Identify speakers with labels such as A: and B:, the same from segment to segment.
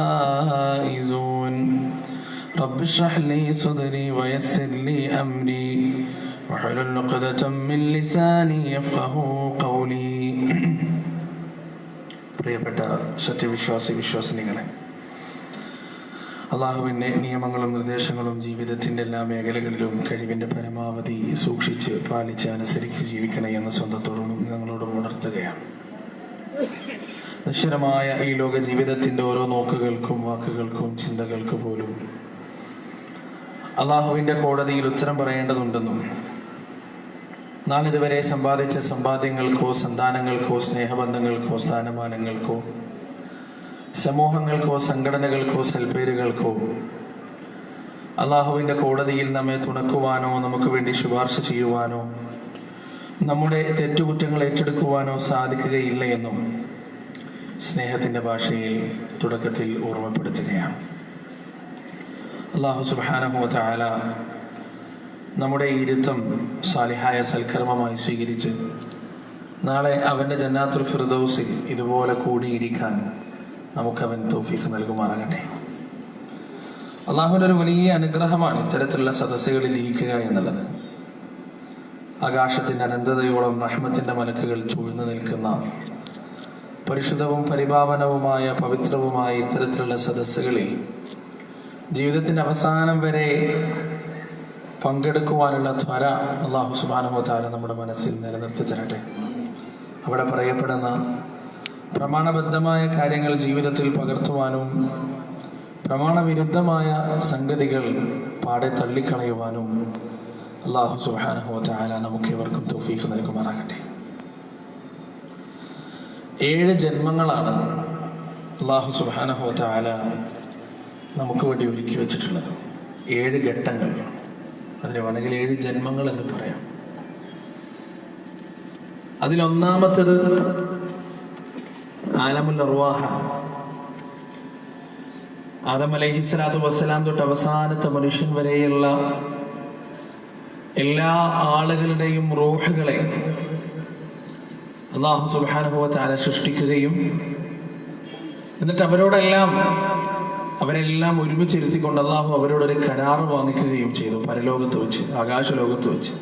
A: فائزون رب اشرح لي صدري ويسر لي أمري واحلل عقدة من لساني يفقهوا قولي. പ്രിയപ്പെട്ട സത്യവിശ്വാസിനികളെ, അള്ളാഹുവിൻ്റെ നിയമങ്ങളും നിർദ്ദേശങ്ങളും ജീവിതത്തിൻ്റെ എല്ലാ മേഖലകളിലും കഴിവിൻ്റെ പരമാവധി സൂക്ഷിച്ച് പാലിച്ച് അനുസരിച്ച് ജീവിക്കണേ എന്ന സ്വന്തത്തോടും നിങ്ങളോടും ഉണർത്തുകയാണ്. നശ്വരമായ ഈ ലോക ജീവിതത്തിൻ്റെ ഓരോ നോക്കുകൾക്കും വാക്കുകൾക്കും ചിന്തകൾക്ക് പോലും അള്ളാഹുവിൻ്റെ കോടതിയിൽ ഉത്തരം പറയേണ്ടതുണ്ടെന്നും നാളിതുവരെ സമ്പാദിച്ച സമ്പാദ്യങ്ങൾക്കോ സന്താനങ്ങൾക്കോ സ്നേഹബന്ധങ്ങൾക്കോ സ്ഥാനമാനങ്ങൾക്കോ സമൂഹങ്ങൾക്കോ സംഘടനകൾക്കോ സൽപ്പേരുകൾക്കോ അള്ളാഹുവിൻ്റെ കോടതിയിൽ നമ്മെ തുണക്കുവാനോ നമുക്ക് വേണ്ടി ശുപാർശ ചെയ്യുവാനോ നമ്മുടെ തെറ്റുകുറ്റങ്ങൾ ഏറ്റെടുക്കുവാനോ സാധിക്കുകയില്ല എന്നും സ്നേഹത്തിൻ്റെ ഭാഷയിൽ തുടക്കത്തിൽ ഓർമ്മപ്പെടുത്തുകയാണ്. അല്ലാഹു സുബ്ഹാനഹു വ തആല നമ്മുടെ ഇരുത്തം സാലിഹായ സൽക്കർമ്മമായി സ്വീകരിച്ച് നാളെ അവൻ്റെ ജന്നാത്തുൽ ഫിർദൗസിൽ ഇതുപോലെ കൂടിയിരിക്കാൻ നമുക്കവൻ തൗഫീഖ് നൽകുമാറാകട്ടെ. അള്ളാഹുവിൻ്റെ ഒരു വലിയ അനുഗ്രഹമാണ് ഇത്തരത്തിലുള്ള സദസ്സുകളിൽ ഇരിക്കുക എന്നുള്ളത്. ആകാശത്തിൻ്റെ അനന്തതയോളം റഹ്മത്തിൻ്റെ മലക്കുകൾ ചൂഴ്ന്നു നിൽക്കുന്ന പരിശുദ്ധവും പരിപാവനവുമായ പവിത്രവുമായ ഇത്തരത്തിലുള്ള സദസ്സുകളിൽ ജീവിതത്തിൻ്റെ അവസാനം വരെ പങ്കെടുക്കുവാനുള്ള ത്വര അല്ലാഹു സുബ്ഹാനഹു വ തആല നമ്മുടെ മനസ്സിൽ നിലനിർത്തി തരട്ടെ. അവിടെ പറയപ്പെടുന്ന പ്രമാണബദ്ധമായ കാര്യങ്ങൾ ജീവിതത്തിൽ പകർത്തുവാനും പ്രമാണവിരുദ്ധമായ സംഗതികൾ പാടെ തള്ളിക്കളയുവാനും അല്ലാഹു സുബ്ഹാനഹു വ തആല നമുക്ക് ഇവർക്കും തൗഫീഖ് നൽകുമാറാകട്ടെ. 7 ജന്മങ്ങളാണ് അല്ലാഹു സുബ്ഹാനഹു വ തആല നമുക്ക് വേണ്ടി ഒരുക്കി വെച്ചിട്ടുള്ളത്. 7 ഘട്ടങ്ങൾ, അതിന് വേണമെങ്കിൽ 7 ജന്മങ്ങൾ എന്ന് പറയാം. അതിലൊന്നാമത്തേത് ആലമുൽ അർവാഹ. ആദം അലൈഹിസ്സലാത്തു വസ്സലാം തൊട്ട് അവസാനത്തെ മനുഷ്യൻ വരെയുള്ള എല്ലാ ആളുകളുടെയും റൂഹുകളെ അല്ലാഹു സുബ്ഹാനഹു വ തആല സൃഷ്ടിക്കുകയും എന്നിട്ട് അവരെല്ലാം ഒരുമിച്ചിരുത്തിക്കൊണ്ട് അല്ലാഹു അവരോടൊരു കരാറ് വാങ്ങിക്കുകയും ചെയ്തു. പരലോകത്ത് വെച്ച്, ആകാശലോകത്ത് വെച്ച്.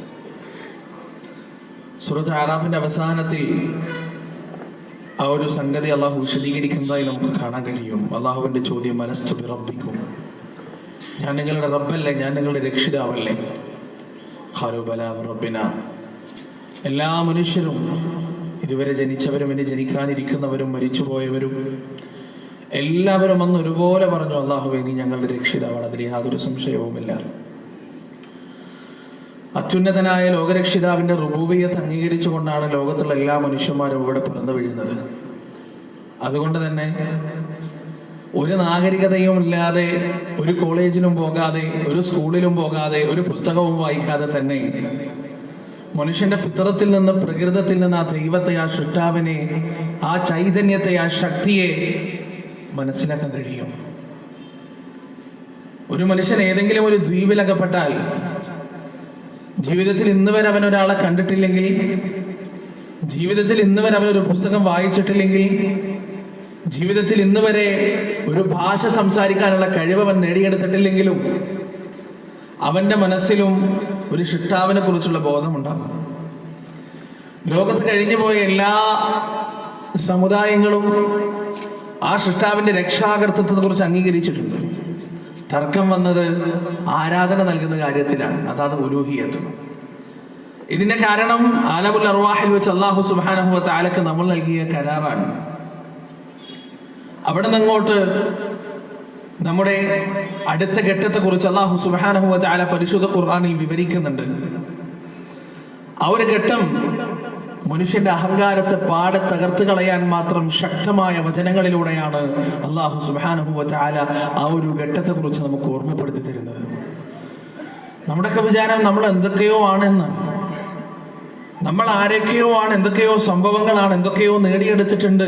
A: സൂറത്ത് അറാഫിന്റെ അവസാനത്തിൽ ആ ഒരു സംഗതി അല്ലാഹു വിശദീകരിക്കുന്നതായി നമുക്ക് കാണാൻ കഴിയും. അല്ലാഹുവിന്റെ ചോദ്യം, അലസ്തു ബിറബ്ബിക്കും, ഞാൻ നിങ്ങളുടെ റബ്ബല്ലേ, ഞാൻ നിങ്ങളുടെ രക്ഷിതാവല്ലേ? ഖാലൂ ബലാ റബ്ബിനാ. എല്ലാ മനുഷ്യരും, ഇതുവരെ ജനിച്ചവരും ഇനി ജനിക്കാനിരിക്കുന്നവരും മരിച്ചുപോയവരും എല്ലാവരും അന്ന് ഒരുപോലെ പറഞ്ഞു, അല്ലാഹുവേ നീ ഞങ്ങളുടെ രക്ഷിതാവാണ്, അതിൽ യാതൊരു സംശയവുമില്ല. അത്യുന്നതനായ ലോകരക്ഷിതാവിന്റെ റുബൂബിയ്യത്ത് അംഗീകരിച്ചുകൊണ്ടാണ് ലോകത്തുള്ള എല്ലാ മനുഷ്യന്മാരും ഇവിടെ പിറന്നു വീഴുന്നത്. അതുകൊണ്ട് തന്നെ ഒരു നാഗരികതയും ഇല്ലാതെ, ഒരു കോളേജിലും പോകാതെ, ഒരു സ്കൂളിലും പോകാതെ, ഒരു പുസ്തകവും വായിക്കാതെ തന്നെ മനുഷ്യന്റെ ഫിത്രത്തിൽ നിന്ന്, പ്രകൃതത്തിൽ നിന്ന് ആ ദൈവത്തെ, ആ സൃഷ്ടാവിനെ, ആ ചൈതന്യത്തെ, ആ ശക്തിയെ മനസ്സിലാക്കാൻ കഴിയും. ഒരു മനുഷ്യൻ ഏതെങ്കിലും ഒരു ദ്വീപിലകപ്പെട്ടാൽ, ജീവിതത്തിൽ ഇന്ന് വരെ അവൻ ഒരാളെ കണ്ടിട്ടില്ലെങ്കിൽ, ജീവിതത്തിൽ ഇന്ന് വരെ അവനൊരു പുസ്തകം വായിച്ചിട്ടില്ലെങ്കിൽ, ജീവിതത്തിൽ ഇന്ന് വരെ ഒരു ഭാഷ സംസാരിക്കാനുള്ള കഴിവ് അവൻ നേടിയെടുത്തിട്ടില്ലെങ്കിലും അവന്റെ മനസ്സിലും ഒരു സൃഷ്ടാവിനെ കുറിച്ചുള്ള ബോധമുണ്ടാകും. ലോകത്ത് കഴിഞ്ഞുപോയ എല്ലാ സമുദായങ്ങളും ആ സൃഷ്ടാവിന്റെ രക്ഷാകർത്തൃത്വത്തെ കുറിച്ച് അംഗീകരിച്ചിട്ടുണ്ട്. തർക്കം വന്നത് ആരാധന നൽകുന്ന കാര്യത്തിലാണ്, അതാണ് ഉലൂഹിയത്ത്. ഇതിന്റെ കാരണം ആലമുൽ അർവാഹിൽ വെച്ച് അല്ലാഹു സുബ്ഹാനഹു വ തആലക്ക് നമ്മൾ നൽകിയ കരാറാണ്. അവിടെ നിന്നങ്ങോട്ട് നമ്മുടെ അടുത്ത ഘട്ടത്തെ കുറിച്ച് അല്ലാഹു സുബ്ഹാനഹു വ തആല പരിശുദ്ധ ഖുർആനിൽ വിവരിക്കുന്നുണ്ട്. ആ ഒരു ഘട്ടം മനുഷ്യന്റെ അഹങ്കാരത്തെ പാടെ തകർത്ത് കളയാൻ മാത്രം ശക്തമായ വചനങ്ങളിലൂടെയാണ് അല്ലാഹു സുബ്ഹാനഹു വ തആല ആ ഒരു ഘട്ടത്തെ കുറിച്ച് നമുക്ക് ഓർമ്മപ്പെടുത്തി തരുന്നത്. നമ്മുടെയൊക്കെ വിചാരം നമ്മൾ എന്തൊക്കെയോ ആണെന്ന്, നമ്മൾ ആരൊക്കെയോ ആണ്, എന്തൊക്കെയോ സംഭവങ്ങളാണ്, എന്തൊക്കെയോ നേടിയെടുത്തിട്ടുണ്ട്.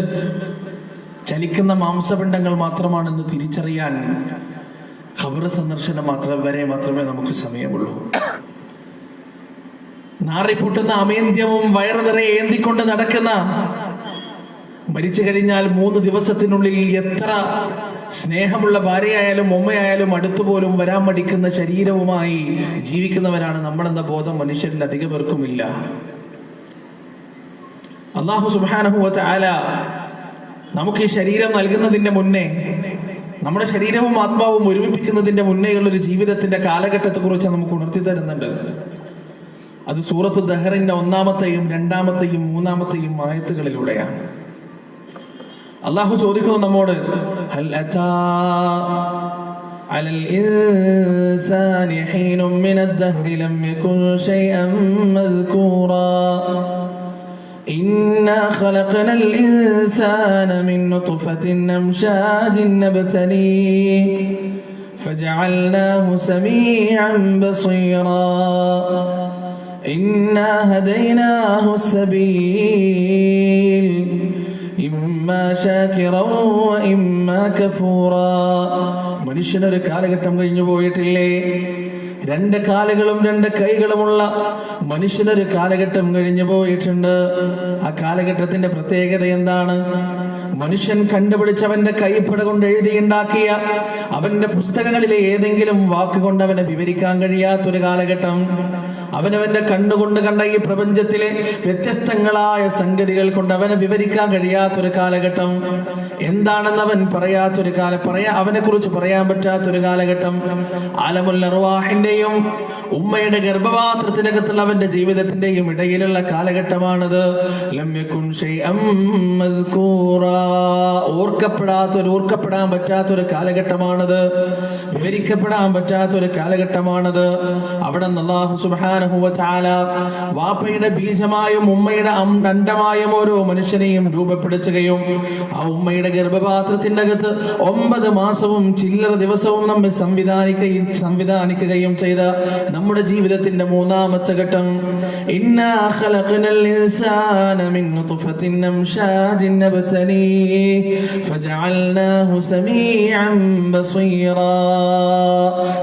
A: ചലിക്കുന്ന മാംസപിണ്ഡങ്ങൾ മാത്രമാണെന്ന് തിരിച്ചറിയാൻ ഖബർ സന്ദർശനം മാത്രമേ നമുക്ക് സമയമുള്ളൂ. നാറിപ്പൊട്ടുന്ന അമേന്ത്യവും വയറ് നിറയെ ഏന്തിക്കൊണ്ട് നടക്കുന്ന, മരിച്ചു കഴിഞ്ഞാൽ 3 ദിവസത്തിനുള്ളിൽ എത്ര സ്നേഹമുള്ള ഭാര്യയായാലും ഉമ്മയായാലും അടുത്തുപോലും വരാൻ മടിക്കുന്ന ശരീരവുമായി ജീവിക്കുന്നവരാണ് നമ്മളെന്ന ബോധം മനുഷ്യരിൽ അധിക പേർക്കുമില്ല. അല്ലാഹു സുബ്ഹാനഹു വ തആല നമുക്ക് ഈ ശരീരം നൽകുന്നതിന്റെ മുന്നേ, നമ്മുടെ ശരീരവും ആത്മാവും ഒരുമിപ്പിക്കുന്നതിന്റെ മുന്നേയുള്ള ഒരു ജീവിതത്തിന്റെ കാലഘട്ടത്തെ കുറിച്ച് നമുക്ക് ഉണർത്തി തരുന്നുണ്ട്. അത് സൂറത്തു ദഹറിന്റെ 1-ാമത്തെയും 2-ാമത്തെയും 3-ാമത്തെയും ആയത്തുകളിലൂടെയാണ്. അല്ലാഹു ചോദിക്കുന്നു നമ്മോട്, ഹൽ അതാ അലൽ ഇൻസാനി ഹീനും മിനദ്ദഹ്രി ലം യകുൻ ശൈഅൻ മദ്കൂറാ إنا خلقنا الإنسان من نطفة أمشاج نبتليه فجعلناه سميعا بصيرا إنا هديناه السبيل إما شاكرا وإما كفورا. മനുഷ്യനൊരു കാലഘട്ടം കഴിഞ്ഞു പോയിട്ടില്ലേ? 2 കാലുകളും 2 കൈകളുമുള്ള മനുഷ്യനൊരു കാലഘട്ടം കഴിഞ്ഞു പോയിട്ടുണ്ട്. ആ കാലഘട്ടത്തിന്റെ പ്രത്യേകത എന്താണ്? മനുഷ്യൻ കണ്ടുപിടിച്ചവന്റെ കൈപ്പട കൊണ്ട് എഴുതിയുണ്ടാക്കിയ അവന്റെ പുസ്തകങ്ങളിലെ ഏതെങ്കിലും വാക്കുകൊണ്ട് അവനെ വിവരിക്കാൻ കഴിയാത്തൊരു കാലഘട്ടം. അവനവന്റെ കണ്ണുകൊണ്ട് കണ്ട ഈ പ്രപഞ്ചത്തിലെ വ്യത്യസ്തങ്ങളായ സംഗതികൾ കൊണ്ട് അവനെ വിവരിക്കാൻ കഴിയാത്തൊരു കാലഘട്ടം. എന്താണെന്ന് അവൻ പറയാത്തൊരു അവനെ കുറിച്ച് പറയാൻ പറ്റാത്തൊരു കാലഘട്ടം. ആലമുൽ അർവാഹിന്റെയും ഉമ്മയുടെ ഗർഭപാത്രത്തിനകത്തുള്ള അവന്റെ ജീവിതത്തിന്റെയും ഇടയിലുള്ള കാലഘട്ടമാണത്. ലം യകുൻ ശൈഅൻ മദ്കൂറാ, ഓർക്കപ്പെടാൻ പറ്റാത്തൊരു കാലഘട്ടമാണത്. വിവരിക്കപ്പെടാൻ പറ്റാത്തൊരു കാലഘട്ടമാണത്. അവിടെ അല്ലാഹു സുബ്ഹാനഹു വ തആല വാപ്പയുടെ ബീജമായും ഉമ്മയുടെ അണ്ടമായും ഓരോ മനുഷ്യനെയും രൂപപ്പെടുത്തുകയും ആ ഉമ്മയുടെ ഗർഭപാത്രത്തിന്റെ അകത്ത് 9 മാസവും ചില്ലറ ദിവസവും നമ്മെ സംവിധാനിക്കുകയും ചെയ്ത നമ്മുടെ ജീവിതത്തിന്റെ 3-ാമത്തെ ഘട്ടം. ഇന്നാ ഖലഖനൽ ഇൻസാന മിൻ നുത്ഫത്തിൻ അംശാജിൻ നബ്തലീഹ് ഫജഅൽനാഹു സമീഅൻ ബസീറാ.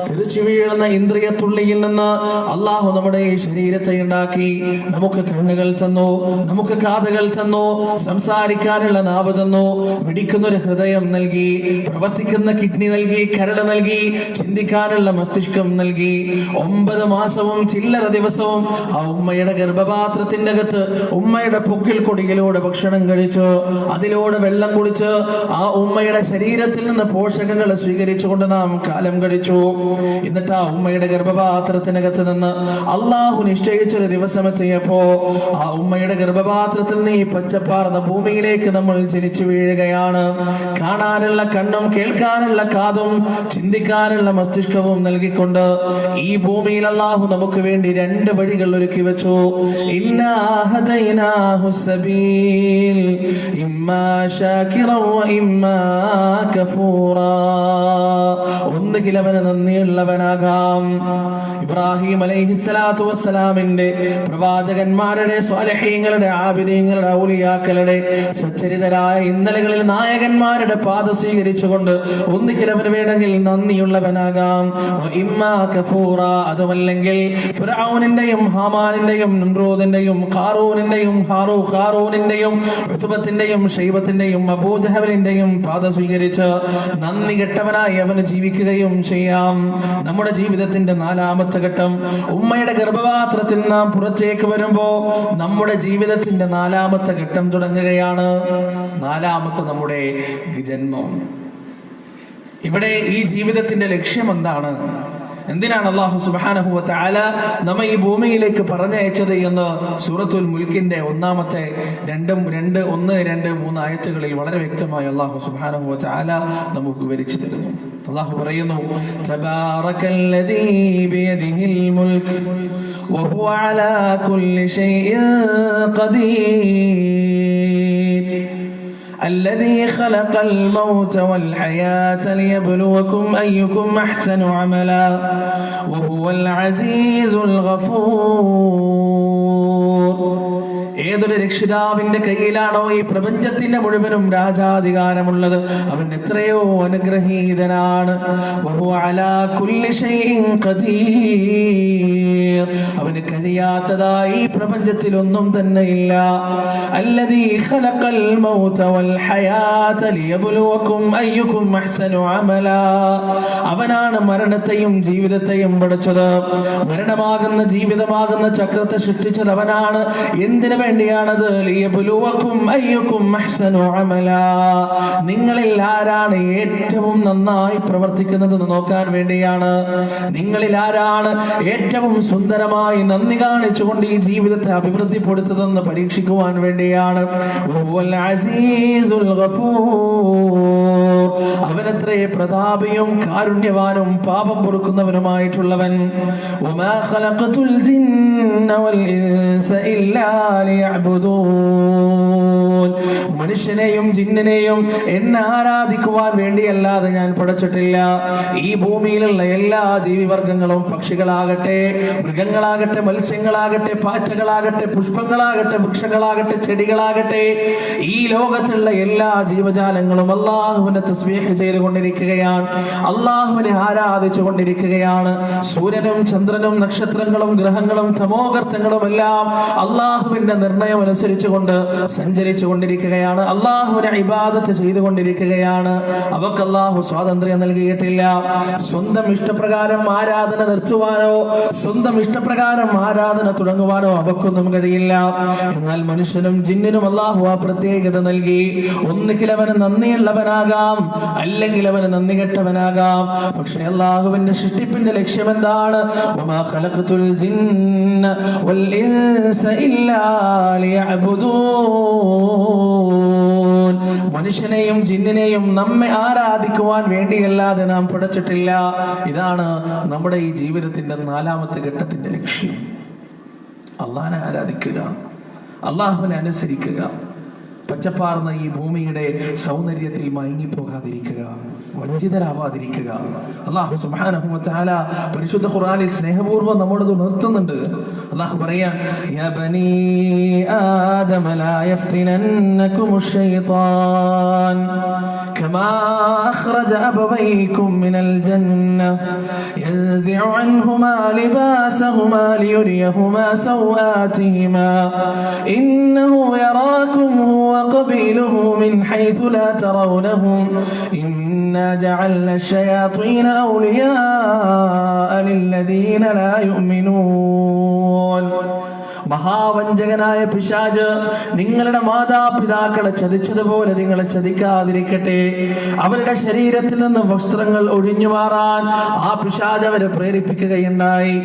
A: തിരിച്ചു വീഴുന്ന ഇന്ദ്രിയത്തുള്ളിയിൽ നിന്ന് അല്ലാഹു നമ്മുടെ ഈ ശരീരത്തെ ഉണ്ടാക്കി. നമുക്ക് കണ്ണുകൾ തന്നു, നമുക്ക് കാതുകൾ തന്നു, സംസാരിക്കാനുള്ള നാവ് തന്നു, മിടിക്കുന്നൊരു ഹൃദയം നൽകി, പ്രവർത്തിക്കുന്ന കിഡ്നി നൽകി, കരൾ നൽകി, ചിന്തിക്കാനുള്ള മസ്തിഷ്കം നൽകി. 9 മാസവും ചില്ലറ ദിവസവും ആ ഉമ്മയുടെ ഗർഭപാത്രത്തിന്റെ അകത്ത് ഉമ്മയുടെ പൊക്കിൽ കൊടിയിലൂടെ ഭക്ഷണം കഴിച്ചു, അതിലൂടെ വെള്ളം കുടിച്ച് ആ ഉമ്മയുടെ ശരീരത്തിൽ നിന്ന് പോഷകങ്ങൾ സ്വീകരിച്ചുകൊണ്ട് നാം കാലം കഴിച്ചു. എന്നിട്ട് ആ ഉമ്മയുടെ ഗർഭപാത്രത്തിനകത്ത് നിന്ന് അള്ളാഹു നിശ്ചയിച്ചൊരു ദിവസം എത്തിയപ്പോ ആ ഉമ്മയുടെ ഗർഭപാത്രത്തിൽ നിന്ന് ഈ പച്ചപ്പാർന്ന ഭൂമിയിലേക്ക് നമ്മൾ ജനിച്ചു വീഴുകയാണ്. കാണാനുള്ള കണ്ണും കേൾക്കാനുള്ള കാതും ചിന്തിക്കാനുള്ള മസ്തിഷ്കവും നൽകിക്കൊണ്ട് ഈ ഭൂമിയിൽ അല്ലാഹു നമുക്ക് വേണ്ടി 2 വഴികൾ ഒരുക്കി വെച്ചു. ഇന്നാ ഹദൈനാഹു സബീൽ ഇമ്മാ ശാകിറൻ വ ഇമ്മാ കഫൂറാ. ഒന്നുകിൽ അവന് നന്ദിയുള്ളവനാകാം. ഇബ്രാഹിം അലൈഹിസ്സലാത്തു വസ്സലാമിന്റെ പ്രവാചകന്മാരുടെ സ്വാലിഹീങ്ങളുടെ ആബിദീങ്ങളുടെ ഔലിയാക്കളുടെ സച്ചരിതരായ ഇന്നലകളിൽ നായകന്മാരുടെ പാത സ്വീകരിച്ചുകൊണ്ട് ഒന്നുകിൽ അവന് വേണമെങ്കിൽ നന്ദിയുള്ളവനാകാം, ഇമ്മാ കഫൂറ, അതുമല്ലെങ്കിൽ ഫിർഔനിന്റെയും ഹാമാനിന്റെയും നമ്രൂദിന്റെയും ഖാറൂനിന്റെയും ഹാറൂനിന്റെയും ഉത്ബത്തിന്റെയും ശൈബത്തിന്റെയും അബൂജഹലിന്റെയും പാത സ്വീകരിച്ച് നന്ദി കെട്ടവനായി അവന് ജീവിക്കുകയും ചെയ്യാം. നമ്മുടെ ജീവിതത്തിന്റെ 4-ാമത്തെ ഘട്ടം, ഉമ്മയുടെ ഗർഭപാത്രത്തിൽ നാം പുറത്തേക്ക് വരുമ്പോ നമ്മുടെ ജീവിതത്തിന്റെ 4-ാമത്തെ ഘട്ടം തുടങ്ങുകയാണ്. 4-ാമത്തെ നമ്മുടെ ജന്മം. ഇവിടെ ഈ ജീവിതത്തിന്റെ ലക്ഷ്യം എന്താണ്? എന്തിനാണ് അല്ലാഹു സുബ്ഹാനഹു വ തആല നമ്മെ ഈ ഭൂമിയിലേക്ക് പറഞ്ഞയച്ചത് എന്ന് സൂറത്തുൽ മുൽക്കിന്റെ 1-ാമത്തെ 1, 2, 3 ആയത്തുകളിൽ വളരെ വ്യക്തമായി അല്ലാഹു സുബ്ഹാനഹു വ തആല നമുക്ക് വിവരിച്ചു തരുന്നു. അല്ലാഹു പറയുന്നു, തബാറകല്ലദീ ബിയദിഹിൽ മുൽക് വഹുവ അലാ കുല്ലി ഷൈഇൻ ഖദീർ الذي خلق الموت والحياة ليبلوكم أيكم أحسن عملا وهو العزيز الغفور. ഏതൊരു രക്ഷിതാവിന്റെ കയ്യിലാണോ ഈ പ്രപഞ്ചത്തിന്റെ മുഴുവനും രാജാധികാരമുള്ളത്, അവൻ എത്രയോ അനുഗ്രഹീതനാണ്. വഹുവ അലാ കുല്ലി ഷൈഇൻ ഖദീർ, അവന് കഴിയാത്തതായി ഈ പ്രപഞ്ചത്തിൽ ഒന്നും തന്നെ ഇല്ല. അല്ലദീ ഖലഖൽ മൗത വൽ ഹയാത ലിയബ്ലുവകും അയ്യുകും അഹ്സനു അമലാ, അവനാണ് മരണത്തെയും ജീവിതത്തെയും പടച്ചത്. മരണമാകുന്ന ജീവിതമാകുന്ന ചക്രത്തെ സൃഷ്ടിച്ചത് അവനാണ്. എന്തിനു വേണ്ടിയാണത്? ലിയബ്ലുവകും അയ്യുകും അഹ്സനു അമലാ, നിങ്ങളിൽ ആരാണ് ഏറ്റവും നന്നായി പ്രവർത്തിക്കുന്നതെന്ന് നോക്കാൻ വേണ്ടിയാണ്. നിങ്ങളിൽ ആരാണ് ഏറ്റവും സുന്ദരമായി നന്ദി കാണിച്ചുകൊണ്ട് ഈ ജീവിതത്തെ അഭിവൃദ്ധിപ്പെടുത്തുന്നതെന്ന് പരീക്ഷിക്കുവാൻ വേണ്ടിയാണ്. വഹുവൽ അസീസുൽ ഗഫൂർ, അവനത്രേ പ്രതാപിയും കാരുണ്യവാനും പാപം പൊറുക്കുന്നവനുമായിട്ടുള്ളവൻ. വമാ ഖലഖതുൽ ജിന്ന വൽ ഇൻസ ഇല്ലാ ലിയഅ്ബുദൂൻ, മനുഷ്യനെയും ജിന്നിനെയും എന്നെ ആരാധിക്കുവാൻ വേണ്ടിയല്ലാതെ ഞാൻ പടച്ചിട്ടില്ല. ഈ ഭൂമിയിലുള്ള എല്ലാ ജീവിവർഗങ്ങളും, പക്ഷികളാകട്ടെ, മൃഗങ്ങളാകട്ടെ, മത്സ്യങ്ങളാകട്ടെ, പാറ്റകളാകട്ടെ, പുഷ്പങ്ങളാകട്ടെ, വൃക്ഷങ്ങളാകട്ടെ, ചെടികളാകട്ടെ, ഈ ലോകത്തുള്ള എല്ലാ ജീവജാലങ്ങളും അള്ളാഹുവിനെ തസ്ബീഹ് ചെയ്തുകൊണ്ടിരിക്കുകയാണ്, അള്ളാഹുവിനെ ആരാധിച്ചു കൊണ്ടിരിക്കുകയാണ്. സൂര്യനും ചന്ദ്രനും നക്ഷത്രങ്ങളും ഗ്രഹങ്ങളും തമോഗർത്തങ്ങളും എല്ലാം അള്ളാഹുവിന്റെ നിർണയം അനുസരിച്ചുകൊണ്ട് സഞ്ചരിച്ചു കൊണ്ടിരിക്കുകയാണ്, അള്ളാഹുവിനെ ഇബാദത്ത് ചെയ്തുകൊണ്ടിരിക്കുകയാണ്. അവർക്ക് അള്ളാഹു സ്വാതന്ത്ര്യം നൽകിയിട്ടില്ല. സ്വന്തം ഇഷ്ടപ്രകാരം ആരാധന നിർത്തുവാനോ സ്വന്തം ഇഷ്ടപ്രകാരം ആരാധന തുടങ്ങുവാനോ അവക്കൊന്നും കഴിയില്ല. എന്നാൽ മനുഷ്യനും ജിന്നിനും അള്ളാഹു ആ പ്രത്യേകത നൽകി. ഒന്നുകിൽ അവന് നന്ദിയുള്ളവനാകാം, അല്ലെങ്കിൽ അവന് നന്ദി കെട്ടവനാകാം. പക്ഷെ അള്ളാഹുവിന്റെ സൃഷ്ടിപ്പിന്റെ ലക്ഷ്യം എന്താണ്? വമാ ഖലഖതുൽ ജിന്ന വൽ ഇൻസ ഇല്ലാ ലിയഅ്ബുദൂൻ, മനുഷ്യനെയും ജിന്നിനെയും നമ്മെ ആരാധിക്കുവാൻ വേണ്ടിയല്ലാതെ നാം പടച്ചിട്ടില്ല. ഇതാണ് നമ്മുടെ ഈ ജീവിതത്തിന്റെ 4ാമത്തെ ഘട്ടത്തിന്റെ ലക്ഷ്യം. അള്ളാഹനെ ആരാധിക്കുക, അള്ളാഹുവിനെ അനുസരിക്കുക, പച്ചപ്പാർന്ന ഈ ഭൂമിയുടെ സൗന്ദര്യത്തിൽ മയങ്ങിപ്പോകാതിരിക്കുക, വഞ്ചിതരാവാതിരിക്കുക. അല്ലാഹു സുബ്ഹാനഹു വ തആല പരിശുദ്ധ ഖുർആനിൽ സ്നേഹപൂർവ്വം നമ്മോട് ഉണർത്തുന്നുണ്ട്. അല്ലാഹു പറയാൻ, യാ ബനീ ആദമ ലാ യഫ്തിനന്നകുമുശ് ശൈത്താൻ കമാ അഖ്റജ അബവൈകും മിനൽ ജന്ന യൻസിഉ അൻഹുമാ ലിബാസഹുമാ ലിയുരിയഹുമാ സൗആതിഹിമാ ഇന്നഹു യറാകും ഹുവ ഖബീലുഹു മിൻ ഹൈഥു ലാ തറൗനഹും إنا جعلنا الشياطين أولياء للذين لا يؤمنون. മഹാവഞ്ചകനായ പിശാച് നിങ്ങളുടെ മാതാപിതാക്കളെ ചതിച്ചതുപോലെ നിങ്ങളെ ചതിക്കാതിരിക്കട്ടെ. അവരുടെ ശരീരത്തിൽ നിന്ന് വസ്ത്രങ്ങൾ ഒഴിഞ്ഞു മാറാൻ ആ പിശാച് അവരെ പ്രേരിപ്പിക്കുകയുണ്ടായി.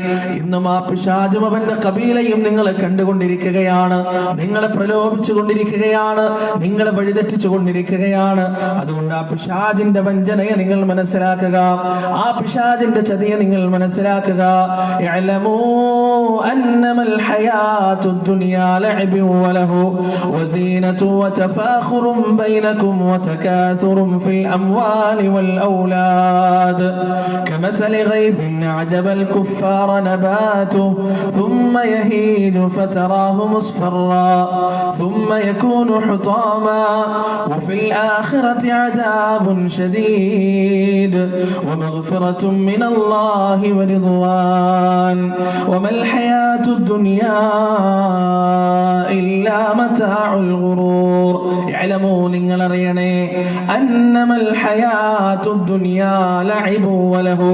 A: ഇന്നും ആ പിശാചും അവന്റെ കബീലയും നിങ്ങളെ കണ്ടുകൊണ്ടിരിക്കുകയാണ്, നിങ്ങളെ പ്രലോഭിച്ചു കൊണ്ടിരിക്കുകയാണ്, നിങ്ങളെ വഴിതെറ്റിച്ചു കൊണ്ടിരിക്കുകയാണ്. അതുകൊണ്ട് ആ പിശാചിന്റെ വഞ്ചനയെ നിങ്ങൾ മനസ്സിലാക്കുക, ആ പിശാചിന്റെ ചതിയെ നിങ്ങൾ മനസ്സിലാക്കുക. യഅലമൂ അന്നമൽ حياة الدنيا لعب وله وزينة وتفاخر بينكم وتكاثر في الأموال والأولاد كمثل غيث أعجب الكفار نباته ثم يهيج فتراه مصفرا ثم يكون حطاما وفي الآخرة عذاب شديد ومغفرة من الله ورضوان وما الحياة الدنيا إلا متاع الغرور اعلموا നിങ്ങൾ അറിയണേ അന്നമൽ ഹയാത്തുദ് ദുനിയാ ലഅബു വലഹു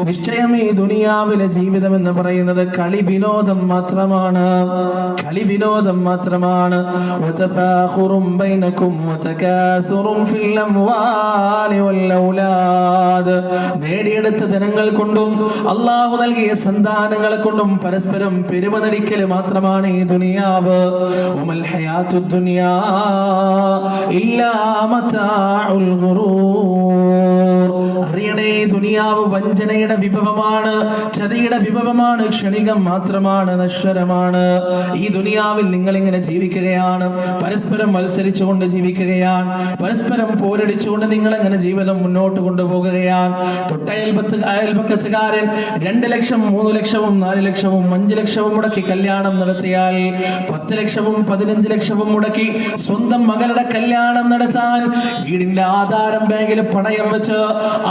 A: നിശ്ചയം ഈ ദുനിയാവിലെ ജീവിതം എന്ന് പറയുന്നത് കളി വിനോദം മാത്രമാണ്, കളി വിനോദം മാത്രമാണ്. വതഫാഖുറും ബൈനകും വതകാസുറും ഫിൽ അംവാലി വൽ ഔലാദ് നേടിയെടുത്ത ധനങ്ങൾ കൊണ്ടും അല്ലാഹു നൽകിയ സന്താനങ്ങളെ കൊണ്ടും പരസ്പരം പെരുമ നടിക്കൽ മാത്രമാണ് ഈ ദുനിയാവ്. വമൽ ഹയാത്തുദ് ദുനിയാ ഇല്ലാ മതാഉൽ ഗുറൂർ അറിയണേ ദുനിയാവ് വഞ്ചനയുടെ വിഭവമാണ്, ചതിയുടെ വിഭവമാണ്, ക്ഷണികം മാത്രമാണ്, നശ്വരമാണ്. ഈ ദുനിയാവിൽ നിങ്ങൾ ഇങ്ങനെ ജീവിക്കുകയാണ്, പരസ്പരം മത്സരിച്ചുകൊണ്ട് ജീവിക്കുകയാണ്, പരസ്പരം പോരടിച്ചുകൊണ്ട് നിങ്ങൾ എങ്ങനെ ജീവിതം മുന്നോട്ട് കൊണ്ടുപോകുകയാണ്. അയൽപക്കത്തുകാരൻ 2 ലക്ഷം 3 ലക്ഷവും 4 ലക്ഷവും 5 ലക്ഷവും മുടക്കി കല്യാണം നടത്തിയാൽ 10 ലക്ഷവും 15 ലക്ഷവും മുടക്കി സ്വന്തം മകളുടെ കല്യാണം നടത്താൻ വീടിന്റെ ആധാരം ബാങ്കിൽ പണയം വെച്ച്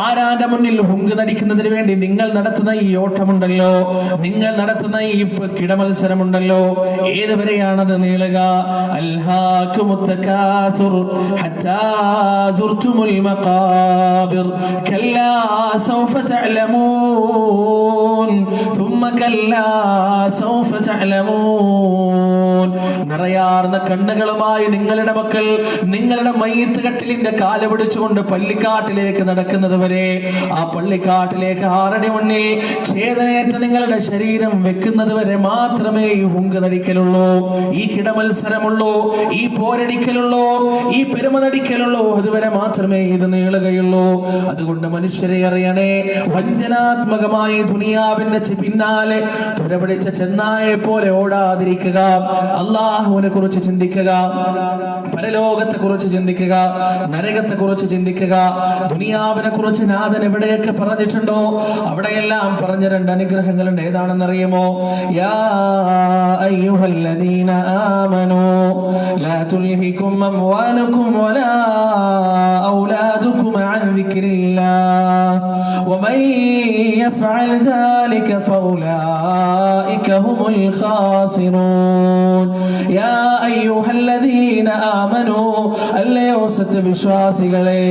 A: ആരാന്റെ മുന്നിൽ ഹുങ്ക് നടിക്കുന്നതിന് വേണ്ടി നിങ്ങൾ നടത്തുന്ന ഈ ഓട്ടമുണ്ടല്ലോ, നിങ്ങൾ നടത്തുന്ന ഈ കിടമത്സരമുണ്ടല്ലോ, ഏതുവരെയാണത് നീളുക? അൽഹാകുമുത് തകാസുർ ഹത്താ സുർതുമുൽ മഖാബിർ കല്ലാ സൗഫ തഅലമൂൻ ثم كلا سوف تعلمون. നിറയാർന്ന കണ്ണുകളുമായി നിങ്ങളുടെ മക്കൾ നിങ്ങളുടെ മയ്യത്ത് കട്ടിലിന്റെ കാല് പിടിച്ചുകൊണ്ട് പള്ളിക്കാട്ടിലേക്ക് നടക്കുന്നത് വരെ, ആ പള്ളിക്കാട്ടിലേക്ക് 6 അടി മുന്നിൽ ഛേദനയേറ്റ നിങ്ങളുടെ ശരീരം വെക്കുന്നത് വരെ മാത്രമേ ഈ ഹുങ്ക് നടിക്കലുള്ളൂ, ഈ കിടമത്സരമുള്ളൂ, ഈ പോരടിക്കലുള്ളൂ, ഈ പെരുമനടിക്കലുള്ളൂ. അതുവരെ മാത്രമേ ഇത് നീളുകയുള്ളൂ. അതുകൊണ്ട് മനുഷ്യരെ അറിയണേ, വഞ്ചനാത്മകമായി ദുനിയാവിന്റെ പിന്നാലെ തുരപിടിച്ച ചെന്നായെ പോലെ ഓടാതിരിക്കുക. അള്ളാഹുവിനെ കുറിച്ച് ചിന്തിക്കുക, പരലോകത്തെ കുറിച്ച് ചിന്തിക്കുക, നരകത്തെ കുറിച്ച് ചിന്തിക്കുക. ദുനിയാവിനെ കുറിച്ച് നാഥൻ എവിടെയൊക്കെ പറഞ്ഞിട്ടുണ്ടോ അവിടെയെല്ലാം പറഞ്ഞ 2 അനുഗ്രഹങ്ങളുണ്ട്. ഏതാണെന്നറിയുമോ? യാ അയ്യുഹല്ലദീന ആമനൂ ലാ തുൽഹികും അംവാലുകും വലാ ഔലാദുകും അൻ ദിക്രില്ലാഹ് വമൻ യഫ്അൽ ദാലിക ഫൗലായിക ഹുമുൽ ഖാസിറൂൻ. യാ അയ്യുഹല്ലദീന ആമനൂ, അല്ലയോ സത്യവിശ്വാസികളെ,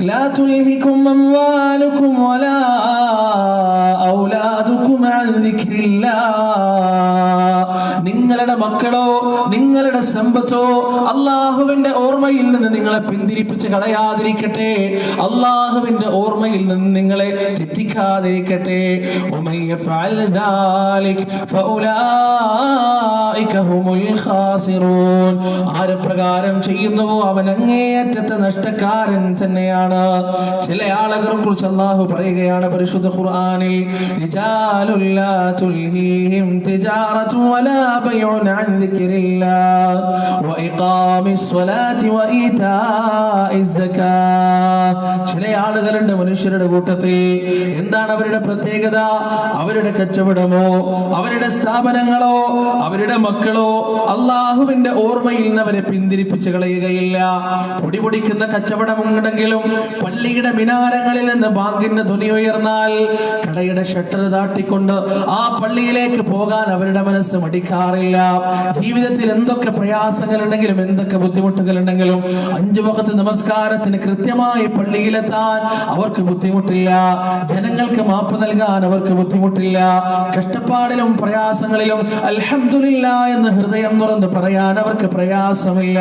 A: ലാ തുൽഹികും അംവാലുകും വലാ ഔലാദുകും അൻ ദിക്രില്ലാഹ്. നിങ്ങളുടെ മക്കളോ നിങ്ങളുടെ സമ്പത്തോ അള്ളാഹുവിന്റെ ഓർമ്മയിൽ നിന്ന് നിങ്ങളെ പിന്തിരിപ്പിച്ച് കളയാതിരിക്കട്ടെ, അള്ളാഹുവിന്റെ ഓർമ്മയിൽ നിന്ന് നിങ്ങളെ തെറ്റിക്കാതിരിക്കട്ടെ. ആര് പ്രകാരം ചെയ്യുന്നുവോ അവൻ അങ്ങേയറ്റത്തെ നഷ്ടക്കാരൻ തന്നെയാണ്. ചില ആളുകളെ കുറിച്ച് അള്ളാഹു പറയുകയാണ് പരിശുദ്ധ ഖുർആനിൽ, റിജാലുൻ ലാ തുൽഹീഹിം തിജാറതു വലാ ബൈഉൻ അൻ ദിക്രില്ലാഹ് വഇഖാമിസ് സ്വലാത്തി വഈതാഇസ് സകാത്ത്. ചില ആളുകളുണ്ട് മനുഷ്യരുടെ കൂട്ടത്തിൽ. എന്താണ് അവരുടെ പ്രത്യേകത? അവരുടെ കച്ചവടമോ അവരുടെ സ്ഥാപനങ്ങളോ അവരുടെ മക്കളോ അള്ളാഹുവിന്റെ ഓർമ്മയിൽ നിന്ന് അവരെ പിന്തിരിപ്പിച്ച് കളയുകയില്ല. പൊടിപൊടിക്കുന്ന കച്ചവടമുണ്ടെങ്കിലും പള്ളിയുടെ മിനാരങ്ങളിൽ നിന്ന് ബാങ്കിന്റെ ധ്വനി ഉയർന്നാൽ കടയുടെ ഷട്ടർ താട്ടിക്കൊണ്ട് ആ പള്ളിയിലേക്ക് പോകാൻ അവരുടെ മനസ്സ് മടിക്കാറില്ല. ജീവിതത്തിൽ എന്തൊക്കെ പ്രയാസങ്ങൾ ഉണ്ടെങ്കിലും എന്തൊക്കെ ബുദ്ധിമുട്ടുകൾ ഉണ്ടെങ്കിലും 5 വഖത്ത് നമസ്കാരത്തിന് കൃത്യമായി പള്ളിയിലെത്താൻ അവർക്ക് ബുദ്ധിമുട്ടില്ല. ജനങ്ങൾക്ക് മാപ്പ് നൽകാൻ അവർക്ക് ബുദ്ധിമുട്ടില്ല. കഷ്ടപ്പാടിലും പ്രയാസങ്ങളിലും അൽഹംദുലില്ലാഹ് എന്ന് ഹൃദയം തുറന്ന് പറയാൻ അവർക്ക് പ്രയാസമില്ല.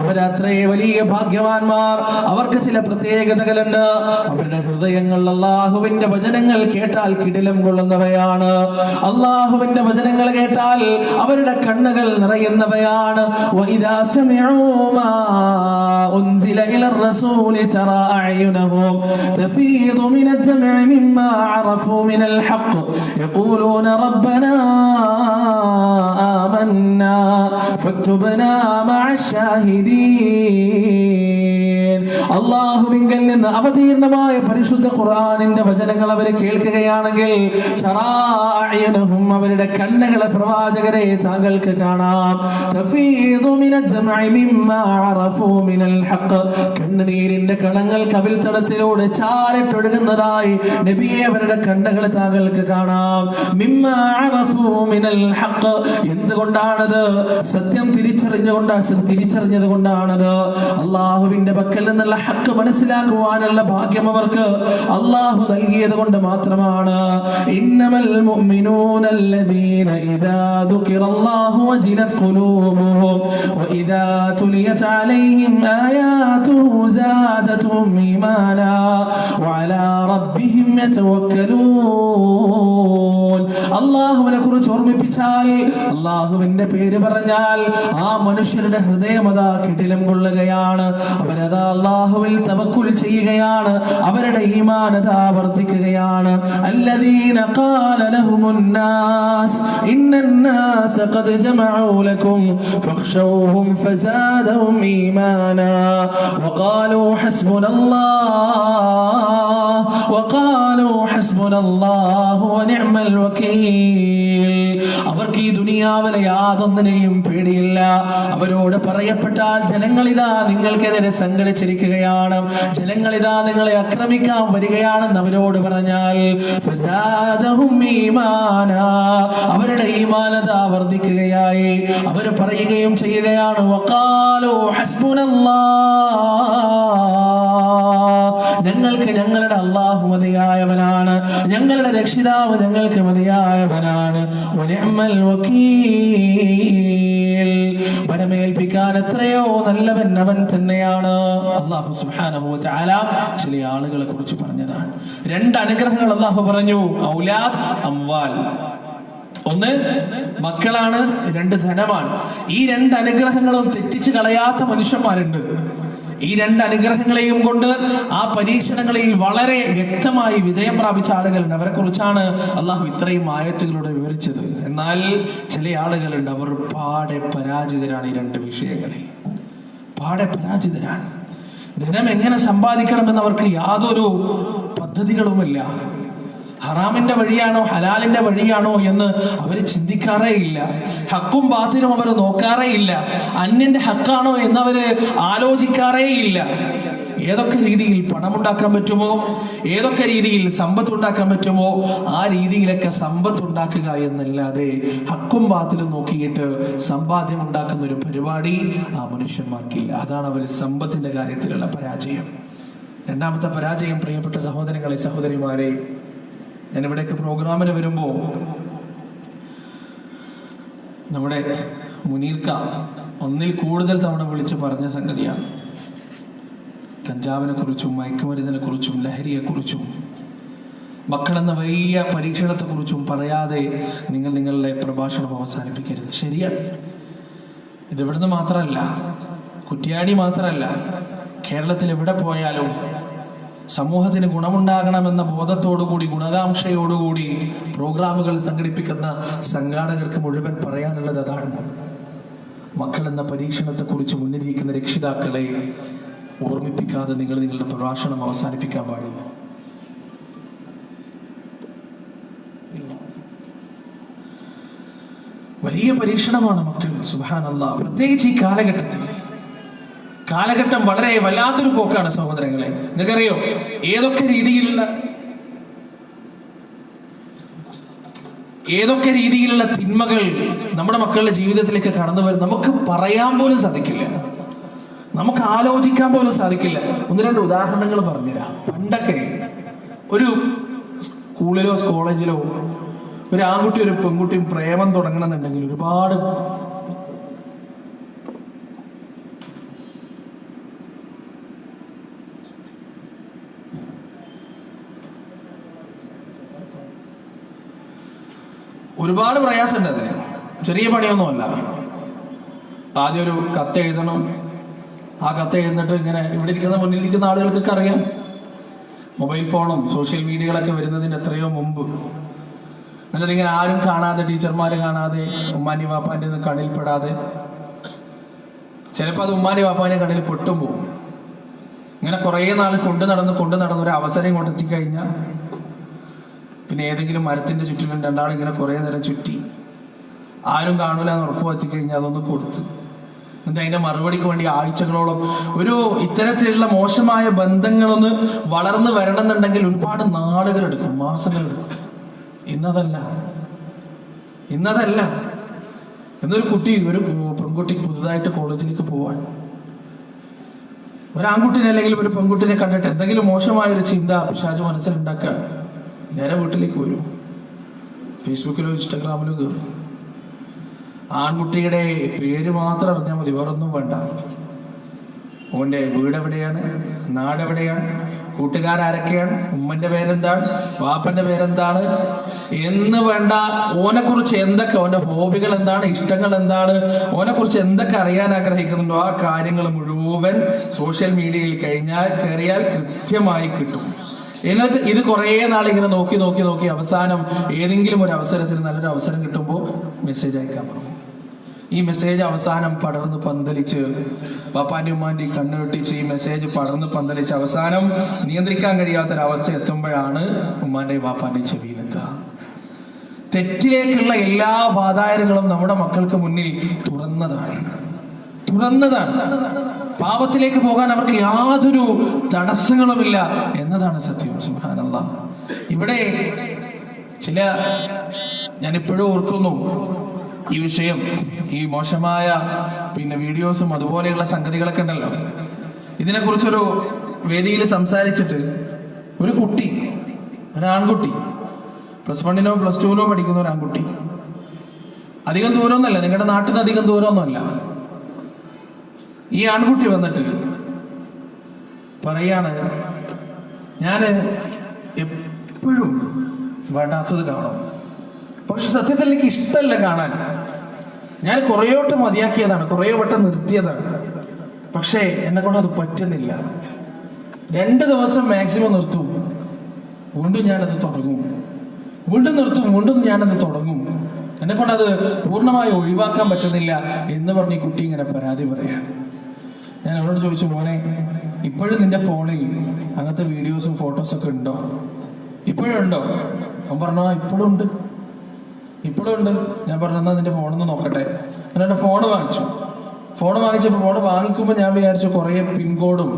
A: അവരത്രേ വലിയ ഭാഗ്യവാന്മാർ. അവർക്ക് ചില പ്രത്യേകതകളുണ്ട്. അവരുടെ ഹൃദയങ്ങൾ അള്ളാഹുവിന്റെ വചനങ്ങൾ കേട്ടാൽ കിടിലം കൊള്ളുന്നവയാണ്. അള്ളാഹുവിന്റെ വചനങ്ങൾ കേട്ടാൽ അവരുടെ കണ്ണുകൾ നിറയുന്നവയാണ്. വഇദാ സമിഉ മാ ഉൻസില ഇലർ റസൂലി തറാ അഅ്യുനഹും തഫീദു മിനദ് ദംഇ മിമ്മാ അറഫൂ മിനൽ ഹഖ് യഖൂലൂന റബ്ബനാ ആമന്നാ ഫക്തുബ്നാ മഅശ് ശാഹിദീൻ. അല്ലാഹുവിങ്കൽ നിന്ന് അവതീർണമായ പരിശുദ്ധ ഖുർആനിന്റെ വചനങ്ങൾ അവർ കേൾക്കുകയാണെങ്കിൽ തറാഅയനഹും അവരുടെ കണ്ണുകളെ പ്രവാചകരെ താങ്കൾക്ക് കാണാം. തഫീദു മിനദ് ദംഇ മിമ്മാ അറഫൂ മിനൽ ഹഖ് കണ്ണുനീരിന്റെ കണങ്ങൾ കവിൾത്തടത്തിലൂടെ ചാരിട്ടൊഴുകുന്നതായി നബിയെ അവരുടെ കണ്ണുകൾ താങ്കൾക്ക് കാണാം. മിമ്മാ അറഫൂ മിനൽ ഹഖ് എന്തുകൊണ്ടാണത്? സത്യം തിരിച്ചറിഞ്ഞത് കൊണ്ടാണത്. അള്ളാഹുവിന്റെ പക്കൽ നിന്നുള്ള ഹഖ് മനസ്സിലാക്കുവാനുള്ള ഭാഗ്യം അവർക്ക് അള്ളാഹു നൽകിയത് കൊണ്ട് മാത്രമാണ്. ഇന്നമൽ മുഅ്മിനൂന അല്ലദീന ഇദാ ദുകിറല്ലാഹു വജിലത് ഖുലൂബുഹും വഇദാ തുലിയത് അലൈഹിം ആയാതുഹു സാദതുഹും ഈമാനാ വഅലാ റബ്ബിഹിം യതവക്കലൂൻ. അള്ളാഹുവിനെ കുറിച്ച് ഓർമ്മിപ്പിച്ചാൽ, അള്ളാഹുവിന്റെ പേര് പറഞ്ഞാൽ ആ മനുഷ്യരുടെ ഹൃദയം അതാ കിടിലം കൊള്ളുകയാണ്. അവരതാ അള്ളാഹുവിൽ തവക്കുൽ ചെയ്യുകയാണ്. അവരുടെ ഈമാൻ അതാ വർദ്ധിക്കുകയാണ്. അല്ലദീന ഖാല ലഹുമുൻ നാസ് ഇന്നന്നാസ ഖദ് ജമഉ ലക്കും ഫഖ്ശൗഹും ഫസാദഹും ഈമാനാ വഖാലൂ ഹസ്ബുനല്ലാഹു വനിഅമൽ വകീൽ. അവർക്ക് ഈ ദുനിയാവിലെ യാതൊന്നിനെയും പേടിയില്ല. അവരോട് പറയപ്പെട്ടാൽ ജനങ്ങളിതാ നിങ്ങൾക്കെതിരെ സംഘടിച്ചിരിക്കുകയാണ്, ജനങ്ങളിതാ നിങ്ങളെ ആക്രമിക്കാൻ വരികയാണെന്ന് അവരോട് പറഞ്ഞാൽ ഫസാദഹും ഈമാനാ, അവരുടെ ഈമാനത വർദ്ധിക്കുകയായി. അവർ പറയുകയും ചെയ്യുകയാണ് വഖാലൂ ഞങ്ങൾക്ക് ഞങ്ങളുടെ അള്ളാഹു മതിയായവനാണ്, ഞങ്ങളുടെ രക്ഷിതാവ് ഞങ്ങൾക്ക് മതിയായവനാണ്. വനിഅമൽ വകീൽ, വരമേൽപ്പിക്കാൻ എത്രയോ നല്ലവൻ അവൻ തന്നെയാണ്. അല്ലാഹു സുബ്ഹാനഹു വ തആല ചില ആളുകളെ കുറിച്ച് പറഞ്ഞതാണ്. രണ്ട് അനുഗ്രഹങ്ങൾ അല്ലാഹു പറഞ്ഞു, ഔലാദ് അംവാൽ. ഒന്ന് മക്കളാണ്, രണ്ട് ധനമാണ്. ഈ രണ്ട് അനുഗ്രഹങ്ങളും തെറ്റിച്ച് കളയാത്ത മനുഷ്യന്മാരുണ്ട്. ഈ രണ്ട് അനുഗ്രഹങ്ങളെയും കൊണ്ട് ആ പരീക്ഷണങ്ങളിൽ വളരെ വ്യക്തമായി വിജയം പ്രാപിച്ച ആളുകളുണ്ട്. അവരെ കുറിച്ചാണ് അള്ളാഹു ഇത്രയും ആയത്തുകളോടെ വിവരിച്ചത്. എന്നാൽ ചില ആളുകളുണ്ട്, അവർ പാടെ പരാജിതരാണ്. ഈ രണ്ട് വിഷയങ്ങളിൽ പാടെ പരാജിതരാണ്. ധനം എങ്ങനെ സമ്പാദിക്കണമെന്ന് അവർക്ക് യാതൊരു പദ്ധതികളുമില്ല. ഹറാമിന്റെ വഴിയാണോ ഹലാലിന്റെ വഴിയാണോ എന്ന് അവർ ചിന്തിക്കാറേ ഇല്ല. ഹക്കും ബാത്തിലും അവർ നോക്കാറേ ഇല്ല. അന്യന്റെ ഹക്കാണോ എന്നവര് ആലോചിക്കാറേ ഇല്ല. ഏതൊക്കെ രീതിയിൽ പണമുണ്ടാക്കാൻ പറ്റുമോ, ഏതൊക്കെ രീതിയിൽ സമ്പത്ത് ഉണ്ടാക്കാൻ പറ്റുമോ ആ രീതിയിലൊക്കെ സമ്പത്ത് ഉണ്ടാക്കുക എന്നല്ലാതെ ഹക്കും ബാത്തിലും നോക്കിയിട്ട് സമ്പാദ്യം ഉണ്ടാക്കുന്ന ഒരു പരിപാടി ആ മനുഷ്യന്മാർക്കില്ല. അതാണ് അവർ സമ്പത്തിന്റെ കാര്യത്തിലുള്ള പരാജയം. രണ്ടാമത്തെ പരാജയം, പ്രിയപ്പെട്ട സഹോദരങ്ങളെ സഹോദരിമാരെ, ഞാൻ ഇവിടേക്ക് പ്രോഗ്രാമിന് വരുമ്പോൾ നമ്മുടെ മുനീർക്ക ഒന്നിൽ കൂടുതൽ തവണ വിളിച്ച് പറഞ്ഞ സംഗതിയാണ്. കഞ്ചാവിനെ കുറിച്ചും മയക്കുമരുന്നിനെ കുറിച്ചും ലഹരിയെക്കുറിച്ചും മക്കളെന്ന വലിയ പരീക്ഷണത്തെക്കുറിച്ചും പറയാതെ നിങ്ങൾ നിങ്ങളുടെ പ്രഭാഷണം അവസാനിപ്പിക്കരുത്. ശരിയാണ്, ഇതിവിടുന്ന് മാത്രമല്ല, കുറ്റ്യാടി മാത്രമല്ല, കേരളത്തിൽ എവിടെ പോയാലും സമൂഹത്തിന് ഗുണമുണ്ടാകണമെന്ന ബോധത്തോടുകൂടി ഗുണകാംക്ഷയോടുകൂടി പ്രോഗ്രാമുകൾ സംഘടിപ്പിക്കുന്ന സംഘാടകർക്ക് മുഴുവൻ പറയാനുള്ളത് അതാണ്. മക്കളെന്ന പരീക്ഷണത്തെക്കുറിച്ച് മുന്നിലിരിക്കുന്ന രക്ഷിതാക്കളെ ഓർമ്മിപ്പിക്കാതെ നിങ്ങൾ നിങ്ങളുടെ പ്രഭാഷണം അവസാനിപ്പിക്കാൻ പാടില്ല. വലിയ പരീക്ഷണമാണ് മക്കൾ. സുബ്ഹാനല്ലാഹ്, പ്രത്യേകിച്ച് ഈ കാലഘട്ടം വളരെ വല്ലാത്തൊരു പോക്കാണ് സഹോദരങ്ങളെ. നിങ്ങൾക്കറിയോ ഏതൊക്കെ രീതിയിലുള്ള തിന്മകൾ നമ്മുടെ മക്കളുടെ ജീവിതത്തിലേക്ക് കടന്നു വരും നമുക്ക് പറയാൻ പോലും സാധിക്കില്ല, നമുക്ക് ആലോചിക്കാൻ പോലും സാധിക്കില്ല. ഒന്ന് രണ്ട് ഉദാഹരണങ്ങൾ പറഞ്ഞുതരാം. പണ്ടൊക്കെ ഒരു സ്കൂളിലോ കോളേജിലോ ഒരു ആൺകുട്ടി ഒരു പെൺകുട്ടിയും പ്രേമം തുടങ്ങണമെന്നുണ്ടെങ്കിൽ ഒരുപാട് പ്രയാസമുണ്ട്. അതിന് ചെറിയ പണിയൊന്നുമല്ല. ആദ്യം ഒരു കത്ത് എഴുതണം. ആ കത്ത് എഴുന്നിട്ട് ഇങ്ങനെ ഇവിടെ മുന്നിലിരിക്കുന്ന ആളുകൾക്കൊക്കെ അറിയാം, മൊബൈൽ ഫോണും സോഷ്യൽ മീഡിയകളൊക്കെ വരുന്നതിന് എത്രയോ മുമ്പ്. എന്നിട്ട് ഇങ്ങനെ ആരും കാണാതെ, ടീച്ചർമാർ കാണാതെ, ഉമ്മാനി വാപ്പാൻ്റെ കണ്ണിൽപ്പെടാതെ, ചിലപ്പോൾ അത് ഉമ്മാനി വാപ്പാൻ്റെ കണ്ണിൽ പൊട്ടും പോകും. ഇങ്ങനെ കുറേ നാൾ കൊണ്ടു നടന്ന് ഒരു അവസരം ഇങ്ങോട്ട് എത്തിക്കഴിഞ്ഞാൽ പിന്നെ ഏതെങ്കിലും മരത്തിന്റെ ചുറ്റിലും രണ്ടാളിങ്ങനെ കുറേ നേരം ചുറ്റി ആരും കാണൂല എന്ന് ഉറപ്പ് എത്തിക്കഴിഞ്ഞാൽ അതൊന്ന് കൊടുത്ത് എന്നിട്ട് അതിന്റെ മറുപടിക്ക് വേണ്ടി ആഴ്ചകളോളം ഒരു ഇത്തരത്തിലുള്ള മോശമായ ബന്ധങ്ങളൊന്ന് വളർന്നു വരണമെന്നുണ്ടെങ്കിൽ ഒരുപാട് നാളുകളെടുക്കും, മാസങ്ങളെടുക്കും. ഇന്നതല്ല. എന്നൊരു പെൺകുട്ടി പുതുതായിട്ട് കോളേജിലേക്ക് പോവാൻ ഒരാൺകുട്ടിനെ അല്ലെങ്കിൽ ഒരു പെൺകുട്ടിനെ കണ്ടിട്ട് എന്തെങ്കിലും മോശമായൊരു ചിന്ത പിശാച് മനസ്സിലുണ്ടാക്കുക, നേരെ വീട്ടിലേക്ക് വരും, ഫേസ്ബുക്കിലോ ഇൻസ്റ്റാഗ്രാമിലോ കയറും. ആൺകുട്ടിയുടെ പേര് മാത്രം അറിഞ്ഞാൽ മതി, വേറൊന്നും വേണ്ട. ഓന്റെ വീട് എവിടെയാണ്, നാടെവിടെയാണ്, കൂട്ടുകാരാരൊക്കെയാണ്, ഉമ്മന്റെ പേരെന്താണ്, വാപ്പന്റെ പേരെന്താണ്, എന്ന് വേണ്ട, ഓനെ കുറിച്ച് എന്തൊക്കെ, ഓന്റെ ഹോബികൾ എന്താണ്, ഇഷ്ടങ്ങൾ എന്താണ്, ഓനെ കുറിച്ച് എന്തൊക്കെ അറിയാൻ ആഗ്രഹിക്കുന്നുണ്ടോ ആ കാര്യങ്ങൾ മുഴുവൻ സോഷ്യൽ മീഡിയയിൽ കയറിയാൽ കൃത്യമായി കിട്ടും. എന്നിട്ട് ഇത് കുറേ നാളിങ്ങനെ നോക്കി നോക്കി നോക്കി അവസാനം ഏതെങ്കിലും ഒരു അവസരത്തിൽ നല്ലൊരു അവസരം കിട്ടുമ്പോൾ മെസ്സേജ് അയക്കാൻ പറഞ്ഞു. ഈ മെസ്സേജ് അവസാനം പടർന്ന് പന്തലിച്ച് പാപ്പാന്റെ ഉമ്മാന്റെ കണ്ണുവെട്ടിച്ച് ഈ മെസ്സേജ് പടർന്ന് പന്തലിച്ച് അവസാനം നിയന്ത്രിക്കാൻ കഴിയാത്തൊരവസ്ഥ എത്തുമ്പോഴാണ് ഉമ്മാന്റെ പാപ്പാന്റെ ചെവിയിലെത്തുക. തെറ്റിലേക്കുള്ള എല്ലാ വാതായനങ്ങളും നമ്മുടെ മക്കൾക്ക് മുന്നിൽ തുറന്നതാണ്. പാപത്തിലേക്ക് പോകാൻ അവർക്ക് യാതൊരു തടസ്സങ്ങളുമില്ല എന്നതാണ് സത്യം. സുബ്ഹാനല്ലാഹ്. ഇവിടെ ഞാൻ ഇപ്പോഴും ഓർക്കുന്നു ഈ വിഷയം, ഈ മോശമായ വീഡിയോസും അതുപോലെയുള്ള സംഗതികളൊക്കെ ഉണ്ടല്ലോ, ഇതിനെക്കുറിച്ചൊരു വേദിയിൽ സംസാരിച്ചിട്ട് ഒരു കുട്ടി, ഒരാൺകുട്ടി, +1 +2 പഠിക്കുന്ന ഒരു ആൺകുട്ടി, അധികം ദൂരമൊന്നുമല്ല, നിങ്ങളുടെ നാട്ടിൽ നിന്ന് അധികം ദൂരമൊന്നുമല്ല, ഈ ആൺകുട്ടി വന്നിട്ട് പറയാണ്, ഞാൻ എപ്പോഴും വേണ്ടാത്തത് കാണും, പക്ഷെ സത്യത്തിൽ എനിക്ക് ഇഷ്ടമല്ല കാണാൻ. ഞാൻ കുറേ വട്ടം മതിയാക്കിയതാണ്, കുറേ വട്ടം നിർത്തിയതാണ്, പക്ഷേ എന്നെ കൊണ്ട് അത് പറ്റുന്നില്ല. 2 ദിവസം മാക്സിമം നിർത്തും, വീണ്ടും ഞാനത് തുടങ്ങും, വീണ്ടും നിർത്തും, വീണ്ടും ഞാനത് തുടങ്ങും, എന്നെ കൊണ്ട് അത് പൂർണ്ണമായി ഒഴിവാക്കാൻ പറ്റുന്നില്ല എന്ന് പറഞ്ഞ് ഈ കുട്ടി ഇങ്ങനെ പരാതി പറയാം. ഞാൻ അവരോട് ചോദിച്ചു, മോനെ ഇപ്പോഴും നിന്റെ ഫോണിൽ അങ്ങനത്തെ വീഡിയോസും ഫോട്ടോസൊക്കെ ഉണ്ടോ? ഇപ്പോഴും ഉണ്ടോ? അവൻ പറഞ്ഞു, ഇപ്പോഴും ഉണ്ട്. ഞാൻ പറഞ്ഞു, എന്നാ നിന്റെ ഫോണൊന്ന് നോക്കട്ടെ. എന്നിട്ട് ഫോൺ വാങ്ങിച്ചപ്പോൾ ഫോൺ വാങ്ങിക്കുമ്പോൾ ഞാൻ വിചാരിച്ചു കുറേ പിൻകോഡും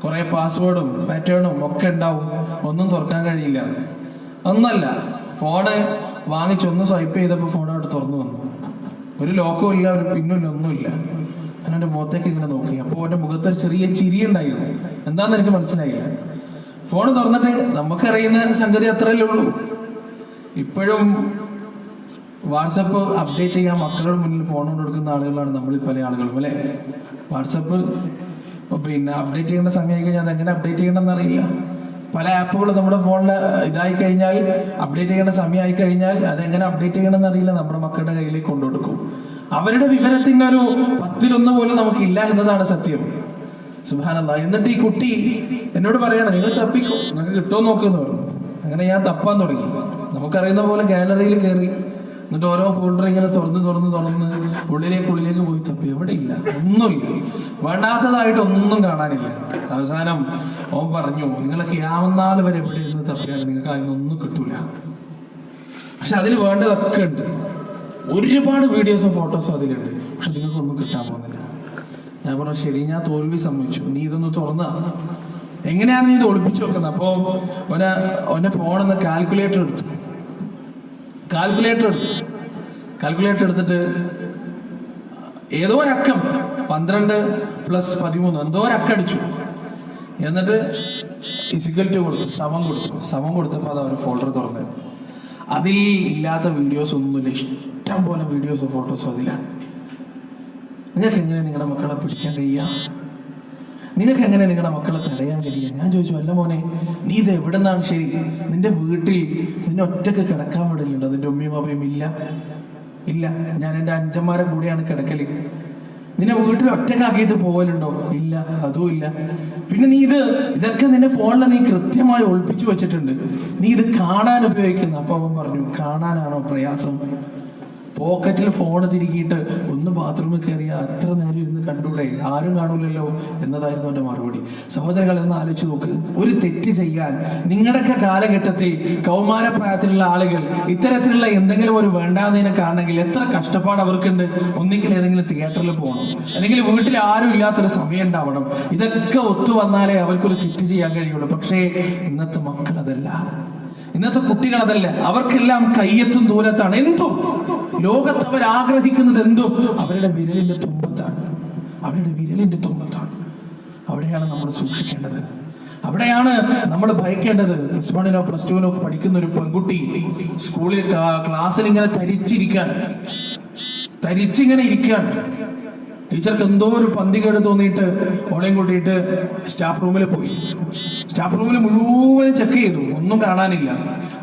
A: കുറേ പാസ്വേഡും പാറ്റേണും ഒക്കെ ഉണ്ടാവും, ഒന്നും തുറക്കാൻ കഴിയില്ല. ഒന്നല്ല, ഫോണ് വാങ്ങിച്ചൊന്ന് സ്വൈപ്പ് ചെയ്തപ്പോൾ ഫോൺ അവിടെ തുറന്നു വന്നു. ഒരു ലോക്കവും ഇല്ല, ഒരു പിന്നും ഇല്ല, ഒന്നുമില്ല. ഞാൻ എൻ്റെ മുഖത്തേക്ക് ഇങ്ങനെ നോക്കി. അപ്പോൾ എൻ്റെ മുഖത്തൊരു ചെറിയ ചിരി ഉണ്ടായിരുന്നു. എന്താണെന്ന് എനിക്ക് മനസ്സിലായില്ല. ഫോൺ തുറന്നിട്ട് നമുക്കറിയുന്ന സംഗതി അത്രയല്ലേ ഉള്ളൂ. ഇപ്പോഴും വാട്സപ്പ് അപ്ഡേറ്റ് ചെയ്യാൻ മക്കളുടെ മുന്നിൽ ഫോൺ കൊണ്ട് കൊടുക്കുന്ന ആളുകളാണ് നമ്മളിൽ പല ആളുകളും, അല്ലേ? വാട്സപ്പ് അപ്ഡേറ്റ് ചെയ്യേണ്ട സമയം കഴിഞ്ഞാൽ അതെങ്ങനെ അപ്ഡേറ്റ് ചെയ്യണമെന്ന് അറിയില്ല. പല ആപ്പുകൾ നമ്മുടെ ഫോണിൽ ഇതായി കഴിഞ്ഞാൽ, അപ്ഡേറ്റ് ചെയ്യേണ്ട സമയമായി കഴിഞ്ഞാൽ അതെങ്ങനെ അപ്ഡേറ്റ് ചെയ്യണമെന്ന് അറിയില്ല, നമ്മുടെ മക്കളുടെ കയ്യിലേക്ക് കൊണ്ടുകൊടുക്കും. അവരുടെ വിവരത്തിന്റെ ഒരു 10-1 പോലും നമുക്കില്ല എന്നതാണ് സത്യം. സുബ്ഹാനല്ലാഹ്. എന്നിട്ട് ഈ കുട്ടി എന്നോട് പറയണം, നിങ്ങൾ തപ്പിക്കോ, നിങ്ങൾക്ക് കിട്ടുമോ നോക്കുന്നു പറഞ്ഞു. അങ്ങനെ ഞാൻ തപ്പാൻ തുടങ്ങി. നമുക്കറിയുന്ന പോലെ ഗാലറിയിൽ കയറി, എന്നിട്ട് ഓരോ ഫോൾഡർ ഇങ്ങനെ തുറന്ന് ഉള്ളിലേക്ക് പോയി തപ്പി. എവിടെ ഇല്ല, ഒന്നുമില്ല, വേണ്ടാത്തതായിട്ട് ഒന്നും കാണാനില്ല. അവസാനം അവൻ പറഞ്ഞു, നിങ്ങൾ ഖിയാമത്ത് വരെ എവിടെ ഇരുന്ന് തപ്പിയാലും നിങ്ങൾക്ക് അതിനൊന്നും കിട്ടൂല. പക്ഷെ അതിന് വേണ്ടതൊക്കെ ഉണ്ട്, ഒരുപാട് വീഡിയോസും ഫോട്ടോസും അതിലുണ്ട്, പക്ഷെ നിങ്ങൾക്കൊന്നും കിട്ടാൻ പോകുന്നില്ല. ഞാൻ പറഞ്ഞു, ശരി, ഞാൻ തോൽവി സമ്മതിച്ചു, നീ ഇതൊന്ന് തുറന്ന, എങ്ങനെയാണ് നീ ഇത് ഒളിപ്പിച്ചു വെക്കുന്നത്? അപ്പോൾ അവൻ്റെ ഫോണിന്ന് കാൽക്കുലേറ്റർ എടുത്തിട്ട് ഏതോ ഒരക്കം 12 + 13 എന്തോ ഒരക്കടിച്ചു. എന്നിട്ട് = കൊടുത്തു, സമം കൊടുത്തപ്പോൾ അത് അവർ ഫോൾഡർ തുറന്നത്. അതിൽ ഇല്ലാത്ത വീഡിയോസ് ഒന്നുമില്ല, ഇഷ്ടം പോലെ വീഡിയോസും ഫോട്ടോസും അതിലാണ്. നിങ്ങൾക്ക് എങ്ങനെ നിങ്ങളുടെ മക്കളെ പിടിക്കാൻ കഴിയുക? നിങ്ങൾക്ക് എങ്ങനെ നിങ്ങളുടെ മക്കളെ തടയാൻ കഴിയുക? ഞാൻ ചോദിച്ചു, അല്ല മോനെ, നീ ഇത് എവിടെ നിന്നാണ്? ശരി, നിന്റെ വീട്ടിൽ നിന്നെ ഒറ്റക്ക് കിടക്കാൻ വിടലുണ്ടോ? നിന്റെ ഉമ്മയും പാപ്പയും ഇല്ല, ഞാൻ എൻ്റെ അഞ്ചന്മാരെ കൂടെയാണ് കിടക്കല്. നിന്നെ വീട്ടിൽ ഒറ്റക്കാക്കിയിട്ട് പോകലുണ്ടോ? ഇല്ല, അതും ഇല്ല. പിന്നെ നീ ഇതൊക്കെ നിന്റെ ഫോണിൽ നീ കൃത്യമായി ഒളിപ്പിച്ചു വെച്ചിട്ടുണ്ട്, നീ ഇത് കാണാൻ ഉപയോഗിക്കുന്നു. അപ്പൊ അവൻ പറഞ്ഞു, കാണാനാണോ പ്രയാസം? പോക്കറ്റിൽ ഫോൺ തിരികിയിട്ട് ഒന്ന് ബാത്റൂമിൽ കയറിയാൽ അത്ര നേരം ഇരുന്ന് കണ്ടൂടെ, ആരും കാണൂലല്ലോ എന്നതായിരുന്നു എൻ്റെ മറുപടി. സഹോദരങ്ങൾ, എന്ന് ആലോചിച്ച് നോക്ക്, ഒരു തെറ്റ് ചെയ്യാൻ നിങ്ങളുടെയൊക്കെ കാലഘട്ടത്തിൽ കൗമാരപ്രായത്തിലുള്ള ആളുകൾ ഇത്തരത്തിലുള്ള എന്തെങ്കിലും ഒരു വേണ്ടാന്നതിനെ കാണണമെങ്കിൽ എത്ര കഷ്ടപ്പാട് അവർക്കുണ്ട്. ഒന്നിക്കൽ ഏതെങ്കിലും തിയേറ്ററിൽ പോകണം, അല്ലെങ്കിൽ വീട്ടിൽ ആരും ഇല്ലാത്തൊരു സമയം ഉണ്ടാവണം. ഇതൊക്കെ ഒത്തു വന്നാലേ അവർക്കൊരു തെറ്റ് ചെയ്യാൻ കഴിയുള്ളൂ. പക്ഷേ ഇന്നത്തെ മക്കൾ അതല്ല, ഇന്നത്തെ കുട്ടികൾ അതല്ല. അവർക്കെല്ലാം കയ്യെത്തും ദൂരത്താണ്. എന്തും ലോകത്ത് അവർ ആഗ്രഹിക്കുന്നത് എന്തും അവരുടെ വിരലിന്റെ തുമ്പത്താണ്. അവിടെയാണ് നമ്മൾ സൂക്ഷിക്കേണ്ടത്, അവിടെയാണ് നമ്മൾ ഭയക്കേണ്ടത്. +1 +2 പഠിക്കുന്ന ഒരു പെൺകുട്ടി സ്കൂളിൽ ക്ലാസ്സിൽ ഇങ്ങനെ തരിച്ചിങ്ങനെ ഇരിക്കുകയാണ്. ടീച്ചർക്ക് എന്തോ ഒരു പന്തികേട് തോന്നിയിട്ട് ഓളെയും കൂട്ടിയിട്ട് സ്റ്റാഫ് റൂമിൽ പോയി. സ്റ്റാഫ് റൂമിൽ മുഴുവനും ചെക്ക് ചെയ്തു, ഒന്നും കാണാനില്ല.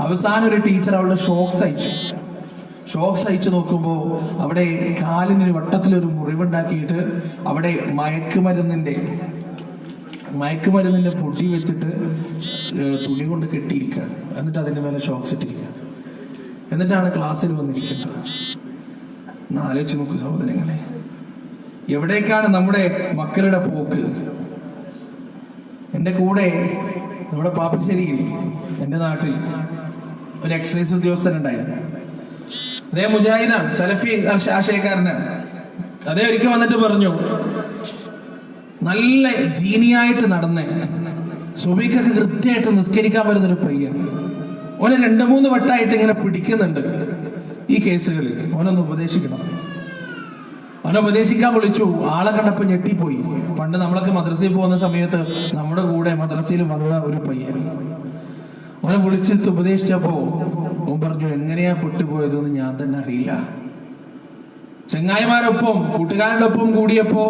A: അവസാനം ഒരു ടീച്ചർ അവളുടെ ഷോക്സ് അയച്ചു നോക്കുമ്പോൾ അവിടെ കാലിന് വട്ടത്തിലൊരു മുറിവുണ്ടാക്കിയിട്ട് അവിടെ മയക്കുമരുന്നിന്റെ പൊടി വെച്ചിട്ട് തുണി കൊണ്ട് കെട്ടിയിരിക്കുകയാണ്. എന്നിട്ട് അതിന്റെ മേലെ ഷോക്സ് ഇട്ടിരിക്കുക. എന്നിട്ടാണ് ക്ലാസ്സിൽ വന്നിരിക്കുന്നത്. ഒന്ന് ആലോചിച്ച് നോക്കൂ സഹോദരങ്ങളെ, എവിടേക്കാണ് നമ്മുടെ മക്കളുടെ പോക്ക്? എൻ്റെ കൂടെ നമ്മുടെ പാപ്പശ്ശേരിയിൽ, എൻ്റെ നാട്ടിൽ ഒരു എക്സൈസ് ഉദ്യോഗസ്ഥനുണ്ടായിരുന്നു. അദ്ദേഹം മുജാഹിദാണ്, സലഫി ആശയക്കാരനാണ്. അതേ ഒരിക്കൽ വന്നിട്ട് പറഞ്ഞു, നല്ല ദീനിയായിട്ട് നടന്ന് സുബഹിക്കൊക്കെ കൃത്യമായിട്ട് നിസ്കരിക്കാൻ വരുന്നൊരു പയ്യൻ, ഓനെ 2-3 വട്ടമായിട്ട് ഇങ്ങനെ പിടിക്കുന്നുണ്ട് ഈ കേസുകളിൽ, ഓനൊന്ന് ഉപദേശിക്കണം. അവനെ ഉപദേശിക്കാൻ വിളിച്ചു. ആളെ കണ്ടപ്പോൾ ഞെട്ടിപ്പോയി. പണ്ട് നമ്മളൊക്കെ മദ്രസയിൽ പോകുന്ന സമയത്ത് നമ്മുടെ കൂടെ മദ്രസയിൽ വന്ന ഒരു പയ്യൻ, അവനെ വിളിച്ചിട്ട് ഉപദേശിച്ചപ്പോ ഓൻ പറഞ്ഞു, എങ്ങനെയാ പെട്ടുപോയതെന്ന് ഞാൻ തന്നെ അറിയില്ല. ചങ്ങായിമാരൊപ്പം കൂട്ടുകാരുടെ ഒപ്പം കൂടിയപ്പോ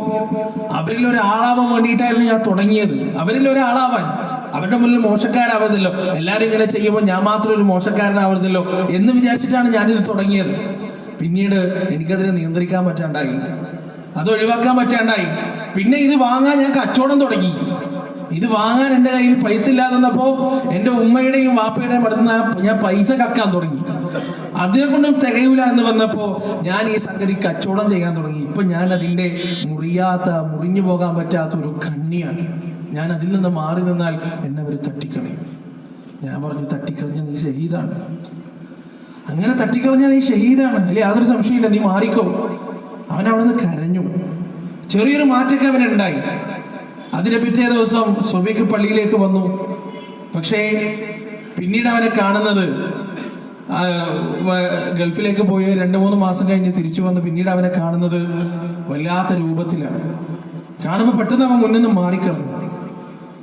A: അവരിൽ ഒരാളാവാൻ വേണ്ടിയിട്ടായിരുന്നു ഞാൻ തുടങ്ങിയത്. അവരിൽ ഒരാളാവാൻ, അവരുടെ മുന്നിൽ മോശക്കാരാവരുതല്ലോ, എല്ലാരും ഇങ്ങനെ ചെയ്യുമ്പോൾ ഞാൻ മാത്രം ഒരു മോശക്കാരനാവരുതല്ലോ എന്ന് വിചാരിച്ചിട്ടാണ് ഞാനിത് തുടങ്ങിയത്. പിന്നീട് എനിക്കതിനെ നിയന്ത്രിക്കാൻ പറ്റാണ്ടായി, അത് ഒഴിവാക്കാൻ പറ്റാണ്ടായി. പിന്നെ ഇത് വാങ്ങാൻ ഞാൻ കച്ചവടം തുടങ്ങി. ഇത് വാങ്ങാൻ എൻ്റെ കയ്യിൽ പൈസ ഇല്ലാതെ വന്നപ്പോ എൻ്റെ ഉമ്മയുടെയും വാപ്പയുടെയും അടുത്ത് ഞാൻ പൈസ കക്കാൻ തുടങ്ങി. അതിനെ കൊണ്ടും തികയൂല എന്ന് വന്നപ്പോ ഞാൻ ഈ സംഗതി കച്ചവടം ചെയ്യാൻ തുടങ്ങി. ഇപ്പൊ ഞാൻ അതിന്റെ മുറിഞ്ഞു പോകാൻ പറ്റാത്ത ഒരു കണ്ണിയാണ്. ഞാൻ അതിൽ നിന്ന് മാറി നിന്നാൽ എന്നെ അവർ തട്ടിക്കളയും. ഞാൻ പറഞ്ഞു, തട്ടിക്കളഞ്ഞ നീ ഷഹീദാണ്. അങ്ങനെ തട്ടിക്കളഞ്ഞാൽ നീ ഷഹീദാണ്, അല്ലെ യാതൊരു സംശയമില്ല, നീ മാറിക്കോ. അവൻ അവിടെ നിന്ന് കരഞ്ഞു. ചെറിയൊരു മാറ്റമൊക്കെ അവനുണ്ടായി. അതിന്റെ പിറ്റേ ദിവസം സുബഹിക്ക് പള്ളിയിലേക്ക് വന്നു. പക്ഷേ പിന്നീട് അവനെ കാണുന്നത്, ഗൾഫിലേക്ക് പോയി 2-3 മാസം കഴിഞ്ഞ് തിരിച്ചു വന്ന് പിന്നീട് അവനെ കാണുന്നത് വല്ലാത്ത രൂപത്തിലാണ്. കാണുമ്പോൾ പെട്ടെന്ന് അവൻ മുന്നിൽ നിന്ന് മാറിക്കളഞ്ഞു.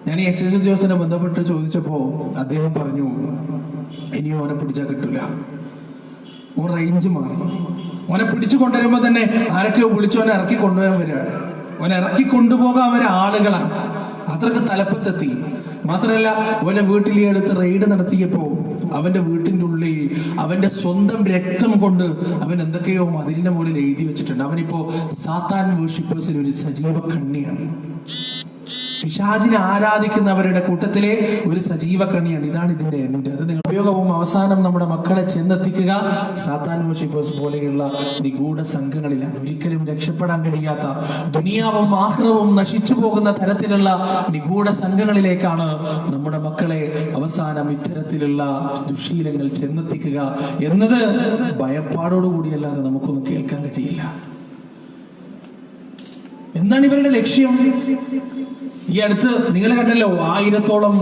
A: ഞാൻ ഈ എക്സൈസ് ഉദ്യോഗസ്ഥനെ ബന്ധപ്പെട്ട് ചോദിച്ചപ്പോ അദ്ദേഹം പറഞ്ഞു, ഇനി അവനെ പിടിച്ചാൽ കിട്ടൂല. ഓൻ റേഞ്ച് മാറി. ഓനെ പിടിച്ചു കൊണ്ടുവരുമ്പോ തന്നെ ആരൊക്കെയോ വിളിച്ചോനെ ഇറക്കി കൊണ്ടുപോകാൻ വരികയാണ്. ഓനെ ഇറക്കി കൊണ്ടുപോകാൻ വരെ ആളുകളാണ്. അത്രക്ക് തലപ്പത്തെത്തി. മാത്രമല്ല, ഓനെ വീട്ടിൽ അടുത്ത് റെയ്ഡ് നടത്തിയപ്പോ അവന്റെ വീട്ടിന്റെ ഉള്ളിൽ അവന്റെ സ്വന്തം രക്തം കൊണ്ട് അവൻ എന്തൊക്കെയോ മതിലിന്റെ മുകളിൽ എഴുതി വെച്ചിട്ടുണ്ട്. അവനിപ്പോ സാത്താൻ വേർഷിപ്പേഴ്സിൽ ഒരു സജീവ കണ്ണിയാണ്. പിശാചിനെ ആരാധിക്കുന്നവരുടെ കൂട്ടത്തിലെ ഒരു സജീവ കണ്ണിയാണ്. ഇതാണ് ഇതിന്റെ എൻഡ്. അത് നിങ്ങൾ ഉപയോഗവും അവസാനം നമ്മുടെ മക്കളെ ചെന്നെത്തിക്കുക സാത്താൻ വർഷിപ്പേഴ്സ് പോലെയുള്ള നിഗൂഢ സംഘങ്ങളിലാണ്. ഒരിക്കലും രക്ഷപ്പെടാൻ കഴിയാത്ത, ദുനിയാവും ആഖിറവും നശിച്ചു പോകുന്ന തരത്തിലുള്ള നിഗൂഢ സംഘങ്ങളിലേക്കാണ് നമ്മുടെ മക്കളെ അവസാനം ഇത്തരത്തിലുള്ള ദുശീലങ്ങൾ ചെന്നെത്തിക്കുക എന്നത് ഭയപ്പാടോടുകൂടിയല്ലാതെ നമുക്കൊന്നും കേൾക്കാൻ കഴിയില്ല. എന്താണ് ഇവരുടെ ലക്ഷ്യം? ഈ അടുത്ത് നിങ്ങൾ കണ്ടല്ലോ, 1000-ഓളം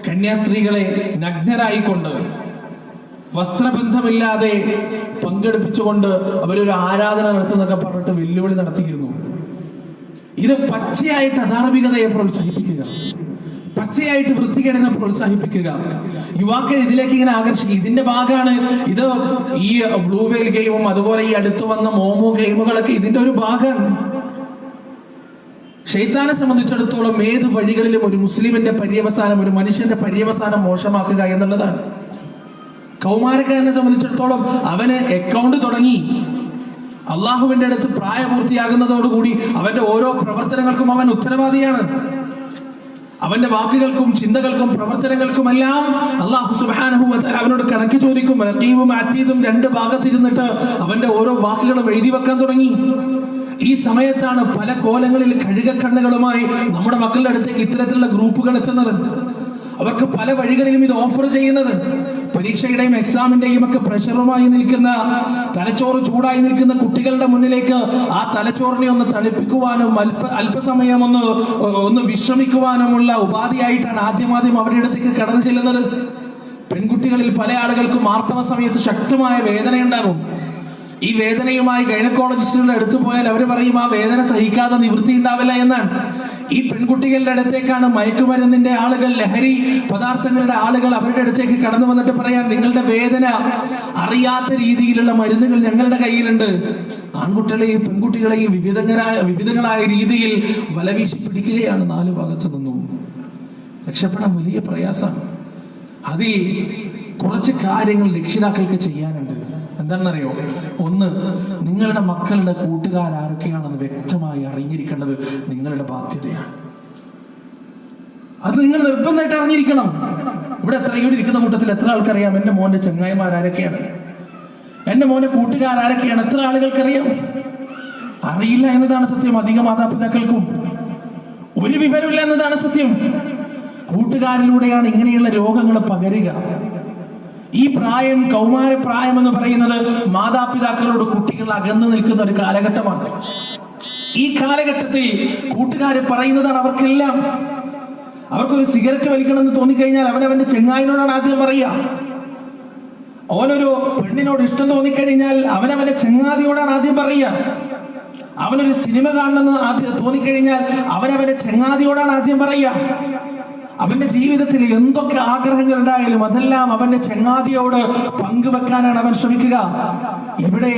A: കന്യാസ്ത്രീകളെ നഗ്നരായിക്കൊണ്ട് വസ്ത്രബന്ധമില്ലാതെ പങ്കെടുപ്പിച്ചുകൊണ്ട് അവരൊരു ആരാധന നടത്തുന്നൊക്കെ പറഞ്ഞിട്ട് വെല്ലുവിളി നടത്തിയിരുന്നു. ഇത് പച്ചയായിട്ട് അധാർമികതയെ പ്രോത്സാഹിപ്പിക്കുക, പച്ചയായിട്ട് വൃത്തികേടിനെ പ്രോത്സാഹിപ്പിക്കുക, യുവാക്കൾ ഇതിലേക്ക് ഇങ്ങനെ ആകർഷിക്കുക. ഇതിന്റെ ഭാഗമാണ് ഇത്. ഈ ബ്ലൂ വെയിൽ ഗെയിമും അതുപോലെ ഈ അടുത്ത് വന്ന മോമോ ഗെയിമുകളൊക്കെ ഇതിന്റെ ഒരു ഭാഗമാണ്. ശൈത്താനെ സംബന്ധിച്ചിടത്തോളം ഏത് വഴികളിലും ഒരു മുസ്ലിമിന്റെ പര്യവസാനം, ഒരു മനുഷ്യന്റെ പര്യവസാനം മോശമാക്കുക എന്നുള്ളതാണ്. കൗമാരക്കാരനെ സംബന്ധിച്ചിടത്തോളം അവന് അക്കൗണ്ട് തുടങ്ങി അള്ളാഹുവിന്റെ അടുത്ത് പ്രായപൂർത്തിയാകുന്നതോടുകൂടി അവന്റെ ഓരോ പ്രവർത്തനങ്ങൾക്കും അവൻ ഉത്തരവാദിയാണ്. അവന്റെ വാക്കുകൾക്കും ചിന്തകൾക്കും പ്രവർത്തനങ്ങൾക്കുമെല്ലാം അല്ലാഹു സുബ്ഹാനഹു വ തആല അവനോട് കണക്ക് ചോദിക്കും. റഖീബും അതീദും 2 ഭാഗത്തിരുന്നിട്ട് അവന്റെ ഓരോ വാക്കുകളും എഴുതി വെക്കാൻ തുടങ്ങി. ഈ സമയത്താണ് പല കോലങ്ങളിൽ കഴുകക്കണ്ണുകളുമായി നമ്മുടെ മക്കളുടെ അടുത്തേക്ക് ഇത്തരത്തിലുള്ള ഗ്രൂപ്പുകൾ എത്തുന്നത്. അവർക്ക് പല വഴികളിലും ഇത് ഓഫർ ചെയ്യുന്നത്. പരീക്ഷയുടെയും എക്സാമിന്റെയും ഒക്കെ പ്രഷറുമായി നിൽക്കുന്ന, തലച്ചോറ് ചൂടായി നിൽക്കുന്ന കുട്ടികളുടെ മുന്നിലേക്ക് ആ തലച്ചോറിനെ ഒന്ന് തണുപ്പിക്കുവാനും അല്പസമയം ഒന്ന് വിശ്രമിക്കുവാനുമുള്ള ഉപാധിയായിട്ടാണ് ആദ്യം അവരുടെ അടുത്തേക്ക് കടന്നു ചെല്ലുന്നത്. പെൺകുട്ടികളിൽ പല ആളുകൾക്കും ആർത്തവ സമയത്ത് ശക്തമായ വേദനയുണ്ടാകും. ഈ വേദനയുമായി ഗൈനക്കോളജിസ്റ്റുകളുടെ അടുത്ത് പോയാൽ അവർ പറയും, ആ വേദന സഹിക്കാതെ നിവൃത്തി ഉണ്ടാവില്ല എന്നാണ്. ഈ പെൺകുട്ടികളുടെ അടുത്തേക്കാണ് മയക്കുമരുന്നിന്റെ ആളുകൾ, ലഹരി പദാർത്ഥങ്ങളുടെ ആളുകൾ അവരുടെ അടുത്തേക്ക് കടന്നു വന്നിട്ട് പറയാൻ, നിങ്ങളുടെ വേദന അറിയാത്ത രീതിയിലുള്ള മരുന്നുകൾ ഞങ്ങളുടെ കയ്യിലുണ്ട്. ആൺകുട്ടികളെയും പെൺകുട്ടികളെയും വിവിധങ്ങളായ രീതിയിൽ വലവീശി പിടിക്കുകയാണ് 4 ഭാഗത്തു നിന്നും. രക്ഷപ്പെടാൻ വലിയ പ്രയാസമാണ്. അതിൽ കുറച്ച് കാര്യങ്ങൾ രക്ഷിതാക്കൾക്ക് ചെയ്യാനുണ്ട്. എന്താണെന്നറിയോ? ഒന്ന്, നിങ്ങളുടെ മക്കളുടെ കൂട്ടുകാരാരൊക്കെയാണെന്ന് വ്യക്തമായി അറിഞ്ഞിരിക്കേണ്ടത് നിങ്ങളുടെ ബാധ്യതയാണ്. അത് നിങ്ങൾ നിർബന്ധമായിട്ട് അറിഞ്ഞിരിക്കണം. ഇവിടെ എത്രയോ ഇരിക്കുന്ന കൂട്ടത്തിൽ എത്ര ആൾക്കറിയാം എൻ്റെ മോന്റെ ചങ്ങായിമാരാരൊക്കെയാണ്, എൻ്റെ മോന്റെ കൂട്ടുകാരാരൊക്കെയാണ്? എത്ര ആളുകൾക്കറിയാം? അറിയില്ല എന്നതാണ് സത്യം. അധിക മാതാപിതാക്കൾക്കും ഒരു വിവരമില്ല എന്നതാണ് സത്യം. കൂട്ടുകാരിലൂടെയാണ് ഇങ്ങനെയുള്ള രോഗങ്ങൾ പകരുക. ഈ പ്രായം, കൗമാരപ്രായം എന്ന് പറയുന്നത് മാതാപിതാക്കളോട് കുട്ടികൾ അകന്നു നിൽക്കുന്ന ഒരു കാലഘട്ടമാണ്. ഈ കാലഘട്ടത്തിൽ കൂട്ടുകാര് പറയുന്നതാണ് അവർക്കെല്ലാം. അവർക്കൊരു സിഗരറ്റ് വലിക്കണം എന്ന് തോന്നിക്കഴിഞ്ഞാൽ അവനവന്റെ ചെങ്ങായിനോടാണ് ആദ്യം പറയുക. അവനൊരു പെണ്ണിനോട് ഇഷ്ടം തോന്നിക്കഴിഞ്ഞാൽ അവനവന്റെ ചെങ്ങാതിയോടാണ് ആദ്യം പറയുക. അവനൊരു സിനിമ കാണണമെന്ന് ആദ്യം തോന്നിക്കഴിഞ്ഞാൽ അവനവന്റെ ചെങ്ങാതിയോടാണ് ആദ്യം പറയുക. അവന്റെ ജീവിതത്തിൽ എന്തൊക്കെ ആഗ്രഹങ്ങൾ ഉണ്ടായാലും അതെല്ലാം അവന്റെ ചങ്ങാതിയോട് പങ്കുവെക്കാനാണ് അവൻ ശ്രമിക്കുക. ഇവിടെ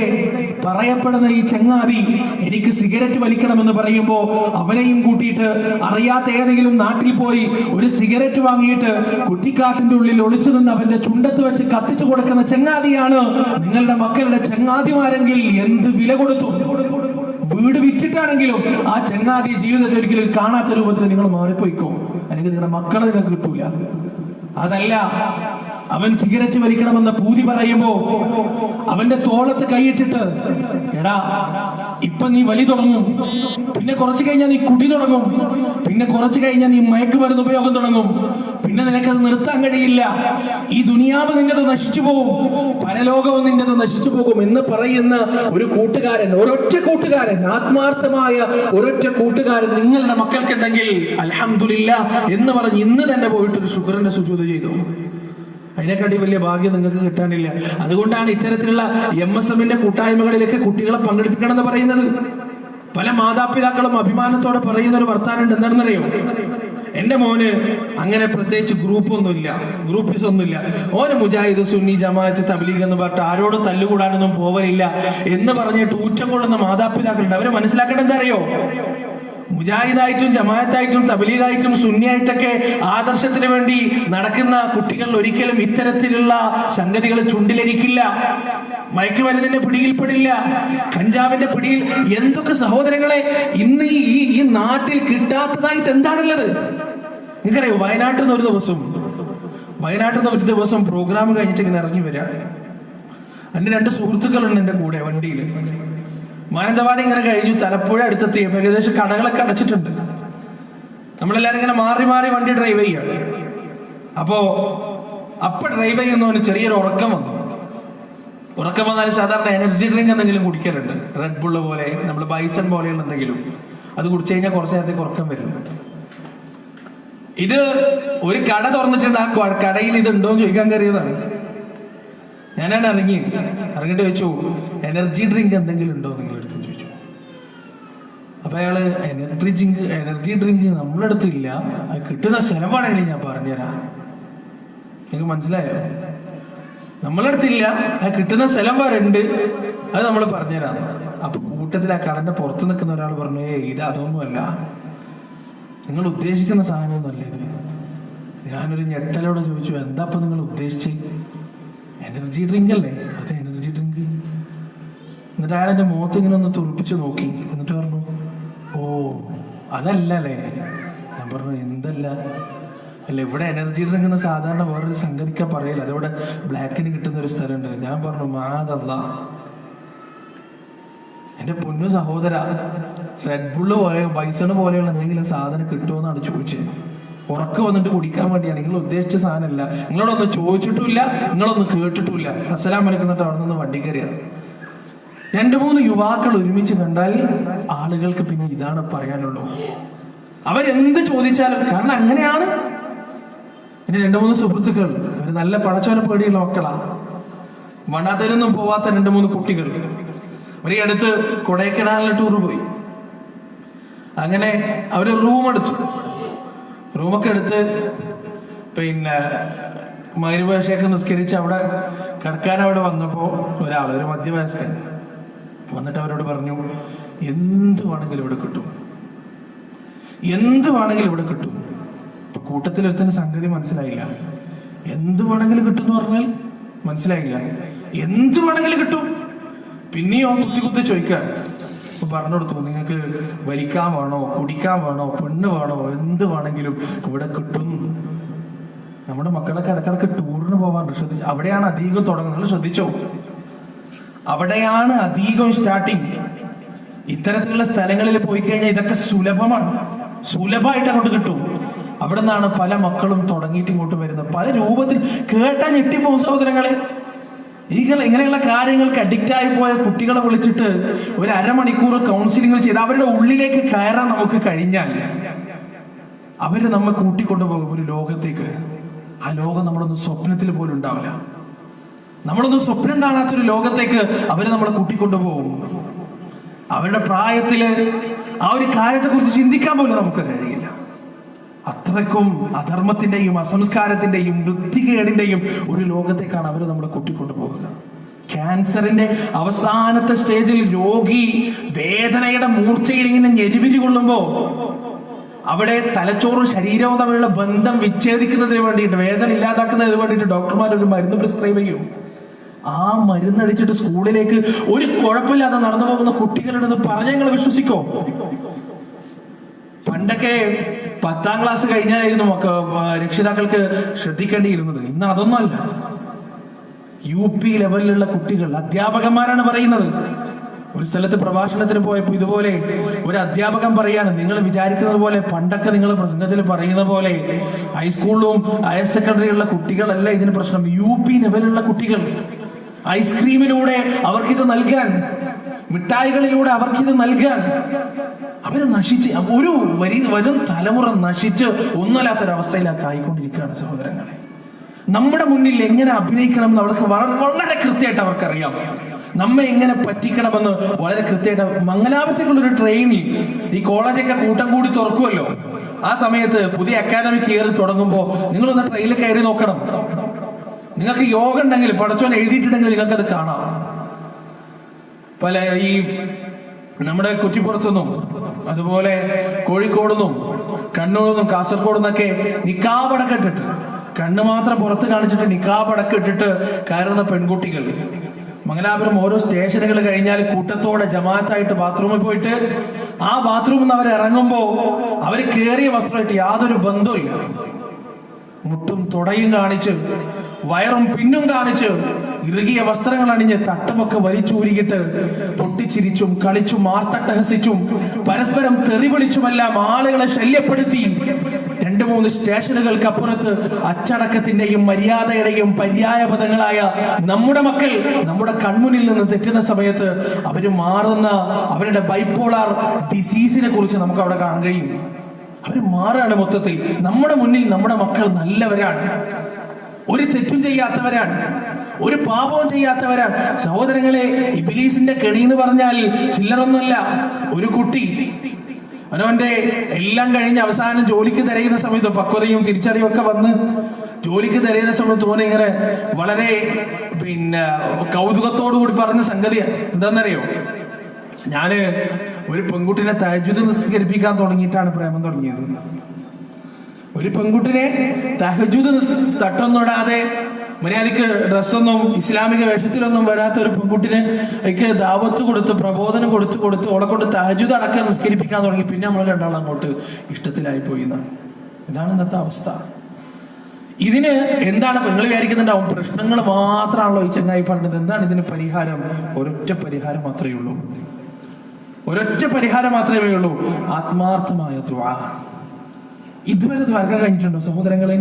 A: പറയപ്പെടുന്ന ഈ ചങ്ങാതി എനിക്ക് സിഗരറ്റ് വലിക്കണമെന്ന് പറയുമ്പോ അവനെയും കൂട്ടിയിട്ട് അറിയാത്ത ഏതെങ്കിലും നാട്ടിൽ പോയി ഒരു സിഗരറ്റ് വാങ്ങിയിട്ട് കുറ്റിക്കാട്ടിന്റെ ഉള്ളിൽ ഒളിച്ചു നിന്ന് അവന്റെ ചുണ്ടത്ത് വെച്ച് കത്തിച്ചു കൊടുക്കുന്ന ചങ്ങാതിയാണ് നിങ്ങളുടെ മക്കളുടെ ചങ്ങാതിമാരെങ്കിൽ എന്ത് വില കൊടുത്തു. വീട് വിറ്റിട്ടാണെങ്കിലും ആ ചങ്ങാതി ജീവിതത്തിൽ ഒരിക്കലും കാണാത്ത രൂപത്തിൽ നിങ്ങൾ മാറിപ്പോയിക്കോ, അല്ലെങ്കിൽ നിങ്ങളുടെ മക്കളെ നിങ്ങൾക്ക് കിട്ടൂല. അതല്ല, അവൻ സിഗരറ്റ് വലിക്കണമെന്ന പൂതി പറയുമ്പോ അവന്റെ തോളത്ത് കൈയിട്ടിട്ട് എടാ ഇപ്പൊ നീ വലി തുടങ്ങും, പിന്നെ കുറച്ച് കഴിഞ്ഞാൽ നീ കുടി തുടങ്ങും, പിന്നെ കുറച്ച് കഴിഞ്ഞാൽ നീ മയക്കുമരുന്ന് ഉപയോഗം തുടങ്ങും, പിന്നെ നിനക്കത് നിർത്താൻ കഴിയില്ല, ഈ ദുനിയാവ് നിന്റെത് നശിച്ചു പോകും, പരലോകവും നിന്റെത് നശിച്ചു പോകും എന്ന് പറയുന്ന ഒരു കൂട്ടുകാരൻ, ഒരൊറ്റ കൂട്ടുകാരൻ, ആത്മാർത്ഥമായ ഒരൊറ്റ കൂട്ടുകാരൻ നിങ്ങളുടെ മക്കൾക്കുണ്ടെങ്കിൽ അൽഹംദുലില്ലാ എന്ന് പറഞ്ഞ് ഇന്ന് തന്നെ പോയിട്ട് ഒരു ശുക്രന്റെ സുജൂദ് ചെയ്തു. അതിനെക്കാട്ടി വലിയ ഭാഗ്യം നിങ്ങൾക്ക് കിട്ടാനില്ല. അതുകൊണ്ടാണ് ഇത്തരത്തിലുള്ള MSMന്റെ കൂട്ടായ്മകളിലേക്ക് കുട്ടികളെ പങ്കെടുപ്പിക്കണം എന്ന് പറയുന്നത്. പല മാതാപിതാക്കളും അഭിമാനത്തോടെ പറയുന്ന ഒരു വർത്താനുണ്ട്. എന്താണെന്നറിയോ? എന്റെ മോന് അങ്ങനെ പ്രത്യേകിച്ച് ഗ്രൂപ്പൊന്നുമില്ല, ഗ്രൂപ്പീസ് ഒന്നുമില്ല, ഓന് മുജാഹിദ്, സുന്നി, ജമാഅത്ത്, തബ്ലീഗ് എന്ന് പറഞ്ഞിട്ട് ആരോടും തല്ലുകൂടാനൊന്നും പോവലില്ല എന്ന് പറഞ്ഞിട്ട് ഊറ്റം കൊള്ളുന്ന മാതാപിതാക്കളുണ്ട്. അവരെ മനസ്സിലാക്കേണ്ടത് എന്താ അറിയോ? മുജാഹിദായിട്ടും ജമാഅത്തായിട്ടും തബ്ലീഗായിട്ടും സുന്നിയായിട്ടൊക്കെ ആദർശത്തിന് വേണ്ടി നടക്കുന്ന കുട്ടികൾ ഒരിക്കലും ഇത്തരത്തിലുള്ള സംഗതികൾ ചുണ്ടിലരിക്കില്ല, മയക്കുമരുന്നിന്റെ പിടിയിൽപ്പെടില്ല, കഞ്ചാവിന്റെ പിടിയിൽ. എന്തൊക്കെ സഹോദരങ്ങളെ ഇന്ന് ഈ നാട്ടിൽ കിട്ടാത്തതായിട്ട് എന്താണുള്ളത് നിങ്ങൾക്കറിയോ? വയനാട്ടിൽ നിന്ന് ഒരു ദിവസം പ്രോഗ്രാം കഴിഞ്ഞിട്ട് ഇങ്ങനെ ഇറങ്ങി വരിക. എൻ്റെ 2 സുഹൃത്തുക്കളുണ്ട് എൻ്റെ കൂടെ വണ്ടിയിൽ. മാനന്തവാടി ഇങ്ങനെ കഴിഞ്ഞു, തലപ്പുഴ അടുത്തെത്തി. ഏകദേശം കടകളൊക്കെ അടച്ചിട്ടുണ്ട്. നമ്മളെല്ലാരും ഇങ്ങനെ മാറി മാറി വണ്ടി ഡ്രൈവ് ചെയ്യാണ്. അപ്പോ ഡ്രൈവ് ചെയ്യുന്നവന് ചെറിയൊരു ഉറക്കം വന്നാൽ സാധാരണ എനർജി ഡ്രിങ്ക് എന്തെങ്കിലും കുടിക്കലുണ്ട്. റെഡ് ബുള്ള് പോലെ, നമ്മൾ ബൈസൺ പോലെയുള്ള എന്തെങ്കിലും. അത് കുടിച്ചു കഴിഞ്ഞാൽ കുറച്ചു നേരത്തേക്ക് ഉറക്കം വരുന്നു. ഇത് ഒരു കട തുറന്നിട്ടുണ്ട്. ആ കടയിൽ ഇത് ഉണ്ടോ എന്ന് ചോദിക്കാൻ കയറിയതാണ്. ഞാനാണ് ഇറങ്ങിയിട്ട് ചോദിച്ചു, എനർജി ഡ്രിങ്ക് എന്തെങ്കിലും ഉണ്ടോ നിങ്ങൾ എടുത്ത് ചോദിച്ചു. അപ്പൊ അയാള് എനർജി ഡ്രിങ്ക് നമ്മുടെ അടുത്തില്ല, അത് കിട്ടുന്ന സ്ഥലമാണെങ്കിൽ ഞാൻ പറഞ്ഞുതരാം. നിങ്ങൾക്ക് മനസ്സിലായോ? നമ്മളെ അടുത്തില്ല, അത് കിട്ടുന്ന സ്ഥലം വരെ ഉണ്ട്, അത് നമ്മൾ പറഞ്ഞുതരാം. അപ്പൊ കൂട്ടത്തിൽ ആ കടന്റെ പുറത്ത് നിൽക്കുന്ന ഒരാൾ പറഞ്ഞു, ഇത് അതൊന്നുമല്ല, നിങ്ങൾ ഉദ്ദേശിക്കുന്ന സാധനമൊന്നുമല്ല ഇത്. ഞാനൊരു ഞെട്ടലോടെ ചോദിച്ചു, എന്താ ഇപ്പൊ നിങ്ങൾ ഉദ്ദേശിച്ച്? എനർജി ഡ്രിങ്ക് അല്ലേ? അതെ, എനർജി ഡ്രിങ്ക്. എന്നിട്ട് അയാൾ എൻ്റെ മുഖത്ത് ഇങ്ങനെ ഒന്ന് തുറപ്പിച്ച് നോക്കി. എന്നിട്ട് പറഞ്ഞു, ഓ അതല്ല അല്ലേ? ഞാൻ പറഞ്ഞു, എന്തല്ല? അല്ല, ഇവിടെ എനർജി ഡ്രിങ്ക് എന്ന് സാധാരണ വേറൊരു സംഗതിക്കാ പറയല, അതിവിടെ ബ്ലാക്കിന് കിട്ടുന്ന ഒരു സ്ഥലമുണ്ട്. ഞാൻ പറഞ്ഞു, മാതല്ല എൻ്റെ പൊന്നു സഹോദര, റെഡ് ബുള്ള് പോലെ ബൈസണ് പോലെയുള്ള എന്തെങ്കിലും സാധനം കിട്ടുമോന്നാണ് ചോദിച്ചത്. ഉറക്കം വന്നിട്ട് കുടിക്കാൻ വേണ്ടിയാണ്. നിങ്ങൾ ഉദ്ദേശിച്ച സാധനമല്ല. നിങ്ങളോടൊന്നും ചോദിച്ചിട്ടുമില്ല, നിങ്ങളൊന്നും കേട്ടിട്ടുമില്ല. അസ്സലാമു അലൈക്കും എന്നിട്ട് അവിടെ നിന്ന് വണ്ടി കയറിയ 2-3 യുവാക്കൾ ഒരുമിച്ച് കണ്ടാൽ ആളുകൾക്ക് പിന്നെ ഇതാണ് പറയാനുള്ളൂ. അവരെന്ത് ചോദിച്ചാലും, കാരണം അങ്ങനെയാണ്. പിന്നെ 2-3 സുഹൃത്തുക്കൾ, അവർ നല്ല പടച്ചോനെ പേടിയുള്ള മക്കളാ. മണ്ണാത്തലൊന്നും പോവാത്ത 2-3 കുട്ടികൾ ഒരു അടുത്ത് കൊടൈക്കനാലിലെ ടൂർ പോയി. അങ്ങനെ അവര് റൂമൊക്കെ എടുത്ത് പിന്നെ മഗ്‌രിബ് നിസ്കരിച്ച് അവിടെ കിടക്കാൻ അവിടെ വന്നപ്പോ ഒരു മധ്യവയസ്കൻ വന്നിട്ട് അവരോട് പറഞ്ഞു, എന്ത് വേണമെങ്കിലും ഇവിടെ കിട്ടും. കൂട്ടത്തിലൊരുത്തിന് സംഗതി മനസ്സിലായില്ല. എന്ത് വേണമെങ്കിലും കിട്ടും എന്ന് പറഞ്ഞാൽ മനസ്സിലായില്ല. എന്ത് വേണമെങ്കിലും കിട്ടും. പിന്നെയോ കുത്തി ചോദിക്കാൻ പറഞ്ഞു കൊടുത്തു, നിങ്ങൾക്ക് വലിക്കാൻ വേണോ, കുടിക്കാൻ വേണോ, പെണ്ണ് വേണോ, എന്ത് വേണമെങ്കിലും ഇവിടെ കിട്ടും. നമ്മുടെ മക്കളൊക്കെ ഇടക്കിടക്ക് ടൂറിന് പോകാറുണ്ട്. ശ്രദ്ധിച്ചു, അവിടെയാണ് അധികം തുടങ്ങുന്നത്. ശ്രദ്ധിച്ചോ, അവിടെയാണ് അധികം സ്റ്റാർട്ടിങ്. ഇത്തരത്തിലുള്ള സ്ഥലങ്ങളിൽ പോയി കഴിഞ്ഞാൽ ഇതൊക്കെ സുലഭമാണ്, സുലഭമായിട്ട് അങ്ങോട്ട് കിട്ടും. അവിടെ നിന്നാണ് പല മക്കളും തുടങ്ങിയിട്ട് ഇങ്ങോട്ട് വരുന്നത്. പല രൂപത്തിൽ കേട്ടാൻ ഞെട്ടിപ്പോകും സഹോദരങ്ങളെ. ഇങ്ങനെയുള്ള കാര്യങ്ങൾക്ക് അഡിക്റ്റ് ആയി പോയ കുട്ടികളെ വിളിച്ചിട്ട് ഒരു അരമണിക്കൂർ കൗൺസിലിംഗ് ചെയ്ത് അവരുടെ ഉള്ളിലേക്ക് കയറാൻ നമുക്ക് കഴിഞ്ഞാൽ അവര് നമ്മെ കൂട്ടിക്കൊണ്ടുപോകും ഒരു ലോകത്തേക്ക്. ആ ലോകം നമ്മളൊന്നും സ്വപ്നത്തിൽ പോലും ഉണ്ടാവില്ല. നമ്മളൊന്നും സ്വപ്നം കാണാത്തൊരു ലോകത്തേക്ക് അവര് നമ്മളെ കൂട്ടിക്കൊണ്ടുപോകും. അവരുടെ പ്രായത്തില് ആ ഒരു കാര്യത്തെ കുറിച്ച് ചിന്തിക്കാൻ പോലും നമുക്ക് കഴിയില്ല. അത്രയ്ക്കും അധർമ്മത്തിന്റെയും അസംസ്കാരത്തിന്റെയും വൃത്തികേടിന്റെയും ഒരു ലോകത്തേക്കാണ് അവർ നമ്മളെ കൂട്ടിക്കൊണ്ടു പോകുക. ക്യാൻസറിന്റെ അവസാനത്തെ സ്റ്റേജിൽ രോഗി വേദനയുടെ മൂർച്ചയിൽ ഇങ്ങനെ ഞെരുവിരി കൊള്ളുമ്പോ അവിടെ തലച്ചോറും ശരീരവും തമ്മിലുള്ള ബന്ധം വിച്ഛേദിക്കുന്നതിന് വേണ്ടിയിട്ട്, വേദന ഇല്ലാതാക്കുന്നതിന് വേണ്ടിയിട്ട് ഡോക്ടർമാർ ഒരു മരുന്ന് പ്രിസ്ക്രൈബ് ചെയ്യും. ആ മരുന്നടിച്ചിട്ട് സ്കൂളിലേക്ക് ഒരു കുഴപ്പമില്ലാതെ നടന്നു പോകുന്ന കുട്ടികളുടെ പറഞ്ഞ നിങ്ങൾ വിശ്വസിക്കോ? പണ്ടൊക്കെ 10ാം ക്ലാസ് കഴിഞ്ഞാലായിരുന്നു രക്ഷിതാക്കൾക്ക് ശ്രദ്ധിക്കേണ്ടിയിരുന്നത്. ഇന്ന് അതൊന്നുമല്ല. UP ലെവലിലുള്ള കുട്ടികൾ, അധ്യാപകന്മാരാണ് പറയുന്നത്. ഒരു സ്ഥലത്ത് പ്രഭാഷണത്തിന് പോയപ്പോൾ ഇതുപോലെ ഒരു അധ്യാപകൻ പറയാണ്, നിങ്ങൾ വിചാരിക്കുന്നത് പോലെ പണ്ടൊക്കെ നിങ്ങൾ പ്രസംഗത്തിൽ പറയുന്ന പോലെ ഹൈസ്കൂളിലും ഹയർ സെക്കൻഡറിയിലുള്ള കുട്ടികളല്ല ഇതിന് പ്രശ്നം. UP ലെവലിലുള്ള കുട്ടികൾ ഐസ്ക്രീമിലൂടെ അവർക്കിത് നൽകാൻ, മിഠായികളിലൂടെ അവർക്കിത് നൽകാൻ അവര് നശിച്ച് വരും തലമുറ നശിച്ച് ഒന്നുമല്ലാത്തൊരവസ്ഥയിലൊക്കെ ആയിക്കൊണ്ടിരിക്കുകയാണ് സഹോദരങ്ങളെ. നമ്മുടെ മുന്നിൽ എങ്ങനെ അഭിനയിക്കണം എന്ന് അവർക്ക് വളരെ കൃത്യമായിട്ട് അവർക്കറിയാം. നമ്മെ എങ്ങനെ പറ്റിക്കണമെന്ന് വളരെ കൃത്യമായിട്ട്. മംഗലാപുരത്തേക്കുള്ളൊരു ട്രെയിനിൽ ഈ കോളേജൊക്കെ കൂട്ടം കൂടി തുറക്കുമല്ലോ, ആ സമയത്ത് പുതിയ അക്കാദമിക് ഇയർ തുടങ്ങുമ്പോൾ നിങ്ങളൊന്ന് ട്രെയിനിൽ കയറി നോക്കണം. നിങ്ങൾക്ക് യോഗ ഉണ്ടെങ്കിൽ, പടച്ചോൻ എഴുതിയിട്ടുണ്ടെങ്കിൽ നിങ്ങൾക്കത് കാണാം. പല ഈ നമ്മുടെ കുറ്റിപ്പുറത്തുനിന്നും അതുപോലെ കോഴിക്കോടുനിന്നും കണ്ണൂരിൽ കാസർഗോഡ് നിന്നൊക്കെ നിക്കാബടക്കം ഇട്ടിട്ട്, കണ്ണ് മാത്രം പുറത്ത് കാണിച്ചിട്ട് നിക്കാബടക്കം ഇട്ടിട്ട് കയറുന്ന പെൺകുട്ടികൾ. മംഗലാപുരം ഓരോ സ്റ്റേഷനുകൾ കഴിഞ്ഞാൽ കൂട്ടത്തോടെ ജമാഅത്തായിട്ട് ബാത്റൂമിൽ പോയിട്ട് ആ ബാത്റൂമിൽ നിന്ന് അവർ ഇറങ്ങുമ്പോ അവര് കേറിയ വസ്ത്രമായിട്ട് യാതൊരു ബന്ധവുമില്ല. മുട്ടും തുടയും കാണിച്ച്, വയറും പിന്നും കാണിച്ച്, ഇറുകിയ വസ്ത്രങ്ങൾ അണിഞ്ഞ് തട്ടമൊക്കെ വലിച്ചൂരിയിട്ട് പൊട്ടിച്ചിരിച്ചും കളിച്ചും ആർത്തട്ടഹസിച്ചും പരസ്പരം തെറി വിളിച്ചുമെല്ലാം ആളുകളെ ശല്യപ്പെടുത്തി 2-3 സ്റ്റേഷനുകൾക്ക് അപ്പുറത്ത് അച്ചടക്കത്തിന്റെയും മര്യാദയുടെയും പര്യായ പദങ്ങളായ നമ്മുടെ മക്കൾ നമ്മുടെ കൺമുന്നിൽ നിന്ന് തെറ്റുന്ന സമയത്ത് അവര് മാറുന്ന അവരുടെ ബൈപോളാർ ഡിസീസിനെ കുറിച്ച് നമുക്ക് അവിടെ കാണാൻ കഴിയും. അവര് മാറാണ് മൊത്തത്തിൽ. നമ്മുടെ മുന്നിൽ നമ്മുടെ മക്കൾ നല്ലവരാണ്, ഒരു തെറ്റും ചെയ്യാത്തവരാണ്, ഒരു പാപവും ചെയ്യാത്തവരാണ്. സഹോദരങ്ങളെ, ഇബ്ലീസിന്റെ കെണി എന്ന് പറഞ്ഞാൽ ചില്ലറൊന്നുമല്ല. ഒരു കുട്ടി അവനവന്റെ എല്ലാം കഴിഞ്ഞ് അവസാനം ജോലിക്ക് തിരയുന്ന സമയത്ത് പക്വതയും തിരിച്ചറിവും ഒക്കെ വന്ന് ജോലിക്ക് തിരയുന്ന സമയത്ത് തോന്നി ഇങ്ങനെ വളരെ കൗതുകത്തോടു കൂടി പറഞ്ഞ സംഗതി എന്താണെന്നറിയോ? ഞാന് ഒരു പെൺകുട്ടിനെ തഹജ്ജുദ് നിസ്കരിപ്പിക്കാൻ തുടങ്ങിയിട്ടാണ് പ്രേമം തുടങ്ങിയത്. ഒരു പെൺകുട്ടിനെ തഹജ്ജുദ് തട്ടൊന്നിടാതെ മര്യാദക്ക് ഡ്രസ്സൊന്നും ഇസ്ലാമിക വേഷത്തിലൊന്നും വരാത്ത ഒരു പെൺകുട്ടിനെ എനിക്ക് ദാവത്ത് കൊടുത്ത് പ്രബോധനം കൊടുത്ത് ഓളെ കൊണ്ട് തഹജ്ജുദ് അടക്കം നിസ്കരിപ്പിക്കാൻ തുടങ്ങി. പിന്നെ നമ്മൾ രണ്ടാളും അങ്ങോട്ട് ഇഷ്ടത്തിലായി പോയി എന്നാണ്. ഇതാണ് ഇന്നത്തെ അവസ്ഥ. ഇതിന് എന്താണ് നിങ്ങൾ വിചാരിക്കുന്നുണ്ടാവും, പ്രശ്നങ്ങൾ മാത്രമാണല്ലോ ഈ ചങ്ങായി പറഞ്ഞത്. എന്താണ് ഇതിന് പരിഹാരം? ഒരൊറ്റ പരിഹാരം മാത്രമേ ഉള്ളൂ. ഒരൊറ്റ പരിഹാരം മാത്രമേ ഉള്ളൂ. ആത്മാർത്ഥമായ ദുആ. ഇതുവരെ ദ്വാരക കഴിഞ്ഞിട്ടുണ്ടോ സഹോദരങ്ങളെ?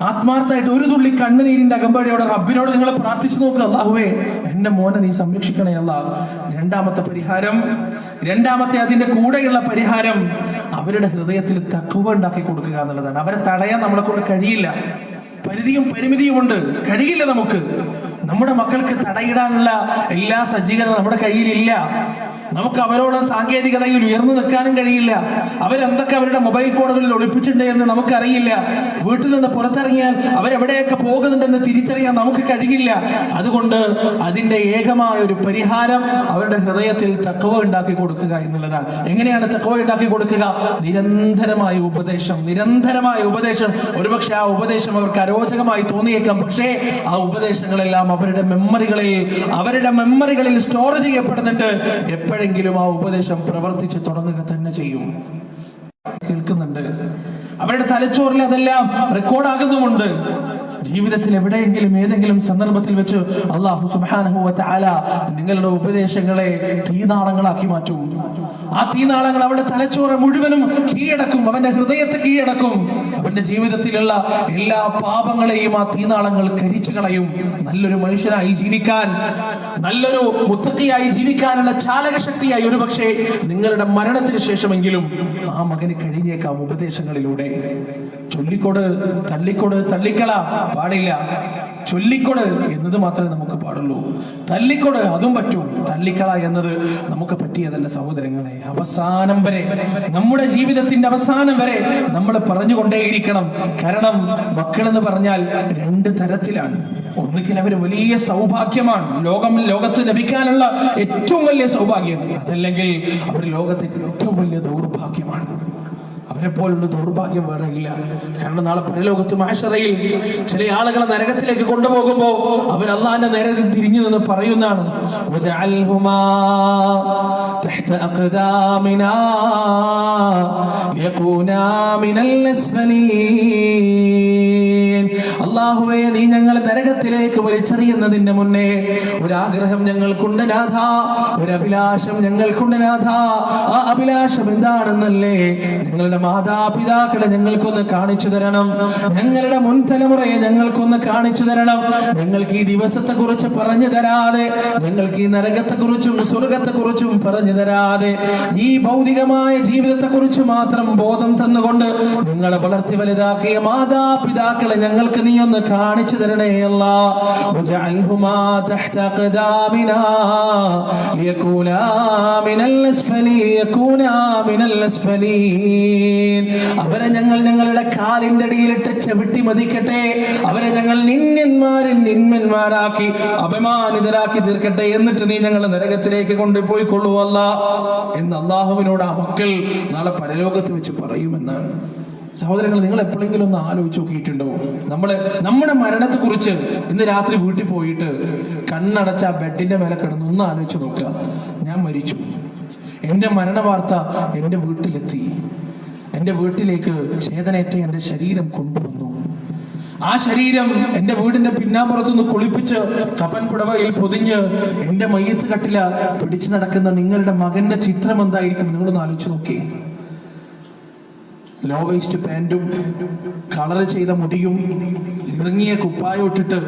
A: ആത്മാർത്ഥമായിട്ട് ഒരു തുള്ളി കണ്ണുനീരിന്റെ അകമ്പടിയോടെ റബ്ബിനോട് നിങ്ങൾ പ്രാർത്ഥിച്ചു നോക്കുക, അല്ലാഹുവേ എന്റെ മോനെ നീ സംരക്ഷിക്കണേ അല്ലാഹ്. രണ്ടാമത്തെ പരിഹാരം, അതിന്റെ കൂടെയുള്ള പരിഹാരം അവരുടെ ഹൃദയത്തിൽ തഖ്വ ഉണ്ടാക്കി കൊടുക്കുക എന്നുള്ളതാണ്. അവരെ തടയാൻ നമ്മളെ കൊണ്ട് കഴിയില്ല. പരിധിയും പരിമിതിയും ഉണ്ട്, കഴിയില്ല നമുക്ക്. നമ്മുടെ മക്കൾക്ക് തടയിടാനുള്ള എല്ലാ സജ്ജീകരണവും നമ്മുടെ കയ്യിലില്ല. നമുക്ക് അവരോട് സാങ്കേതികതയിൽ ഉയർന്നു നിൽക്കാനും കഴിയില്ല. അവരെന്തൊക്കെ അവരുടെ മൊബൈൽ ഫോണുകളിൽ ഒളിപ്പിച്ചിട്ടുണ്ട് എന്ന് നമുക്കറിയില്ല. വീട്ടിൽ നിന്ന് പുറത്തിറങ്ങിയാൽ അവരെവിടെയൊക്കെ പോകുന്നുണ്ടെന്ന് തിരിച്ചറിയാൻ നമുക്ക് കഴിയില്ല. അതുകൊണ്ട് അതിന്റെ ഏകമായ ഒരു പരിഹാരം അവരുടെ ഹൃദയത്തിൽ തഖ്വ ഉണ്ടാക്കി കൊടുക്കുക എന്നുള്ളതാണ്. എങ്ങനെയാണ് തഖ്വ ഉണ്ടാക്കി കൊടുക്കുക? നിരന്തരമായ ഉപദേശം. ഒരുപക്ഷെ ആ ഉപദേശം അവർക്ക് അരോചകമായി തോന്നിയേക്കാം, പക്ഷേ ആ ഉപദേശങ്ങളെല്ലാം അവരുടെ മെമ്മറികളിൽ സ്റ്റോർ ചെയ്യപ്പെടുന്നുണ്ട്. എപ്പോഴെങ്കിലും ആ ഉപദേശം പ്രവർത്തിച്ച് തുടങ്ങുക തന്നെ ചെയ്യും. കേൾക്കുന്നുണ്ട്, അവരുടെ തലച്ചോറിൽ അതെല്ലാം റെക്കോർഡാകുന്നുമുണ്ട്. ജീവിതത്തിൽ എവിടെയെങ്കിലും ഏതെങ്കിലും സന്ദർഭത്തിൽ വെച്ച് അല്ലാഹു സുബ്ഹാനഹു വ തആല നിങ്ങളുടെ ഉപദേശങ്ങളെ തീനാളങ്ങളാക്കി മാറ്റും. ആ തീനാളങ്ങൾ അവന്റെ തലച്ചോറ് മുഴുവനും കീഴടക്കും, അവന്റെ ഹൃദയത്തെ കീഴടക്കും. അവന്റെ ജീവിതത്തിലുള്ള എല്ലാ പാപങ്ങളെയും ആ തീനാളങ്ങൾ കരിച്ചു കളയും. നല്ലൊരു മനുഷ്യനായി ജീവിക്കാൻ, നല്ലൊരു മുത്തഖിയായി ജീവിക്കാനുള്ള ചാലകശക്തിയായി ഒരുപക്ഷെ നിങ്ങളുടെ മരണത്തിന് ശേഷമെങ്കിലും ആ മകന് കഴിഞ്ഞേക്കാം ഉപദേശങ്ങളിലൂടെ. ചൊല്ലിക്കൊട്, തള്ളിക്കള പാടില്ല. ചൊല്ലിക്കൊട് എന്നത് മാത്രമേ നമുക്ക് പാടുള്ളൂ. തല്ലിക്കൊട് അതും പറ്റും, തള്ളിക്കള എന്നത് നമുക്ക് പറ്റിയതല്ല സഹോദരങ്ങളെ. അവസാനം വരെ, നമ്മുടെ ജീവിതത്തിന്റെ അവസാനം വരെ നമ്മൾ പറഞ്ഞുകൊണ്ടേയിരിക്കണം. കാരണം മക്കൾ എന്ന് പറഞ്ഞാൽ രണ്ട് തരത്തിലാണ്. ഒന്നുകിൽ അവര് വലിയ സൗഭാഗ്യമാണ്, ലോകത്ത് ലഭിക്കാനുള്ള ഏറ്റവും വലിയ സൗഭാഗ്യം. അതല്ലെങ്കിൽ അവർ ലോകത്തെ ഏറ്റവും വലിയ ദൗർഭാഗ്യമാണ്. അവരെ പോലുള്ള ദൗർഭാഗ്യം വേറെ ഇല്ല. കാരണം നാളെ പരലോകത്ത് മഹ്ശറയിൽ ചില ആളുകളെ നരകത്തിലേക്ക് കൊണ്ടുപോകുമ്പോ അവർ അല്ലാഹുവിന്റെ നേരെ തിരിഞ്ഞു നിന്ന് പറയുന്നതാണ്, വജഅൽഹുമാ തഹ്ത അഖ്ദാമിനാ യകൂനാ മിനൽ അസ്ഫലീൻ. അല്ലാഹുവേ, നീ ഞങ്ങളെ നരകത്തിലേക്ക് വലിച്ചെറിയുന്നതിന്റെ മുന്നേ ഒരാഗ്രഹം ഞങ്ങൾക്കുണ്ട് നാഥ, ഒരു അഭിലാഷം ഞങ്ങൾക്കുണ്ട് നാഥ. ആ അഭിലാഷം എന്താണെന്നല്ലേ? ഞങ്ങളുടെ മാതാപിതാക്കളെ ഞങ്ങൾക്കൊന്ന് കാണിച്ചു തരണം, ഞങ്ങളുടെ മുൻ തലമുറയെ ഞങ്ങൾക്കൊന്ന് കാണിച്ചു തരണം. ഞങ്ങൾക്ക് ഈ ദിവസത്തെ കുറിച്ച് പറഞ്ഞു തരാതെ, ഞങ്ങൾക്ക് ഈ നരകത്തെ കുറിച്ചും സ്വർഗത്തെ കുറിച്ചും പറഞ്ഞു തരാതെ, ഈ ഭൗതികമായ ജീവിതത്തെ കുറിച്ച് മാത്രം ബോധം തന്നുകൊണ്ട് നിങ്ങളെ വളർത്തി വലുതാക്കിയ മാതാപിതാക്കളെ ഞങ്ങൾക്ക് നീ ഒന്ന് കാണിച്ചു തരണേ അല്ലാഹ്. വജഅൽഹുമാ തഹ്ത അഖ്ദാമിനാ ലിയകൂനാ മിനൽ അസ്ഫലീൻ. അവരെ ഞങ്ങളുടെ കാലിന്റെ അടിയിലിട്ട് ചവിട്ടി മതിക്കട്ടെ. അവരെ ഞങ്ങൾ നിന്മന്മാരാക്കി അപമാനിതരാക്കി തീർക്കട്ടെ. എന്നിട്ട് നീ ഞങ്ങളെ നരകത്തിലേക്ക് കൊണ്ടുപോയിക്കൊള്ളൂ അല്ലാഹ് എന്ന് അല്ലാഹുവിനോട് ആ മക്കൾ നാളെ പരലോകത്ത് വെച്ച് പറയുമെന്നാണ്. സഹോദരങ്ങൾ, നിങ്ങൾ എപ്പോഴെങ്കിലും ഒന്ന് ആലോചിച്ച് നോക്കിയിട്ടുണ്ടോ? നമ്മുടെ മരണത്തെ കുറിച്ച് ഇന്ന് രാത്രി വീട്ടിൽ പോയിട്ട് കണ്ണടച്ച ആ ബെഡിന്റെ മേലെ കിടന്ന് ഒന്ന് ആലോചിച്ച് നോക്കുക. ഞാൻ മരിച്ചു, എന്റെ മരണ വാർത്ത എന്റെ വീട്ടിലെത്തി, എന്റെ വീട്ടിലേക്ക് ചേതനയേറ്റ എന്റെ ശരീരം കൊണ്ടുവന്നു. ആ ശരീരം എന്റെ വീടിന്റെ പിന്നാമ്പുറത്തുനിന്ന് കുളിപ്പിച്ച് കഫൻ പുടവയിൽ പൊതിഞ്ഞ് എന്റെ മയ്യത്ത് കട്ടില പിടിച്ചു നടക്കുന്ന നിങ്ങളുടെ മകന്റെ ചിത്രം എന്തായിരിക്കും? നിങ്ങളൊന്ന് ആലോചിച്ച് നോക്കി. ലോ വേസ്റ്റ് പാൻറ്റും കളർ ചെയ്ത മുടിയും ഇറങ്ങിയ കുപ്പായം ഇട്ടിട്ട്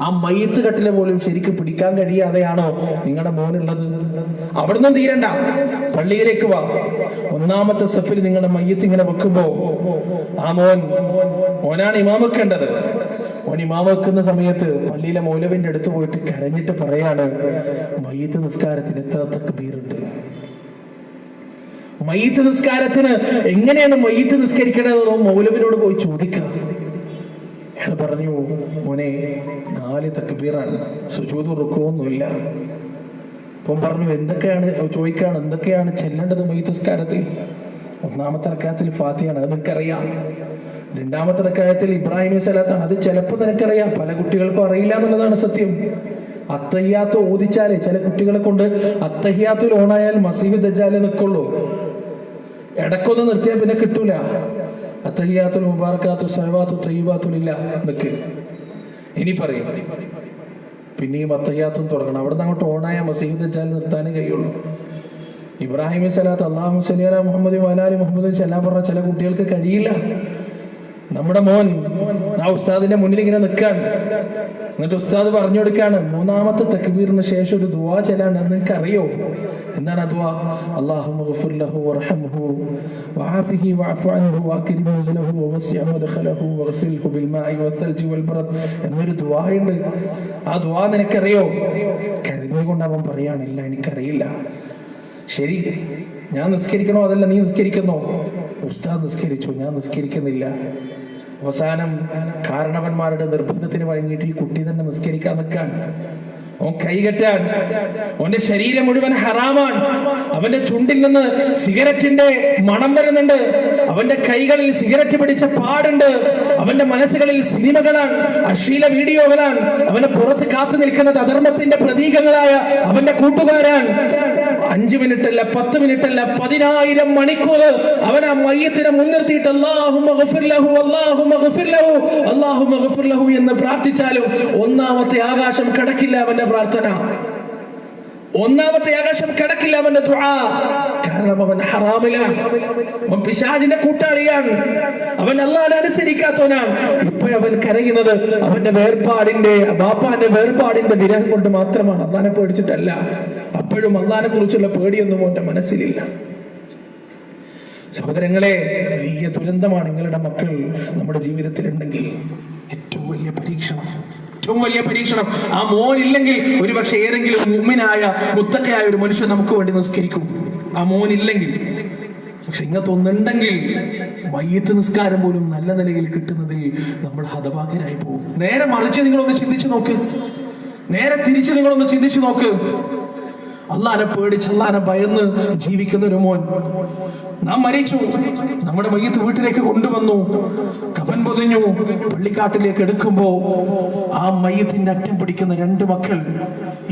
A: ആ മയ്യത്ത് കട്ടിലെ പോലും ശരിക്കും പിടിക്കാൻ കഴിയാതെയാണോ നിങ്ങളുടെ മോനുള്ളത്? അവിടുന്ന് തീരണ്ട, പള്ളിയിലേക്ക് വാ. ഒന്നാമത്തെ സഫിൽ നിങ്ങളുടെ മയ്യത്ത് ഇങ്ങനെ വെക്കുമ്പോ ആ മോനാണ് ഇമാം വെക്കേണ്ടത്. ഓൻ ഇമാം വെക്കുന്ന സമയത്ത് പള്ളിയിലെ മൗലവിന്റെ അടുത്ത് പോയിട്ട് കരഞ്ഞിട്ട് പറയാണ്, മയ്യത്ത് നിസ്കാരത്തിന് എത്ര തക്ബീറുണ്ട്? മയ്യത്ത് നിസ്കാരത്തിന് എങ്ങനെയാണ് മയ്യത്ത് നിസ്കരിക്കേണ്ടതെന്നോ മൗലവിനോട് പോയി ചോദിക്കുക. അയാൾ പറഞ്ഞു, മോനെ 4 തക്ബീറാണ്, സുജൂദും റുക്കുവൊന്നുമില്ല. അപ്പം പറഞ്ഞു, എന്തൊക്കെയാണ് ചെല്ലേണ്ടത് മയ്യത്ത് നിസ്കാരത്തിൽ? ഒന്നാമത്തെ റക്അത്തിൽ ഫാത്തിഹയാണ്, അത് നിനക്കറിയാം. രണ്ടാമത്തെ റക്അത്തിൽ ഇബ്രാഹിം സ്വലാത്താണ്, അത് ചിലപ്പോൾ നിനക്കറിയാം, പല കുട്ടികൾക്കും അറിയില്ല എന്നുള്ളതാണ് സത്യം. അത്തഹിയാത്ത് ഓദിച്ചാലേ ചില കുട്ടികളെ കൊണ്ട് അത്തഹിയാത്തിൽ ഓണായാൽ മസീഹ് ദജ്ജാലേ നിൽക്കുള്ളൂ. ഇടക്കൊന്ന് നിർത്തിയാൽ പിന്നെ കിട്ടൂല. അത്തഹിയാത്തുൽ മുബാറകാത്തു സലവാത്തു തയ്യിബാത്തുലില്ല നിൽക്ക്. ഇനി പറയും, പിന്നെയും അത്തഹിയാത്തും തുടങ്ങണം. അവിടെ നിന്ന് അങ്ങോട്ട് ഓണായ മസീഹ് ദജ്ജാൽ നിർത്താനേ കഴിയുള്ളൂ. ഇബ്രാഹിം സ്വലാത്ത് അല്ലാഹുമ്മ സ്വല്ലി അലാ മുഹമ്മദ് വഅലാ ആലി മുഹമ്മദ് ചെല്ലാൻ പറഞ്ഞ ചില കുട്ടികൾക്ക് കഴിയില്ല. നമ്മുടെ മോൻ ആ ഉസ്താദിന്റെ മുന്നിൽ ഇങ്ങനെ നിൽക്കാൻ, എന്നിട്ട് ഉസ്താദ് പറഞ്ഞു കൊടുക്കാണ്, 3ാമത്തെ തക്ബീറിന് ശേഷം ഒരു ദുആ ചെല്ലാണ്. അത് നിങ്ങൾക്ക് അറിയോ? എന്താണ് ആ ദുആ? അല്ലാഹുമ്മ ഗ്ഫിർ ലഹു വർഹംഹു വആഫിഹി വഅഫു അൻഹു വഅക്രിം നസ്ലഹു വവസ്സിഅ മദ്ഖലഹു വഗ്സിൽഹു ബിൽമാഇ വസ്സൽജി വൽബറദ് എന്നൊരു ദുആ ഉണ്ട്. ആ ദുആ നിനക്കറിയോ? കരഞ്ഞുകൊണ്ട് അവൻ പറയാണില്ല, എനിക്കറിയില്ല. ശരി, ഞാൻ നിസ്കരിക്കണോ അതല്ല നീ നിസ്കരിക്കുന്നോ? ഉസ്താദ് നിസ്കരിച്ചു, ഞാൻ നിസ്കരിക്കുന്നില്ല. അവസാനം കാരണവന്മാരുടെ നിർബന്ധത്തിന് വഴങ്ങിയിട്ട് ഈ കുട്ടി തന്നെ നിസ്കരിക്കാൻ നിൽക്കാൻ. അവൻ കൈകെട്ടാൻ, അവന്റെ ശരീരം മുഴുവൻ ഹറാമാണ്. അവന്റെ ചുണ്ടിൽ നിന്ന് സിഗരറ്റിന്റെ മണം വരുന്നുണ്ട്. അവന്റെ കൈകളിൽ സിഗരറ്റ് പിടിച്ച പാടുണ്ട്. അവന്റെ മനസ്സുകളിൽ സിനിമകളാണ്, അശ്ലീല വീഡിയോകളാണ്. അവന്റെ പുറത്ത് കാത്തു നിൽക്കുന്നത് അധർമ്മത്തിന്റെ പ്രതീകങ്ങളായ അവന്റെ കൂട്ടുകാരാണ്. 5 മിനിറ്റല്ല, 10 മിനിറ്റല്ല, 10,000 മണിക്കൂർ അവൻ ആ മയ്യത്തിനെ മുൻനിർത്തിയിട്ട് അല്ലാഹുമ്മ ഗഫിർ ലഹു, അല്ലാഹുമ്മ ഗഫിർ ലഹു, അല്ലാഹുമ്മ ഗഫിർ ലഹു എന്ന് പ്രാർത്ഥിച്ചാലും ഒന്നാമത്തെ ആകാശം കടക്കില്ല അവന്റെ പ്രാർത്ഥന. ഒന്നാമത്തെ ആകാശം കടക്കില്ല അവന്റെ ദുആ. കാരണം അവൻ ഹറാമിലാണ്, അവൻ പിശാചിന്റെ കൂട്ടാളിയാണ്, അവൻ അല്ലാഹുവിനെ അനുസരിക്കാത്തവനാണ്. ഇപ്പോഴവൻ കരയുന്നത് അവന്റെ വേർപാടിന്റെ, ബാപ്പാന്റെ വേർപാടിന്റെ വിരഹം കൊണ്ട് മാത്രമാണ്, അല്ലാഹുവിനെ പേടിച്ചിട്ടല്ല. അപ്പോഴും അല്ലാഹുവിനെ കുറിച്ചുള്ള പേടിയൊന്നും അവന്റെ മനസ്സിലില്ല. സഹോദരങ്ങളെ, വലിയ ദുരന്തമാണ് നിങ്ങളുടെ മക്കൾ നമ്മുടെ ജീവിതത്തിൽ ഉണ്ടെങ്കിൽ ഏറ്റവും വലിയ പരീക്ഷണം, ഏറ്റവും വലിയ പരീക്ഷണം. ആ മോൻ ഇല്ലെങ്കിൽ ഒരുപക്ഷെ ഏതെങ്കിലും മുഅ്മിനായ മുത്തഖയായ ഒരു മനുഷ്യൻ നമുക്ക് വേണ്ടി നിസ്കരിക്കും. ആ മോൻ ഇല്ലെങ്കിൽ. പക്ഷെ ഇങ്ങനത്തെ ഒന്നുണ്ടെങ്കിൽ മയ്യത്ത് നിസ്കാരം പോലും നല്ല നിലയിൽ കിട്ടുന്നതിൽ നമ്മൾ ഹതഭാഗ്യരായി പോകും. നേരെ മറിച്ച് നിങ്ങളൊന്ന് ചിന്തിച്ചു നോക്ക്, നേരെ തിരിച്ച് നിങ്ങളൊന്ന് ചിന്തിച്ചു നോക്ക്. അല്ലാഹുവിനെ പേടിച്ച് അല്ലാഹുവിനെ ഭയന്ന് ജീവിക്കുന്ന ഒരു മോൻ, നാം മരിച്ചു, നമ്മുടെ മയ്യത്ത് വീട്ടിലേക്ക് കൊണ്ടുവന്നു, കഫൻ പൊതിഞ്ഞു, പള്ളിക്കാട്ടിലേക്ക് എടുക്കുമ്പോ ആ മയ്യത്തിന്റെ അറ്റം പിടിക്കുന്ന 2 മക്കൾ,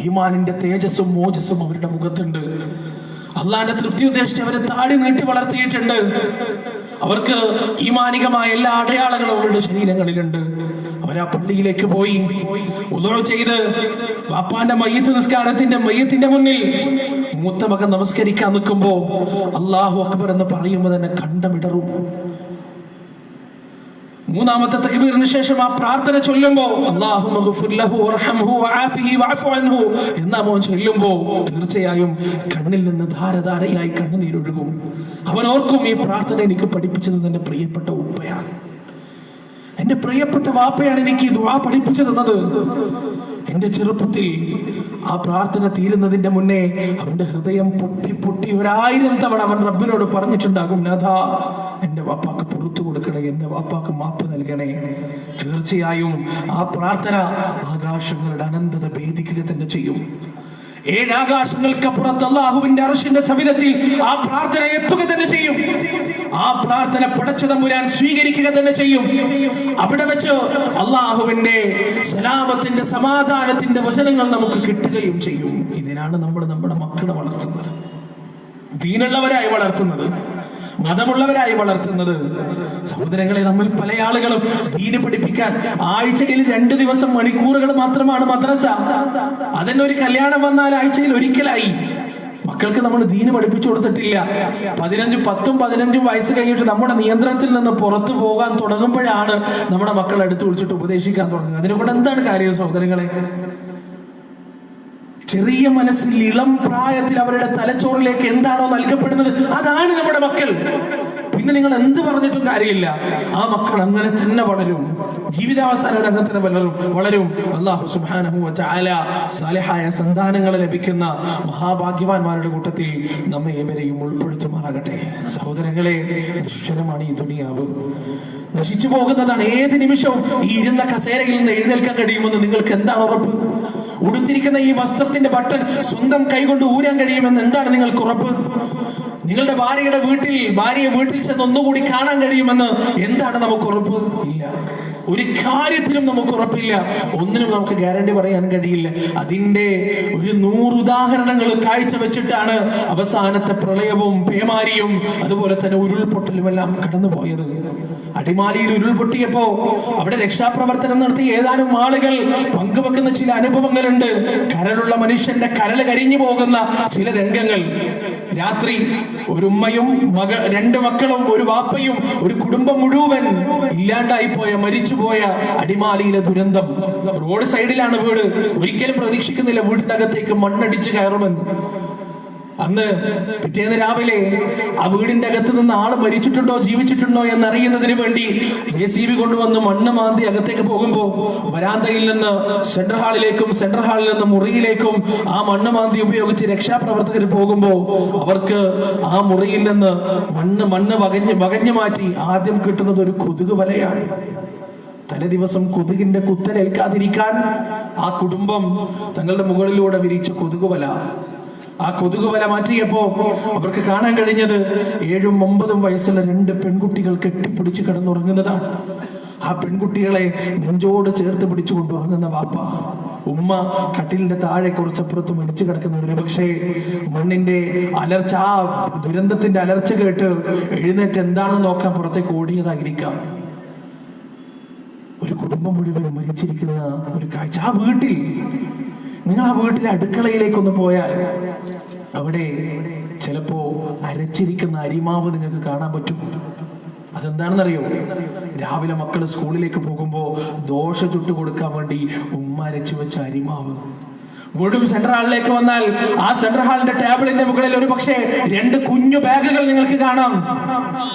A: ഈമാനിന്റെ തേജസ്സും മോജസ്സും അവരുടെ മുഖത്തുണ്ട്. അല്ലാഹുവിന്റെ തൃപ്തി ഉദ്ദേശിച്ച് അവരെ താടി നീട്ടി വളർത്തിയിട്ടുണ്ട്. അവർക്ക് ഈമാനികമായ എല്ലാ അടയാളങ്ങളും അവരുടെ ശരീരങ്ങളിലുണ്ട്. അവരാ പള്ളിയിലേക്ക് പോയി ഉദുഅ ചെയ്ത് ബാപ്പാന്റെ മയ്യത്തിന്റെ മുന്നിൽ മൂത്ത മകൻ നമസ്കരിക്കാൻ നിൽക്കുമ്പോ അല്ലാഹു അക്ബർ എന്ന് പറയുമ്പോൾ തന്നെ കണ്ടമിടറും. 3ാമത്തെ തക്ബീറിന് ശേഷം ആ പ്രാർത്ഥന ചൊല്ലുമ്പോ അല്ലാഹുമ്മ ഗഫിർ ലഹു വർഹംഹു വആഫിഹി വഅഫു അൻഹു എന്ന് അവൻ ചൊല്ലുമ്പോ തീർച്ചയായും കണ്ണിൽ നിന്ന് ധാരധാരയായി കണ്ണുനീരൊഴുകും. അവൻ ഓർക്കും, ഈ പ്രാർത്ഥന എനിക്ക് പഠിപ്പിച്ചത് എന്റെ പ്രിയപ്പെട്ട ഉപ്പയാണ്, എന്റെ പ്രിയപ്പെട്ട വാപ്പയാണ് എനിക്ക് ഈ ദുആ പഠിപ്പിച്ചു തന്നത്. എന്റെ ചെറുപ്പത്തിൽ ആ പ്രാർത്ഥന തീരുന്നതിന്റെ മുന്നേ അവന്റെ ഹൃദയം പൊട്ടി പൊട്ടി 1000 തവണ അവൻ റബ്ബിനോട് പറഞ്ഞിട്ടുണ്ടാകും, നാഥാ എന്റെ വാപ്പാക്ക് പുറത്തു കൊടുക്കണേ, എന്റെ വാപ്പാക്ക് മാപ്പ് നൽകണേ. തീർച്ചയായും ആ പ്രാർത്ഥന ആകാശങ്ങളുടെ അനന്തത ഭേദിക്കുക തന്നെ ചെയ്യും. 7 ആകാശങ്ങൾക്കപ്പുറത്ത് അല്ലാഹുവിന്റെ അർശിന്റെ സവിധത്തിൽ ആ പ്രാർത്ഥന എത്തുക തന്നെ ചെയ്യും. ആ പ്രാർത്ഥന പടച്ച തമ്പുരാൻ സ്വീകരിക്കുക തന്നെ ചെയ്യും. അവിടെ വെച്ച് അല്ലാഹുവിന്റെ സലാമത്തിന്റെ, സമാധാനത്തിന്റെ വചനങ്ങൾ നമുക്ക് കിട്ടുകയും ചെയ്യും. ഇതിനാണ് നമ്മൾ നമ്മുടെ മക്കളെ വളർത്തുന്നത്, ദീനുള്ളവരായി വളർത്തുന്നത്, മതമുള്ളവരായി വളർത്തുന്നത്. സഹോദരങ്ങളെ, നമ്മൾ പല ആളുകളും ദീന് പഠിപ്പിക്കാൻ ആഴ്ചയിൽ 2 ദിവസം മണിക്കൂറുകൾ മാത്രമാണ് മദ്രസ. അതിന്റെ ഒരു കല്യാണം വന്നാൽ ആഴ്ചയിൽ ഒരിക്കലായി. മക്കൾക്ക് നമ്മൾ ദീന് പഠിപ്പിച്ചു കൊടുത്തിട്ടില്ല. 10-15 വയസ്സ് കഴിഞ്ഞിട്ട് നമ്മുടെ നിയന്ത്രണത്തിൽ നിന്ന് പുറത്തു പോകാൻ തുടങ്ങുമ്പോഴാണ് നമ്മുടെ മക്കളെ അടുത്ത് വിളിച്ചിട്ട് ഉപദേശിക്കാൻ തുടങ്ങുന്നത്. അതിനെക്കൊണ്ട് എന്താണ് കാര്യം സഹോദരങ്ങളെ? ചെറിയ മനസ്സിൽ ഇളം പ്രായത്തിൽ അവരുടെ തലച്ചോറിലേക്ക് എന്താണോ നൽകപ്പെടുന്നത് അതാണ് നമ്മുടെ മക്കൾ. പിന്നെ നിങ്ങൾ എന്ത് പറഞ്ഞിട്ടും കാര്യമില്ല, ആ മക്കൾ അങ്ങനെ തന്നെ വളരും, ജീവിതാവസാനം അങ്ങനെ തന്നെ വളരും. അല്ലാഹു സുബ്ഹാനഹു വ തആല സാലിഹായ സന്താനങ്ങളെ ലഭിക്കുന്ന മഹാഭാഗ്യവാന്മാരുടെ കൂട്ടത്തിൽ നമ്മെ ഏവരെയും ഉൾപ്പെടുത്തുമാറാകട്ടെ. സഹോദരങ്ങളെ, നശ്വരമാണ് ഈ ദുനിയാവ്, നശിച്ചു പോകുന്നതാണ്. ഏത് നിമിഷവും ഈ ഇരുന്ന കസേരയിൽ നിന്ന് എഴുന്നേൽക്കാൻ കഴിയുമെന്ന് നിങ്ങൾക്ക് എന്താണ് ഉറപ്പ്? ഉടുത്തിരിക്കുന്ന ഈ വസ്ത്രത്തിന്റെ ബട്ടൺ സ്വന്തം കൈകൊണ്ട് ഊരാൻ കഴിയുമെന്ന് എന്താണ് നിങ്ങൾക്ക് ഉറപ്പ്? നിങ്ങളുടെ ഭാര്യയെ വീട്ടിൽ ചെന്ന് ഒന്നുകൂടി കാണാൻ കഴിയുമെന്ന് എന്താണ് നമുക്ക് ഉറപ്പ്? ഇല്ല. ഒരു കാര്യത്തിലും നമുക്ക് ഉറപ്പില്ല, ഒന്നിനും നമുക്ക് ഗ്യാരണ്ടി പറയാൻ കഴിയില്ല. അതിന്റെ ഒരു 100 ഉദാഹരണങ്ങൾ കാഴ്ചവെച്ചിട്ടാണ് അവസാനത്തെ പ്രളയവും പേമാരിയും അതുപോലെ തന്നെ ഉരുൾപൊട്ടലും എല്ലാം കടന്നുപോയത്. അടിമാലിയിൽ ഉരുൾപൊട്ടിയപ്പോ അവിടെ രക്ഷാപ്രവർത്തനം നടത്തി ഏതാനും ആളുകൾ പങ്കുവെക്കുന്ന ചില അനുഭവങ്ങളുണ്ട്. കരളുള്ള മനുഷ്യന്റെ കരള് കരിഞ്ഞു പോകുന്ന ചില രംഗങ്ങൾ. രാത്രി ഒരു ഉമ്മയും 2 മക്കളും ഒരു വാപ്പയും ഒരു കുടുംബം മുഴുവൻ ഇല്ലാണ്ടായിപ്പോയ, മരിച്ചുപോയ അടിമാലിയിലെ ദുരന്തം. റോഡ് സൈഡിലാണ് വീട്. ഒരിക്കലും പ്രതീക്ഷിക്കുന്നില്ല വീടിനകത്തേക്ക് മണ്ണടിച്ച് കയറുമെന്ന്. അന്ന് പിറ്റേന്ന് രാവിലെ ആ വീടിന്റെ അകത്ത് നിന്ന് ആള് മരിച്ചിട്ടുണ്ടോ ജീവിച്ചിട്ടുണ്ടോ എന്നറിയുന്നതിന് വേണ്ടി JCB കൊണ്ടുവന്ന് മണ്ണ് മാന്തി അകത്തേക്ക് പോകുമ്പോ വരാന്തയിൽ നിന്ന് സെൻട്രൽ ഹാളിലേക്കും സെൻട്രൽ ഹാളിൽ നിന്ന് മുറിയിലേക്കും ആ മണ്ണ് മാന്തി ഉപയോഗിച്ച് രക്ഷാപ്രവർത്തകർ പോകുമ്പോ അവർക്ക് ആ മുറിയിൽ നിന്ന് മണ്ണ് വകഞ്ഞു മാറ്റി ആദ്യം കിട്ടുന്നത് ഒരു കൊതുക് വലയാണ്. തലേ ദിവസം കൊതുകിന്റെ കുത്തലേൽക്കാതിരിക്കാൻ ആ കുടുംബം തങ്ങളുടെ മുകളിലൂടെ വിരിച്ച കൊതുകുവല, ആ കൊതുകുവല മാറ്റിയപ്പോ അവർക്ക് കാണാൻ കഴിഞ്ഞത് 7ഉം 9ഉം വയസ്സുള്ള 2 പെൺകുട്ടികൾ കെട്ടിപ്പിടിച്ച് കിടന്നുറങ്ങുന്നതാണ്. ആ പെൺകുട്ടികളെ നെഞ്ചോട് ചേർത്ത് പിടിച്ചുകൊണ്ട് ഉറങ്ങുന്ന വാപ്പ, ഉമ്മ കട്ടിലിന്റെ താഴെ കുറച്ചപ്പുറത്ത് മരിച്ചു കിടക്കുന്നവര്. പക്ഷേ മണ്ണിന്റെ അലർച്ച, ആ ദുരന്തത്തിന്റെ അലർച്ച കേട്ട് എഴുന്നേറ്റ് എന്താണെന്ന് നോക്കാൻ പുറത്തേക്ക് ഓടിയതായിരിക്കാം. ഒരു കുടുംബം മുഴുവൻ മരിച്ചിരിക്കുന്ന ഒരു കാഴ്ച ആ വീട്ടിൽ. നിങ്ങൾ ആ വീട്ടിലെ അടുക്കളയിലേക്കൊന്ന് പോയാൽ അവിടെ ചിലപ്പോ അരച്ചിരിക്കുന്ന അരിമാവ് നിങ്ങൾക്ക് കാണാൻ പറ്റും. അതെന്താണെന്നറിയോ? രാവിലെ മക്കള് സ്കൂളിലേക്ക് പോകുമ്പോ ദോശ ചുട്ടു കൊടുക്കാൻ വേണ്ടി ഉമ്മ അരച്ചു വെച്ച അരിമാവ്. വീണ്ടും സെൻട്രൽ ഹാളിലേക്ക് വന്നാൽ ആ സെൻട്രൽ ഹാളിന്റെ ടേബിളിന്റെ മുകളിൽ ഒരു പക്ഷേ 2 കുഞ്ഞു ബാഗുകൾ നിങ്ങൾക്ക് കാണാം.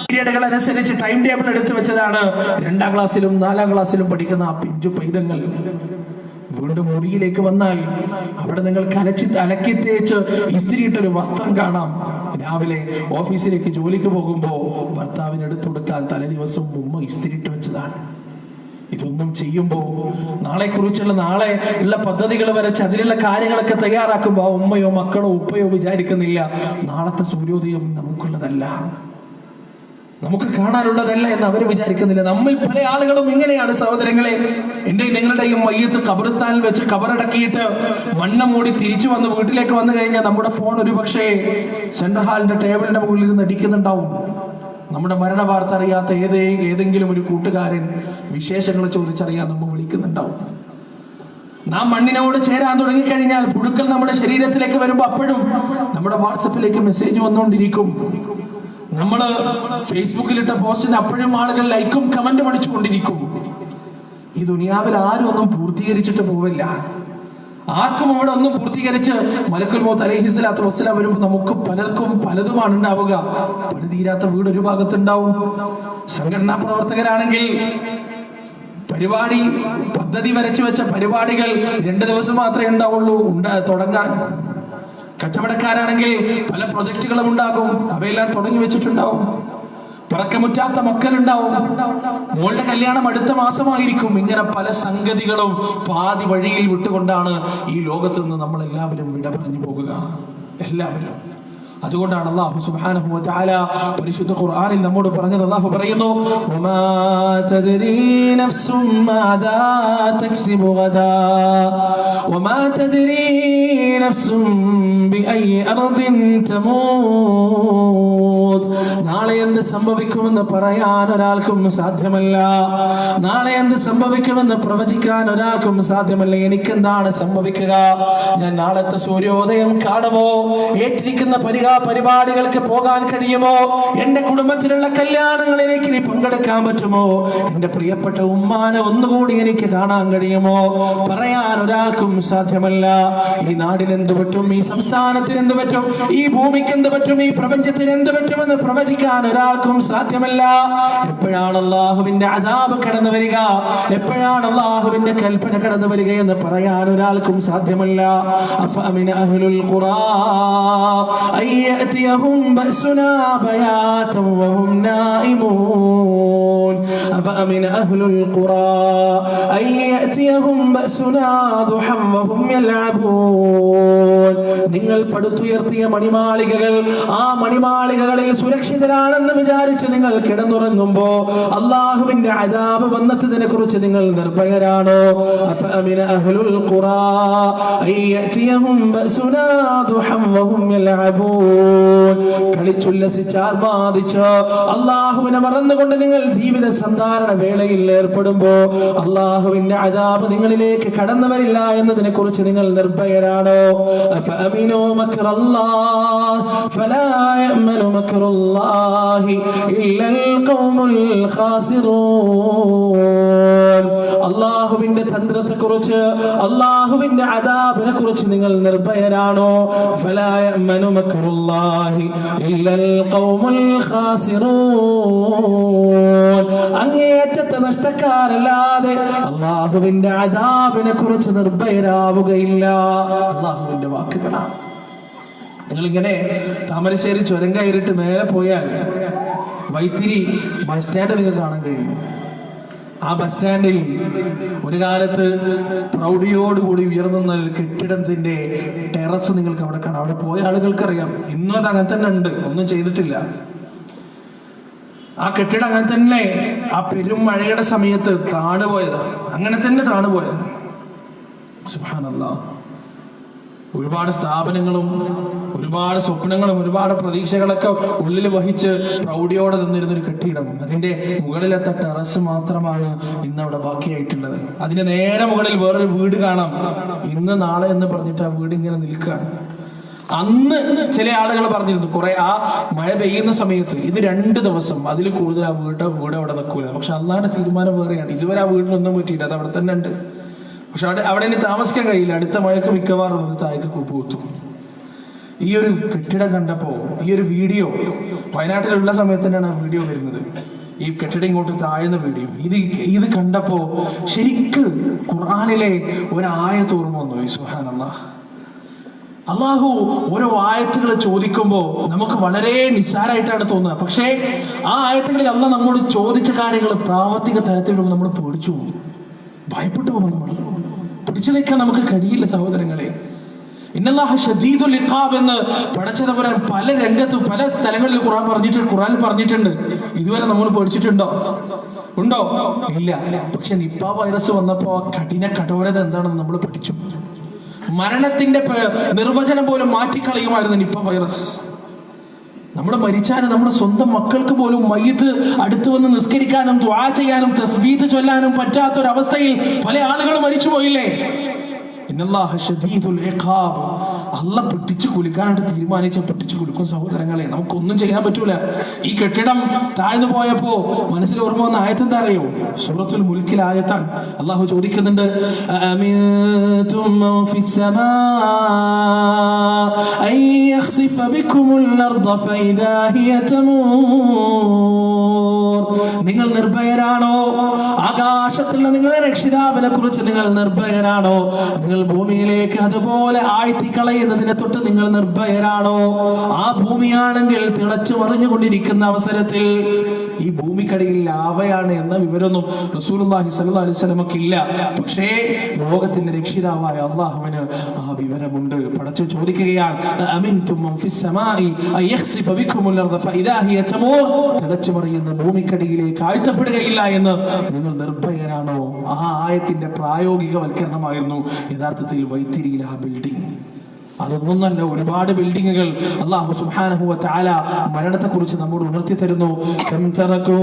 A: പീരിയഡുകൾ അനുസരിച്ച് ടൈം ടേബിൾ എടുത്തു വെച്ചതാണ് 2ാം ക്ലാസ്സിലും 4ാം ക്ലാസ്സിലും പഠിക്കുന്ന ആ പിഞ്ചു പൈതങ്ങൾ. വീണ്ടും മുറിയിലേക്ക് വന്നാൽ അവിടെ നിങ്ങൾക്ക് അലക്കി തേച്ച് ഇസ്തിരിയിട്ടൊരു വസ്ത്രം കാണാം. രാവിലെ ഓഫീസിലേക്ക് ജോലിക്ക് പോകുമ്പോ ഭർത്താവിന് എടുത്തു കൊടുക്കാൻ തലേ ദിവസം ഉമ്മ ഇസ്തിരിയിട്ട് വെച്ചതാണ്. ഇതൊന്നും ചെയ്യുമ്പോ നാളെ കുറിച്ചുള്ള നാളെ ഉള്ള പദ്ധതികൾ വരച്ച് അതിലുള്ള കാര്യങ്ങളൊക്കെ തയ്യാറാക്കുമ്പോ ഉമ്മയോ മക്കളോ ഉപ്പയോ വിചാരിക്കുന്നില്ല നാളത്തെ സൂര്യോദയം നമുക്കുള്ളതല്ല, നമുക്ക് കാണാനുള്ളതല്ല എന്ന് അവർ വിചാരിക്കുന്നില്ല. നമ്മൾ പല ആളുകളും ഇങ്ങനെയാണ് സഹോദരങ്ങളെ. നിങ്ങളുടെയും മയ്യത്ത് ഖബർസ്ഥാനിൽ വെച്ച് ഖബറടക്കിയിട്ട് മണ്ണ് മൂടി തിരിച്ചു വന്ന് വീട്ടിലേക്ക് വന്നു കഴിഞ്ഞാൽ നമ്മുടെ ഫോൺ ഒരു പക്ഷേ സെൻട്രൽ ഹാളിന്റെ ടേബിളിന്റെ മുകളിൽ ഇരുന്ന് അടിക്കുന്നുണ്ടാവും. നമ്മുടെ മരണ വാർത്ത അറിയാത്ത ഏതെങ്കിലും ഒരു കൂട്ടുകാരൻ വിശേഷങ്ങൾ ചോദിച്ചറിയാൻ നമ്മൾ വിളിക്കുന്നുണ്ടാവും. നാം മണ്ണിനോട് ചേരാൻ തുടങ്ങിക്കഴിഞ്ഞാൽ പുഴുക്കൾ നമ്മുടെ ശരീരത്തിലേക്ക് വരുമ്പോൾ അപ്പോഴും നമ്മുടെ വാട്സപ്പിലേക്ക് മെസ്സേജ് വന്നുകൊണ്ടിരിക്കും. നമ്മള് ഫേസ്ബുക്കിലിട്ട പോസ്റ്റിന് അപ്പോഴും ആളുകൾ ലൈക്കും കമന്റും അടിച്ചുകൊണ്ടിരിക്കും. ഈ ദുനിയാവിൽ ആരും ഒന്നും പൂർത്തീകരിച്ചിട്ട് പോവില്ല. ആർക്കും അവിടെ ഒന്നും പൂർത്തീകരിച്ച് മലക്കുൽ മൗത്ത് അലൈഹിസ്സലാത്തു വസ്സലാം വരുമ്പോൾ നമുക്ക് പലർക്കും പലതുമാണ് ഉണ്ടാവുക. പണി തീരാത്ത വീട് ഒരു ഭാഗത്തുണ്ടാവും. സംഘടനാ പ്രവർത്തകരാണെങ്കിൽ പദ്ധതി വരച്ചു വെച്ച പരിപാടികൾ 2 ദിവസം മാത്രമേ ഉണ്ടാവുള്ളൂ തുടങ്ങാൻ. കച്ചവടക്കാരാണെങ്കിൽ പല പ്രൊജക്ടുകളും ഉണ്ടാകും, അവയെല്ലാം തുടങ്ങി വെച്ചിട്ടുണ്ടാവും. പിറക്കമുറ്റാത്ത മക്കളുണ്ടാവും, മോളുടെ കല്യാണം അടുത്ത മാസമായിരിക്കും. ഇങ്ങനെ പല സംഗതികളും പാതി വഴിയിൽ വിട്ടുകൊണ്ടാണ് ഈ ലോകത്ത് നിന്ന് നമ്മൾ എല്ലാവരും വിട പറഞ്ഞു പോകുക, എല്ലാവരും. അതുകൊണ്ടാണ് അല്ലാഹു സുബ്ഹാനഹു വ തആല പരിശുദ്ധ ഖുർആനിൽ നമ്മോട് പറഞ്ഞത്. അല്ലാഹു പറയുന്നു, വമാ തദ്രീ നഫ്സും മാദാ തക്സിബു ഗദാ വമാ തദ്രീ നഫ്സും ബിഅയ്യി അർദിൻ തമൂത്. നാളെ എന്ത് സംഭവിക്കുമെന്ന് പറയാൻ ഒരാൾക്കും സാധ്യമല്ല. നാളെ എന്ത് സംഭവിക്കുമെന്ന് പ്രവചിക്കാൻ ഒരാൾക്കും സാധ്യമല്ല. എനിക്കെന്താണ് സംഭവിക്കുക? ഞാൻ നാളത്തെ സൂര്യോദയം കാണുമോ? ഏറ്റിരിക്കുന്ന പരിപാടികൾക്ക് പോകാൻ കഴിയുമോ? എന്റെ കുടുംബത്തിലുള്ള കല്യാണങ്ങൾ എനിക്ക് ഇനി പങ്കെടുക്കാൻ പറ്റുമോ? എന്റെ പ്രിയപ്പെട്ട ഉമ്മാനെ ഒന്നുകൂടി എനിക്ക് കാണാൻ കഴിയുമോ? പറയാൻ ഒരാൾക്കും സാധ്യമല്ല. ഈ നാടിന് എന്ത് പറ്റും, ഈ സംസ്ഥാനത്തിന് എന്ത് പറ്റും, ഈ ഭൂമിക്ക് എന്ത് പറ്റും, ഈ പ്രപഞ്ചത്തിന് എന്ത് പറ്റുമെന്ന് പ്രവചിക്കാൻ ഒരാൾക്കും സാധ്യമല്ല. എപ്പോഴാണ് അല്ലാഹുവിന്റെ അദാബ് കടന്നു വരിക, എപ്പോഴാണ് അല്ലാഹുവിന്റെ കൽപ്പന കടന്നു വരിക എന്ന് പറയാൻ ഒരാൾക്കും സാധ്യമല്ല. അഫഅമിന അഹ്ലുൽ ഖുറാ يأتيهم بأسنا بياتا وهم نائمون أفأمن أهل القرى أن يأتيهم بأسنا ضحى وهم يلعبون. നിങ്ങൾ പടുത്തുയർത്തിയ മണിമാളികകൾ, ആ മണിമാളികകളിൽ സുരക്ഷിതരാണെന്ന് വിചാരിച്ച് നിങ്ങൾ കിടന്നുറങ്ങുമ്പോ അല്ലാഹുവിന്റെ അദാബ് വന്നതിനെ കുറിച്ച് നിങ്ങൾ നിർഭയരാണോ? അഫഅമിന അഹ്ലുൽ ഖുറാ അൻ യഅതിയഹും ബഅസുനാ ضحى وهم يلعبون കളിച്ചുല്ലസിച്ച് ആർമാദിച്ച് അള്ളാഹുവിനെ മറന്നുകൊണ്ട് നിങ്ങൾ ജീവിത സന്ധാരണ വേളയിൽ ഏർപ്പെടുമ്പോ അള്ളാഹുവിന്റെ അദാബ് നിങ്ങളിലേക്ക് കടന്നു വരില്ല എന്നതിനെ കുറിച്ച് നിങ്ങൾ നിർഭയരാണോ? ഫഅമിനൂ മക്റല്ലാഹ് ഫലാ യഅ്മനു മക്റല്ലാഹി ഇല്ലൽ ഖൗമുൽ ഖാസിറൂൻ. അള്ളാഹുവിന്റെ തന്ത്രത്തെ കുറിച്ച് അള്ളാഹുവിന്റെ അദാബിനെ കുറിച്ച് നിങ്ങൾ നിർഭയരാണോ? ഫലാ യഅ്മനു മക്റല്ലാഹി ഇല്ലൽ ഖൗമുൽ ഖാസിറൂൻ. അങ്ങേയറ്റത്തെ നഷ്ടക്കാരല്ലാതെ അള്ളാഹുവിന്റെ അദാബിനെ കുറിച്ച് നിർഭയരാവുകയില്ല. അള്ളാഹുവിന്റെ വാക്കുകളാണ്. നിങ്ങളിങ്ങനെ താമരശ്ശേരി ചുരം കയറിയിട്ട് മേലെ പോയാൽ വൈത്തിരി ബസ് സ്റ്റാൻഡ് നിങ്ങൾക്ക് കാണാൻ കഴിയും. ആ ബസ് സ്റ്റാൻഡിൽ ഒരു കാലത്ത് പ്രൗഢിയോടുകൂടി ഉയർന്ന കെട്ടിടത്തിന്റെ ടെറസ് നിങ്ങൾക്ക് അവിടെ കാണാം. അവിടെ പോയ ആളുകൾക്കറിയാം, ഇന്നും അത് അങ്ങനെ തന്നെ ഉണ്ട്, ഒന്നും ചെയ്തിട്ടില്ല. ആ കെട്ടിടം അങ്ങനെ തന്നെ ആ പെരും മഴയുടെ സമയത്ത് താണുപോയത്, അങ്ങനെ തന്നെ താണുപോയത്. സുബ്ഹാനല്ലാഹ്. ഒരുപാട് സ്ഥാപനങ്ങളും ഒരുപാട് സ്വപ്നങ്ങളും ഒരുപാട് പ്രതീക്ഷകളൊക്കെ ഉള്ളിൽ വഹിച്ച് പ്രൗഢിയോടെ നിന്നിരുന്നൊരു കെട്ടിടം, അതിന്റെ മുകളിലത്തെ ടെറസ് മാത്രമാണ് ഇന്ന് അവിടെ ബാക്കിയായിട്ടുള്ളത്. അതിന്റെ നേരെ മുകളിൽ വേറൊരു വീട് കാണാം. ഇന്ന് നാളെ എന്ന് പറഞ്ഞിട്ട് ആ വീട് ഇങ്ങനെ നിൽക്കുകയാണ്. അന്ന് ചില ആളുകൾ പറഞ്ഞിരുന്നു, കുറെ ആ മഴ പെയ്യുന്ന സമയത്ത് ഇത് 2 ദിവസം അതിൽ കൂടുതൽ ആ വീട് അവിടെ നിൽക്കൂല. പക്ഷെ അള്ളാന്റെ തീരുമാനം വേറെയാണ്. ഇതുവരെ ആ വീടിനൊന്നും പറ്റിയില്ല, അത് അവിടെ തന്നെ ഉണ്ട്. പക്ഷെ അവിടെ ഇനി താമസിക്കാൻ കഴിയില്ല. അടുത്ത മഴയ്ക്ക് മിക്കവാറും അത് താഴേക്ക് കൂപ്പുകുത്തും. ഈ ഒരു കെട്ടിടം കണ്ടപ്പോ, ഈ ഒരു വീഡിയോ വയനാട്ടിലുള്ള സമയത്ത് തന്നെയാണ് ആ വീഡിയോ വരുന്നത്. ഈ കെട്ടിടം ഇങ്ങോട്ട് താഴ്ന്ന വീഡിയോ ഇത് കണ്ടപ്പോ ശരിക്ക് ഖുർആനിലെ ഒരായത്ത് ഓർമ്മ വന്നു. സുബ്ഹാനല്ലാഹ്. അള്ളാഹു ഓരോ ആയത്തുകൾ ചോദിക്കുമ്പോൾ നമുക്ക് വളരെ നിസ്സാരമായിട്ടാണ് തോന്നുക. പക്ഷേ ആ ആയത്തുകളിൽ അള്ളാഹ് നമ്മോട് ചോദിച്ച കാര്യങ്ങൾ പ്രാവർത്തിക തലത്തിലുള്ള നമ്മൾ പേടിച്ചു പോകും, ഭയപ്പെട്ടു പോകും. നമ്മൾ പിടിച്ചു നിൽക്കാൻ നമുക്ക് കഴിയില്ല സഹോദരങ്ങളെ. ഇന്നല്ലാഹ ശദീദുൽ ഇഖാബ് എന്ന് പടച്ചതമ്പുരാൻ പല രംഗത്തും പല സ്ഥലങ്ങളിൽ ഖുർആൻ പറഞ്ഞിട്ടുണ്ട്. ഇതുവരെ നമ്മൾ പേടിച്ചിട്ടുണ്ടോ? ഉണ്ടോ? ഇല്ല. പക്ഷെ നിപ്പ വൈറസ് വന്നപ്പോ കഠിന കഠോരത എന്താണെന്ന് നമ്മൾ പഠിച്ചു. മരണത്തിന്റെ നിർവചനം പോലും മാറ്റിക്കളയുമായിരുന്നു നിപ്പ വൈറസ്. നമ്മൾ മരിച്ചാലും നമ്മുടെ സ്വന്തം മക്കൾക്ക് പോലും മയ്യിത്ത് അടുത്ത് വന്ന് നിസ്കരിക്കാനും ദുആ ചെയ്യാനും തസ്ബീഹ് ചൊല്ലാനും പറ്റാത്തൊരവസ്ഥയിൽ പല ആളുകളും മരിച്ചുപോയില്ലേ? ഇന്നല്ലാഹ ശദീദുൽ ഇഖാബ്. അള്ളാഹ് പിടിച്ചു കുലുക്കാനായിട്ട് തീരുമാനിച്ച പിടിച്ചു കുലുക്കും സഹോദരങ്ങളെ. നമുക്കൊന്നും ചെയ്യാൻ പറ്റൂല. ഈ കെട്ടിടം താഴ്ന്നു പോയപ്പോ മനസ്സിൽ ഓർമ്മ വന്ന ആയത്ത് എന്താ അറിയോ? സൂറത്തുൽ മുൽക്കിൽ ആയത്താണ്. അള്ളാഹു ചോദിക്കുന്നുണ്ട്, അഅമിൻതും മൻ ഫിസ് സമാ അൻ യഖ്സിഫ ബികുമുൽ അർദ ഫഇദാ ഹിയ തമൂർ. നിങ്ങൾ നിർഭയരാണോ? ആകാശത്തുള്ള നിങ്ങളുടെ രക്ഷിതാവിനെ കുറിച്ച് നിങ്ങൾ നിർഭയരാണോ? നിങ്ങൾ ഭൂമിയിലേക്ക് അതുപോലെ ആഴ്ത്തിക്കളയുന്നതിനെ തൊട്ട് നിങ്ങൾ നിർഭയരാണോ? ആ ഭൂമിയാണെങ്കിൽ തിളച്ചു മറിഞ്ഞുകൊണ്ടിരിക്കുന്ന അവസരത്തിൽ ഈ ഭൂമിക്കടിയിൽ ലാവയാണ് എന്ന വിവരമൊന്നും റസൂലുള്ളാഹി സ്വല്ലല്ലാഹു അലൈഹി വസല്ലമക്ക് ഇല്ല. പക്ഷേ ലോകത്തിന്റെ രക്ഷിതാവായ അല്ലാഹുവിന് ആ വിവരമുണ്ട്. പടച്ചു ചോദിക്കുകയാണ്, അമിൻതും മൻ ഫിസ് സമാഇ അൻ യഖ്സിഫ ബികുമുൽ അർദ ഫഇദാ ഹിയ തമൂർ. തിളച്ചു മറിയുന്ന ഭൂമിക്കടിയിലേക്ക് ആഴ്ത്തപ്പെടുകയില്ല എന്ന് നിങ്ങൾ നിർഭയരാണോ? ആ ആയത്തിന്റെ പ്രായോഗികവൽക്കരണമായിരുന്നു യഥാർത്ഥത്തിൽ വൈത്തിരിയിലെ ആ ബിൽഡിംഗ്. അതൊന്നല്ല, ഒരുപാട് ബിൽഡിങ്ങുകൾ അല്ലാഹു സുബ്ഹാനഹു വ തആല മരണത്തെ കുറിച്ച് നമ്മോട് ഉണർത്തി തരുന്നു. കം തറകൂ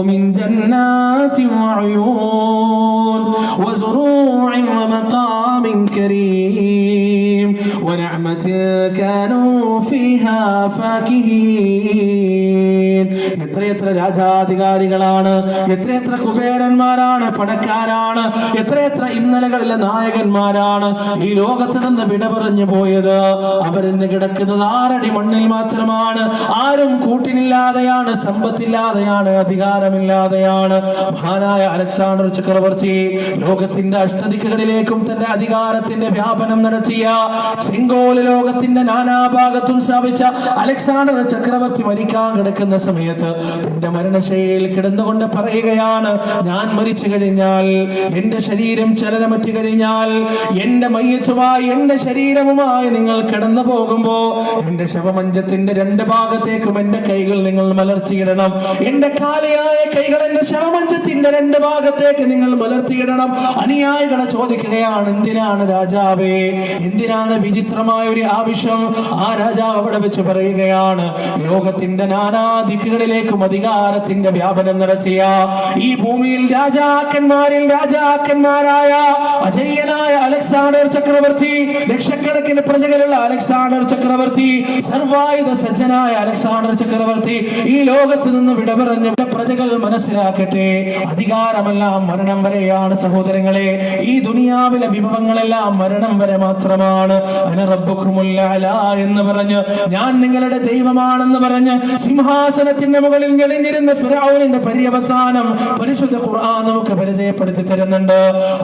A: മിൻ ജന്നാതി വഅയൂൻ വസുറൂഇൻ വമഖാമിൻ കരീം വനഅമതിൻ കാനൂ ഫീഹാ ഫാകിഹീൻ. എത്രയെത്ര രാജാധികാരികളാണ്, എത്രയെത്ര കുബേരന്മാരാണ്, പണക്കാരാണ്, എത്രയെത്ര ഇന്നലകളിലെ നായകന്മാരാണ് ഈ ലോകത്ത് നിന്ന് വിട പറഞ്ഞു പോയത്. അവരിന്ന് കിടക്കുന്നത് 6 അടി മണ്ണിൽ മാത്രമാണ്. ആരും കൂട്ടിനില്ലാതെയാണ്, സമ്പത്തില്ലാതെയാണ്, അധികാരമില്ലാതെയാണ്. മഹാനായ അലക്സാണ്ടർ ചക്രവർത്തി ലോകത്തിന്റെ അഷ്ടദിക്കുകളിലേക്കും തന്റെ അധികാരത്തിന്റെ വ്യാപനം നടത്തിയ, ചെങ്കോല് ലോകത്തിന്റെ നാനാഭാഗത്തും സ്ഥാപിച്ച അലക്സാണ്ടർ ചക്രവർത്തി മരിക്കാൻ കിടക്കുന്ന സമയത്ത് എന്റെ മരണശൈലിയിൽ കിടന്നുകൊണ്ട് പറയുകയാണ്, ഞാൻ മരിച്ചു കഴിഞ്ഞാൽ, എന്റെ ശരീരം ചലനമറ്റ് കഴിഞ്ഞാൽ, എന്റെ മയ്യത്തുമായി എന്റെ ശരീരവുമായി നിങ്ങൾ കടന്നു പോകുമ്പോ എന്റെ ശവമഞ്ചത്തിന്റെ രണ്ട് ഭാഗത്തേക്കും എന്റെ കൈകൾ നിങ്ങൾ മലർത്തിയിടണം. എന്റെ കാലിയായ കൈകൾ എന്റെ ശവമഞ്ചത്തിന്റെ രണ്ട് ഭാഗത്തേക്ക് നിങ്ങൾ മലർത്തിയിടണം. അനുയായികളെ ചോദിക്കുകയാണ്, എന്തിനാണ് രാജാവേ, എന്തിനാണ് വിചിത്രമായ ഒരു ആവശ്യം? ആ രാജാവ് അവിടെ വെച്ച് പറയുകയാണ്, ലോകത്തിന്റെ നാനാദിക്കുകളിലേക്കും അധികാരത്തിന്റെ വ്യാപനം നടത്തിയ ഈ ഭൂമിയിൽ രാജാക്കന്മാരിൽ രാജാക്കന്മാരായ അജയ്യനായ അലക്സാണ്ടർ ചക്രവർത്തി, ലക്ഷക്കണക്കിന് പ്രജകളുള്ള അലക്സാണ്ടർ ചക്രവർത്തി, സർവായുധ സജ്ജനായ അലക്സാണ്ടർ ചക്രവർത്തി ഈ ലോകത്ത് നിന്ന് വിട പറഞ്ഞ പ്രജകൾ മനസ്സിലാക്കട്ടെ, അധികാരമെല്ലാം മരണം വരെയാണ് സഹോദരങ്ങളെ. ഈ ദുനിയാവിലെ വിഭവങ്ങളെല്ലാം മരണം വരെ മാത്രമാണ്. എന്ന് പറഞ്ഞ്, ഞാൻ നിങ്ങളുടെ ദൈവമാണെന്ന് പറഞ്ഞ് സിംഹാസനത്തിന്റെ മുകളിൽ ഞെളിഞ്ഞിരുന്ന ഫിർഔനിന്റെ പര്യവസാനം പരിശുദ്ധ ഖുർആൻ നമുക്ക് പരിചയപ്പെടുത്തി തരുന്നുണ്ട്.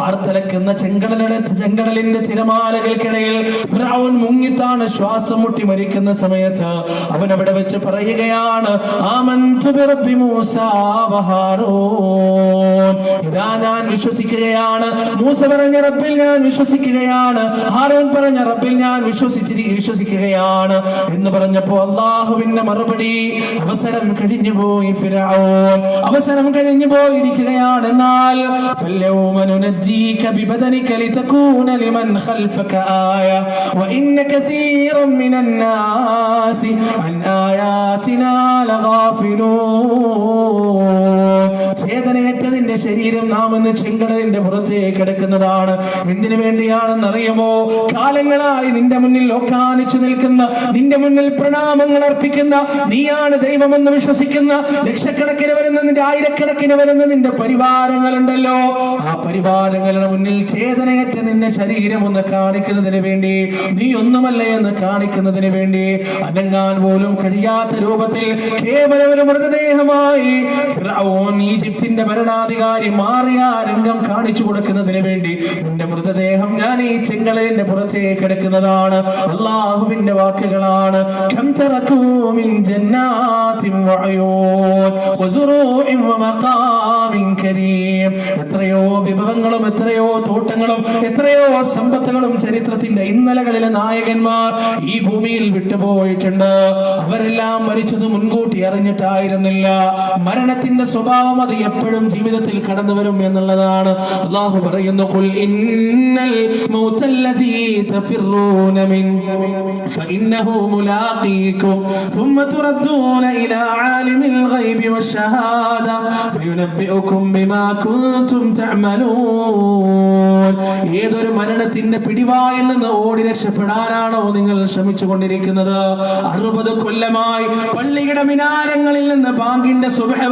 A: ആർത്തലക്കുന്ന ചെങ്കടലിന്റെ തിരമാലകൾക്കിടയിൽ ഫിർഔൻ മുങ്ങിത്താണ് ശ്വാസം മുട്ടി മരിക്കുന്ന സമയത്ത് അവൻ അവിടെ വെച്ച് പറയുകയാണ്, ആമൻതു ബിറബ്ബി മൂസാ വഹാറൂൻ, ഇതാ ഞാൻ വിശ്വസിക്കുകയാണ്. മൂസ പറഞ്ഞ റബ്ബിൽ ഞാൻ വിശ്വസിക്കുകയാണ്, ഹാറൂൻ പറഞ്ഞ റബ്ബിൽ ഞാൻ വിശ്വസിക്കുകയാണ് എന്ന് പറഞ്ഞപ്പോ അല്ലാഹുവിന്റെ മറുപടി, അവസരം കഴിഞ്ഞു പോയി ഫിർഔൻ, അവസരം കഴിഞ്ഞു പോയിരിക്കുകയാണ്. എന്നാൽ ഫൽയൗമ നുനജ്ജീക ബിബദനിക ലിതകൂന ലിമൻ ഖൽഫക ആയ വഇന്ന കസീറൻ മിനൻ നാസി അൻ ആയാതിനാ ലഗാഫിലൂൻ. ചേതനയേറ്റതിന്റെ ശരീരം നാം ഇന്ന് ചെങ്കടലിന്റെ പുറത്തേക്ക് കിടക്കുന്നതാണ്. എന്തിനു വേണ്ടിയാണെന്ന് അറിയുമോ? കാലങ്ങളായി നിന്റെ മുന്നിൽ ഓക്കാനിച്ചു നിൽക്കുന്ന, നിന്റെ മുന്നിൽ പ്രണാമങ്ങൾ അർപ്പിക്കുന്ന, നീയാണ് ദൈവമെന്ന് വിശ്വസിക്കുന്ന ലക്ഷക്കണക്കിന് വരുന്ന, നിന്റെ ആയിരക്കണക്കിന് വരുന്ന നിന്റെ പരിവാരങ്ങളുണ്ടല്ലോ, ആ പരിവാരങ്ങളുടെ മുന്നിൽ ചേതനയേറ്റ നിന്റെ ശരീരം ഒന്ന് കാണിക്കുന്നതിന് വേണ്ടി, നീ ഒന്നുമല്ല എന്ന് കാണിക്കുന്നതിന് വേണ്ടി, അനങ്ങാൻ പോലും കഴിയാത്ത രൂപത്തിൽ കേവലം ഒരു മൃതദേഹമായി ഫിർഔൻ ഈജിപ്തിന്റെ ഭരണാധികാരി മാറിയ രംഗം കാണിച്ചു കൊടുക്കുന്നതിന് വേണ്ടി നിന്റെ മൃതദേഹം ഞാൻ ഈ ചെങ്കടലിന്റെ പുറത്തേക്ക് എടുക്കുന്നതാണ്. അല്ലാഹുവിന്റെ വാക്കുകളാണ്. കം തറകൂ മിൻ ജന്നാതിൻ വഅയൂൻ വസുറൂഇൻ വമഖാമിൻ കരീം. എത്രയോ വിഭവങ്ങളും എത്രയോ തോട്ടങ്ങളും എത്രയോ സമ്പത്തുകളും ചരിത്രത്തിന്റെ ഇന്നലകളിലെ നായകന്മാർ ഈ ഭൂമിയിൽ വിട്ടുപോയിട്ടുണ്ട്. അവരെല്ലാം മരിച്ചത് മുൻകൂട്ടി അറിഞ്ഞിട്ടായിരുന്നില്ല. മരണത്തിന്റെ സ്വഭാവം അത് എപ്പോഴും ജീവിതത്തിൽ കടന്നു വരും എന്നുള്ളതാണ്. അല്ലാഹു പറയുന്നു, ഖുൽ ഇന്നൽ മൗതല്ലദീ തഫിറൂന മിൻ ഫഇന്നഹു മുലാഖീകും ثم تردون إلى عالم الغيب والشهادة فينبئكم بما كنتم تعملون. ഏതൊരു മരണത്തിന്റെ പിടിവായിൽ നിന്ന് ഓടി രക്ഷപ്പെടാനാണോ നിങ്ങൾ ശ്രമിച്ചുകൊണ്ടിരിക്കുന്നത്? 60 കൊല്ലമായി പള്ളിയുടെ മിനാരങ്ങളിൽ നിന്ന് ബാങ്കിന്റെ സുബ്ഹ്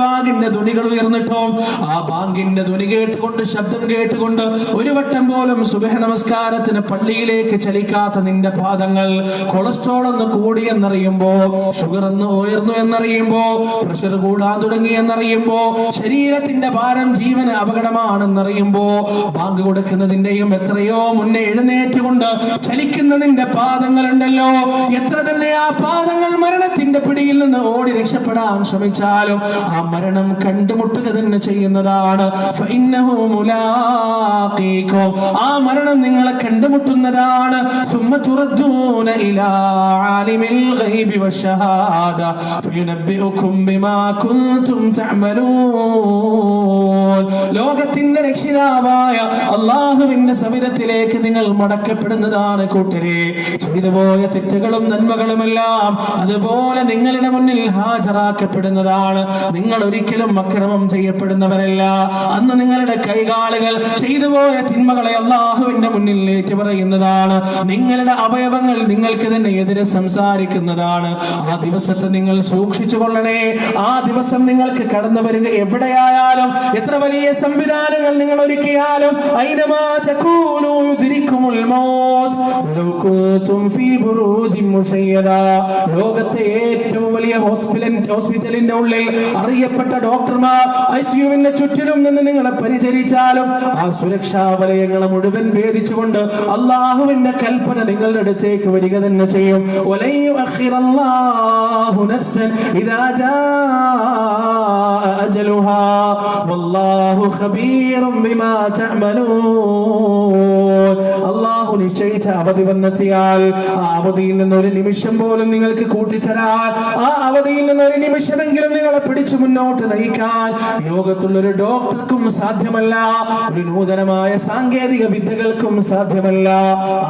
A: ധ്വനികൾ ഉയർന്നിട്ടും ആ ബാങ്കിന്റെ ധ്വനി കേട്ടുകൊണ്ട്, ശബ്ദം കേട്ടുകൊണ്ട് ഒരു വട്ടം പോലും സുബ്ഹ് നമസ്കാരത്തിന് പള്ളിയിലേക്ക് ചലിക്കാത്ത നിന്റെ പാദങ്ങൾ, കൊളസ്ട്രോൾ ഒന്ന് കൂടി എന്നറിയുമ്പോ, ഷുഗർ ഒന്ന് ഉയർന്നു എന്നറിയുമ്പോ, പ്രഷർ കൂടാൻ തുടങ്ങി എന്നറിയുമ്പോ, ശരീരത്തിന്റെ ഭാരം ജീവന് അപകടമാണെന്നറിയുമ്പോ, ബാങ്ക് കൊടുക്കുന്നതിന്റെയും എത്രയോ മുന്നേ എഴുന്നേറ്റുകൊണ്ട് ചലിക്കുന്നതിന്റെ പാദങ്ങളുണ്ടല്ലോ, എത്ര തന്നെ ആ പാദങ്ങൾ മരണത്തിന്റെ പിടിയിൽ നിന്ന് ഓടി രക്ഷപ്പെടാൻ ശ്രമിച്ചാലും ആ മരണം കണ്ടുമുട്ടുക തന്നെ ചെയ്യുന്നതാണ്. ഫഇന്നഹു മുലാഖീകും, ആ മരണം നിങ്ങളെ കണ്ടുമുട്ടുന്നതാണ്. സുമ്മ തുറദ്ദൂന ഇലാ ആലിമിൽ ഗൈബി വശഹാദ ഫയുനബ്ബിഉകും ബിമാ കുൻതും തഅമലൂൻ. ലോകത്തിന്റെ രക്ഷിതാവായ അല്ലാഹുവിന്റെ സവിധത്തിലേക്ക് നിങ്ങൾ മടക്കപ്പെടുന്നതാണ് കൂട്ടരെ. ചെയ്തുപോയ തെറ്റുകളും നന്മകളുമെല്ലാം അതുപോലെ നിങ്ങളുടെ മുന്നിൽ ഹാജരാക്കപ്പെടുന്നതാണ്. നിങ്ങൾ ഒരിക്കലും അക്രമം ചെയ്യപ്പെടുന്നവരല്ല. അന്ന് നിങ്ങളുടെ കൈകാലുകൾ ചെയ്തുപോയ തിന്മകളെ അല്ലാഹുവിന്റെ മുന്നിൽ ഏറ്റുപറയുന്നതാണ്. നിങ്ങളുടെ അവയവങ്ങൾ നിങ്ങൾക്ക് തന്നെ എതിരെ സംസാരിക്കുന്നതാണ്. ആ ദിവസത്തെ നിങ്ങൾ സൂക്ഷിച്ചു കൊള്ളണേ. ആ ദിവസം നിങ്ങൾക്ക് കടന്നു വരിക എവിടെയായാലും, എത്ര വലിയ സംവിധാനങ്ങൾ നിങ്ങൾ ഒരുക്കിയാലും, ഐനമാ തകൂനൂ യുദ്രിക്കുമുൽ മൗത്ത്, ലൗ കുൻതും ഫീ ബുറൂജിൻ മുശയ്യദ, ലോകത്തെ ഏറ്റവും വലിയ ഹോസ്പിറ്റലിന്റെ ഉള്ളിൽ അറിയപ്പെട്ട ഡോക്ടർമാർ ഐസിയുവിന്റെ ചുറ്റിലും നിന്ന് നിങ്ങളെ പരിചരിച്ചാലും ആ സുരക്ഷാ വലയങ്ങളെ മുഴുവൻ ഭേദിച്ചുകൊണ്ട് അള്ളാഹുവിന്റെ കൽപ്പന നിങ്ങളുടെ അടുത്തേക്ക് വരിക തന്നെ ചെയ്യും. വലൻ യുഅഖിറല്ലാഹു നഫ്സൻ ഇദാ ജാഅ അജലുഹാ വല്ലാഹു ഖബീറും ബിമാ തഅമലൂൻ. അള്ളാഹു നിശ്ചയിച്ച അവധി വന്നെത്തിയാൽ ആ അവധിയിൽ നിന്ന് ഒരു നിമിഷം പോലും നിങ്ങൾക്ക് കൂട്ടിത്തരാൻ, ആ അവധിയിൽ നിന്ന് ഒരു നിമിഷമെങ്കിലും നിങ്ങളെ പിടിച്ചു മുന്നോട്ട് നയിക്കാൻ ലോകത്തുള്ള ഒരു ഡോക്ടർക്കും സാധ്യമല്ല, ഒരു നൂതനമായ സാങ്കേതിക വിദ്യകൾക്കും സാധ്യമല്ല.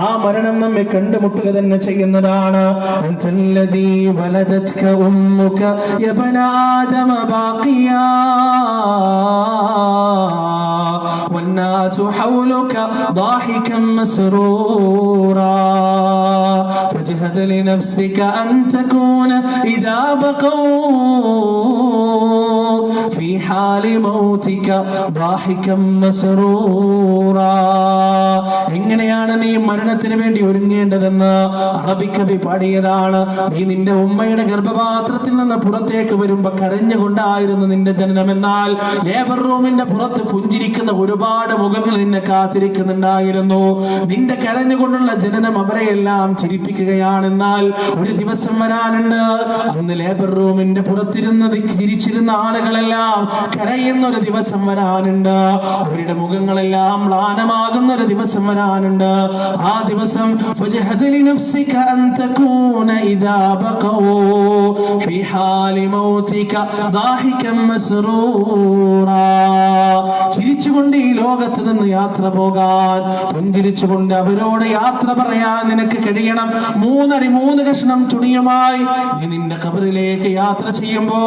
A: ആ മരണം നമ്മെ കണ്ടുമുട്ടുക തന്നെ ചെയ്യുന്നതാണ്. അൻതല്ലദീ വലദത്ക ഉമ്മുക യബ്ന ആദമ ബാഖിയാ والناس حولك ضاحكا مسرورا فاجهد لنفسك أن تكون إذا بقوا في حال موتك ضاحكا مسرورا. എങ്ങനെയാണ് നീ മരണത്തിന് വേണ്ടി ഒരുങ്ങേണ്ടതെന്ന് അറബി കവി പാടിയതാണ്. നീ നിന്റെ ഉമ്മയുടെ ഗർഭപാത്രത്തിൽ നിന്ന് പുറത്തേക്ക് വരുമ്പോ കരഞ്ഞുകൊണ്ടായിരുന്നു നിന്റെ ജനനം. എന്നാൽ ലേബർ റൂമിന്റെ പുറത്ത് പുഞ്ചിരിക്കുന്ന ഒരുപാട് മുഖങ്ങൾ നിന്നെ കാത്തിരിക്കുന്നുണ്ടായിരുന്നു. നിന്റെ കരഞ്ഞുകൊണ്ടുള്ള ജനനം അവരെയെല്ലാം ചിരിപ്പിക്കുകയാണെന്നാൽ ഒരു ദിവസം വരാനുണ്ട്, അന്ന് ലേബർ റൂമിന്റെ പുറത്തിരുന്ന് ചിരിച്ചിരുന്ന ആളുകളെല്ലാം കരയുന്ന ഒരു ദിവസം വരാനുണ്ട്. അവരുടെ മുഖങ്ങളെല്ലാം മ്ലാനമാകുന്ന ഒരു ദിവസം വരാനുണ്ട്. ആ ദിവസം ചിരിച്ചുകൊണ്ട് ഈ ലോകത്ത് നിന്ന് യാത്ര പോകാൻ, പുഞ്ചിരിച്ചുകൊണ്ട് അവരോട് യാത്ര പറയാൻ നിനക്ക് കഴിയണം. 3 കഷ്ണം ചുണിയുമായി നീ നിന്റെ ഖബറിലേക്ക് യാത്ര ചെയ്യുമ്പോ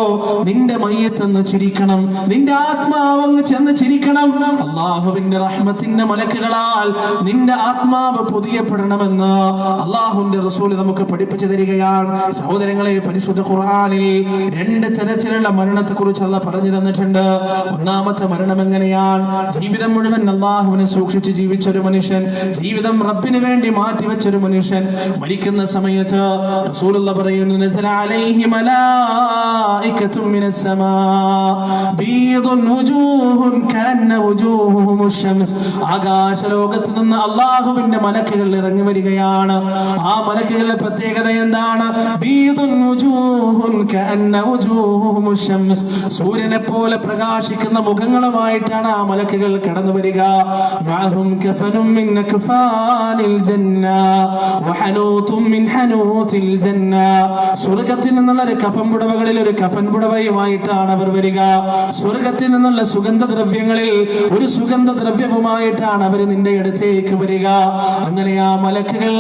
A: നിന്റെ മയ്യത്തെന്ന് ചിരിക്കണം, നിന്റെ ആത്മാവങ്ങ് ചെന്ന് ചിരിക്കണം. അള്ളാഹുവിന്റെ റഹ്മത്തിന്റെ മലക്കുകളാൽ നിന്റെ ആത്മാവ് പൊതിയപ്പെടണമെന്ന് അള്ളാഹുവിന്റെ റസൂൽ നമുക്ക് പഠിപ്പിച്ചു തരികയാണ്. സഹോദരങ്ങളെ, പരിശുദ്ധ ഖുർആനിൽ 2 തരത്തിലുള്ള മരണത്തെ കുറിച്ച് അള്ളാഹ് പറഞ്ഞു തന്നിട്ടുണ്ട്. ഒന്നാമത്തെ മരണം എങ്ങനെയാണ്? ജീവിതം മുഴുവൻ അള്ളാഹുവിനെ സൂക്ഷിച്ച് ജീവിച്ച ഒരു മനുഷ്യൻ, ജീവിതം റബ്ബിന് വേണ്ടി മാറ്റിവെച്ച ഒരു മനുഷ്യൻ മരിക്കുന്ന സമയത്ത് റസൂലുള്ളാഹി പറയുന്നു, നസല അലൈഹി മലായികത്തുൻ മിനസ് സമാ ബീദുൻ വുജൂഹുൻ കഅന്ന വുജൂഹുഹുമുശ് ശംസ്. ആകാശലോകത്ത് നിന്ന് അള്ളാഹുവിന്റെ മലക്കുകൾ ഇറങ്ങി വരികയാണ്. ആ മലക്കുകളുടെ പ്രത്യേകത എന്താണ്? ബീദുൻ വുജൂഹുൻ കഅന്ന വുജൂഹുഹുമുശ് ശംസ്. സൂര്യനെ പോലെ പ്രകാശിക്കുന്ന മുഖങ്ങളുമായിട്ടാണ് ആ മലക്കുകൾ കടന്നു വരിക. മഅഹും കഫനും മിൻ അക്ഫാനിൽ ജന്ന വഹനൂതും മിൻ ഹനൂതിൽ ജന്ന. സ്വർഗ്ഗത്തിൽ നിന്നുള്ള ഒരു കഫൻ പുടവകളിൽ ഒരു കഫൻ പുടവയുമായിട്ടാണ് അവർ വരിക. സ്വർഗ്ഗത്തിൽ നിന്നുള്ള സുഗന്ധദ്രവ്യങ്ങളിൽ ഒരു സുഗന്ധദ്രവ്യവുമായിട്ടാണ് അവർ നിന്റെ അടുത്തേക്ക് വരിക. അങ്ങനെ ആ മലക്കുകൾ